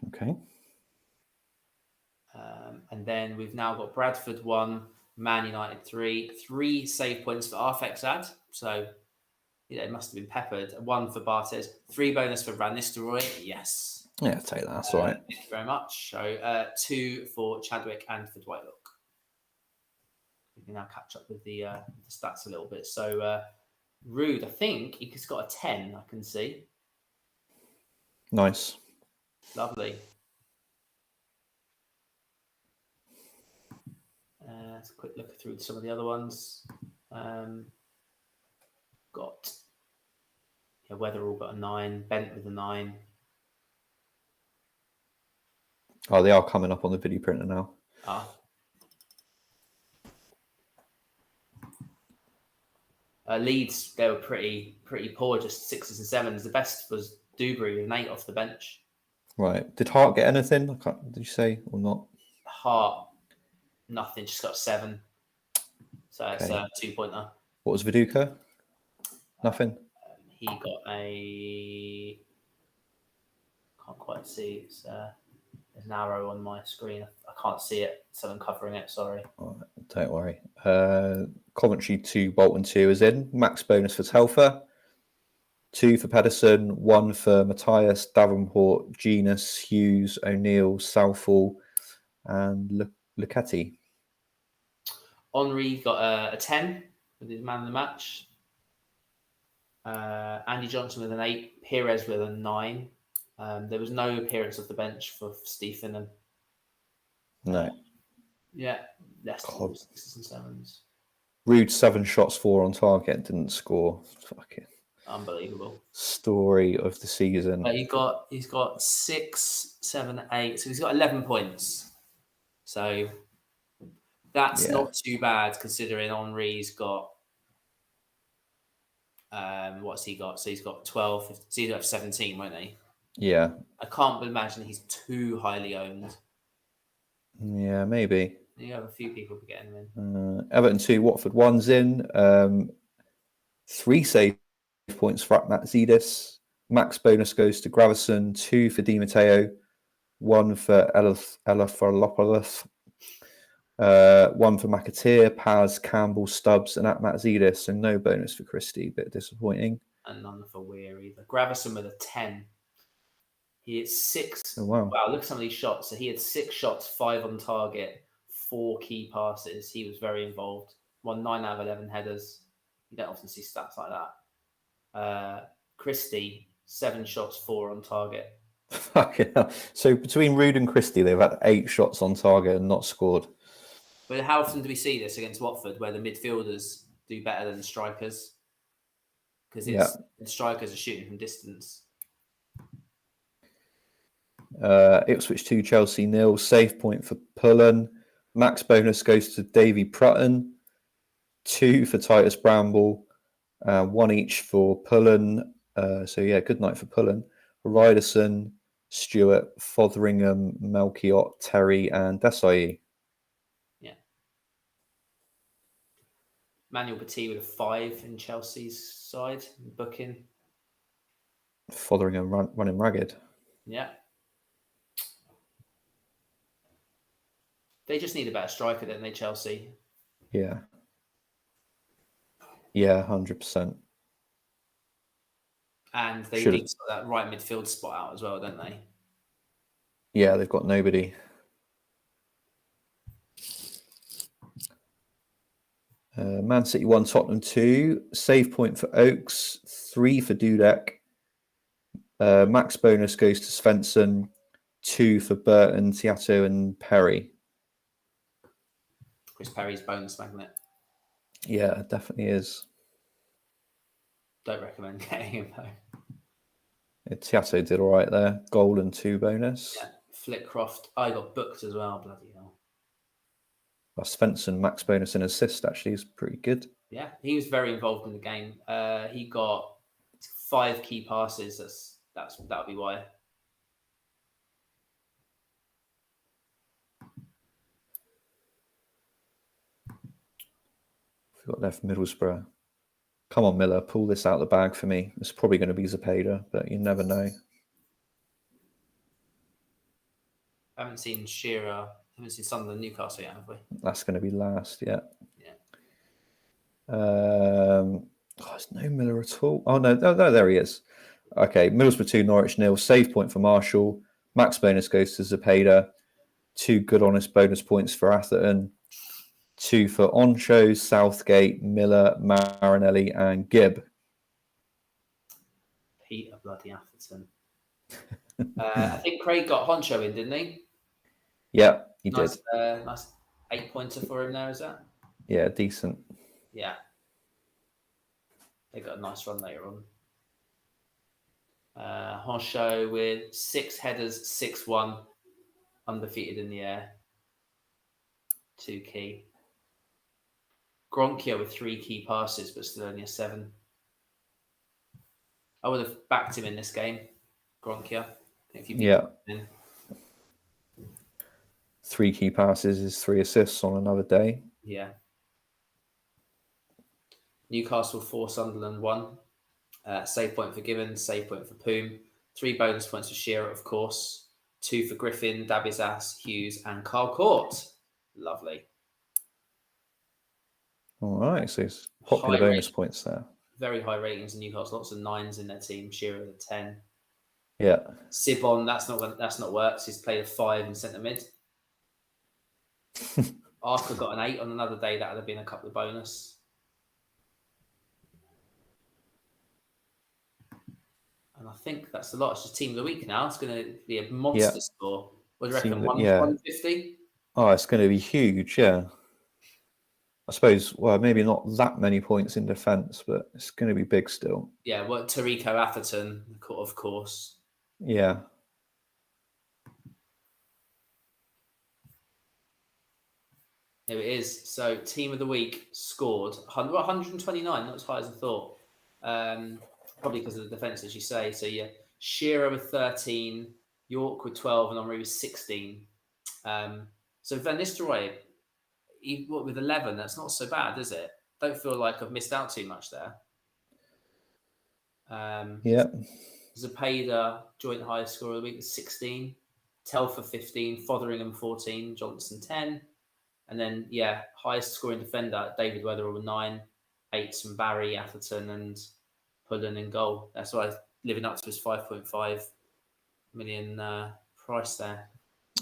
Okay. And then we've now got Bradford 1, Man United 3. 3 save points for Arfexad. So, it must have been peppered. 1 for Bartes. 3 bonus for Van Nistelooy. Yes. Yeah, take that. That's all right. Thank you very much. So, 2 for Chadwick and for Dwight Look. We can now catch up with the stats a little bit. So, Ruud, I think he's got a 10, I can see. Nice. Lovely. Let's a quick look through some of the other ones. Got Weatherall got a 9, Bent with a 9. Oh, they are coming up on the video printer now. Leeds, they were pretty poor, just 6s and 7s. The best was Dewberry with an 8 off the bench. Right. Did Hart get anything? Did you say or not? Hart, nothing, just got a 7. So it's a 2-pointer. What was Viduka? Nothing. He got a... Can't quite see. There's an arrow on my screen. I can't see it, so I'm covering it. Sorry. All right, don't worry. Coventry 2, Bolton 2 is in. Max bonus for Telfer. 2 for Pedersen. 1 for Matthias, Davenport, Genus, Hughes, O'Neill, Southall, and Lucetti. Henry got a 10 with his man of the match. Andy Johnson with an 8. Perez with a 9. There was no appearance of the bench for Stephen. No. Yeah, less than 6s and 7s. Ruud 7 shots, 4 on target, didn't score. Fucking unbelievable story of the season. But he's got 6, 7, 8. So he's got 11 points. So that's not too bad considering Henry's got what's he got? So he's got 12. So he's got 17, won't he? Yeah. I can't imagine he's too highly owned. Yeah, maybe. You have a few people getting him in. Everton 2, Watford 1's in. 3 save points for Matzidis. Max bonus goes to Gravison. 2 for Di Matteo. 1 for Elefalopoulos. 1 for McAteer, Paz, Campbell, Stubbs, and at Matzidis. And no bonus for Christie. Bit disappointing. And none for Weir either. Gravison with a 10. He had 6. Oh, wow. Look at some of these shots. So he had 6 shots, 5 on target, 4 key passes. He was very involved. Won 9 out of 11 headers. You don't often see stats like that. Christie, 7 shots, 4 on target. Fucking hell. So between Ruud and Christie, they've had 8 shots on target and not scored. But how often do we see this against Watford, where the midfielders do better than the strikers? Because the strikers are shooting from distance. Ipswich 2, Chelsea 0. Save point for Pullen. Max bonus goes to Davy Prutton. 2 for Titus Bramble. 1 each for Pullen. Good night for Pullen. Ryderson, Stewart, Fotheringham, Melchiot, Terry, and Desai. Yeah. Manuel Petit with a 5 in Chelsea's side, booking. Fotheringham running ragged. Yeah. They just need a better striker, don't they, Chelsea? Yeah. Yeah, 100%. And they need that right midfield spot out as well, don't they? Yeah, they've got nobody. Man City 1, Tottenham 2. Save point for Oakes. 3 for Dudek. Max bonus goes to Svensson. 2 for Burton, Tiato, and Perry. Chris Perry's bonus magnet. Yeah, it definitely is. Don't recommend getting him though. Yeah, Tiato did all right there. Goal and 2 bonus. Yeah, Flitcroft. I got booked as well. Bloody hell. Svensson max bonus and assist actually is pretty good. Yeah, he was very involved in the game. He got 5 key passes. That'll be why. We've got left Middlesbrough. Come on, Miller, pull this out of the bag for me. It's probably going to be Zepeda, but you never know. I haven't seen Shearer. I haven't seen Sunderland Newcastle yet, have we? That's going to be last, yeah. Yeah. There's no Miller at all. Oh, no, there he is. Okay, Middlesbrough 2, Norwich 0. Save point for Marshall. Max bonus goes to Zepeda. 2 good honest bonus points for Atherton. 2 for Oncho, Southgate, Miller, Marinelli, and Gibb. Peter bloody Atherton. I think Craig got Honcho in, didn't he? Yeah, he did. Nice 8-pointer for him there, is that? Yeah, decent. Yeah. They got a nice run later on. Honcho with 6 headers, 6-1, undefeated in the air. 2 key. Gronkia with 3 key passes, but still only a 7. I would have backed him in this game, Gronkia. If you yeah. 3 key passes is 3 assists on another day. Yeah. Newcastle 4, Sunderland 1. Save point for Gibbons, save point for Poom. 3 bonus points for Shearer, of course. 2 for Griffin, Dabizas, Hughes, and Carl Court. Lovely. All right, so it's popular bonus points there. Very high ratings in Newcastle. Lots of 9s in their team. Shearer with a 10. Yeah. Sibon, that's not worked. He's played a 5 in centre mid. Arthur got an 8 on another day. That would have been a couple of bonus. And I think that's a lot. It's just team of the week now. It's going to be a monster score. What do you reckon? 150? Oh, it's going to be huge, yeah. I suppose, well, maybe not that many points in defence, but it's going to be big still. Yeah, well, Tarico Atherton, of course. Yeah. There it is. So, team of the week scored 129, not as high as I thought. Probably because of the defence, as you say. So, yeah, Shearer with 13, York with 12, and Henry with 16. So, Van Nistelooy, with 11, that's not so bad, is it? Don't feel like I've missed out too much there. Yeah. Zepeda, joint highest scorer of the week, with 16. Telfer 15, Fotheringham 14, Johnson 10. And then, yeah, highest scoring defender, David Weatherall with 9. 8 from Barry, Atherton, and Pullen in goal. That's why living up to his 5.5 million price there.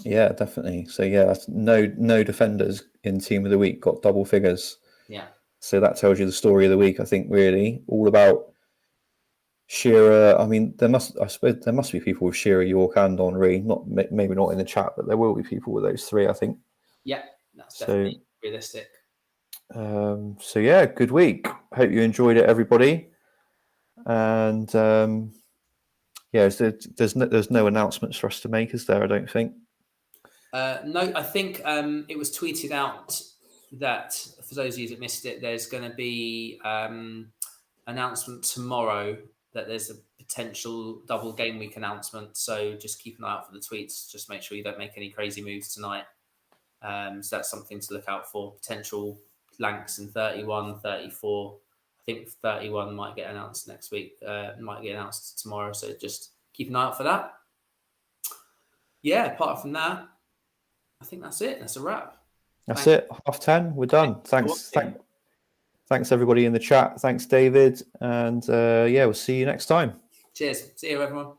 Yeah, definitely. So, yeah, no defenders in team of the week got double figures. Yeah. So that tells you the story of the week, I think, really. All about Shearer. I mean, I suppose there must be people with Shearer, York, and Henry. Maybe not in the chat, but there will be people with those 3, I think. Yeah, that's definitely realistic. So yeah, good week. Hope you enjoyed it, everybody. And yeah, there's no announcements for us to make, is there? I don't think. No, I think it was tweeted out that for those of you that missed it, there's going to be announcement tomorrow that there's a potential double game week announcement. So just keep an eye out for the tweets. Just make sure you don't make any crazy moves tonight. So that's something to look out for. Potential blanks in 31, 34. I think 31 might get announced next week. Might get announced tomorrow. So just keep an eye out for that. Yeah, apart from that, I think that's it. That's a wrap. That's it. 10:30. We're done. Thanks everybody in the chat. Thanks, David. And yeah, we'll see you next time. Cheers. See you, everyone.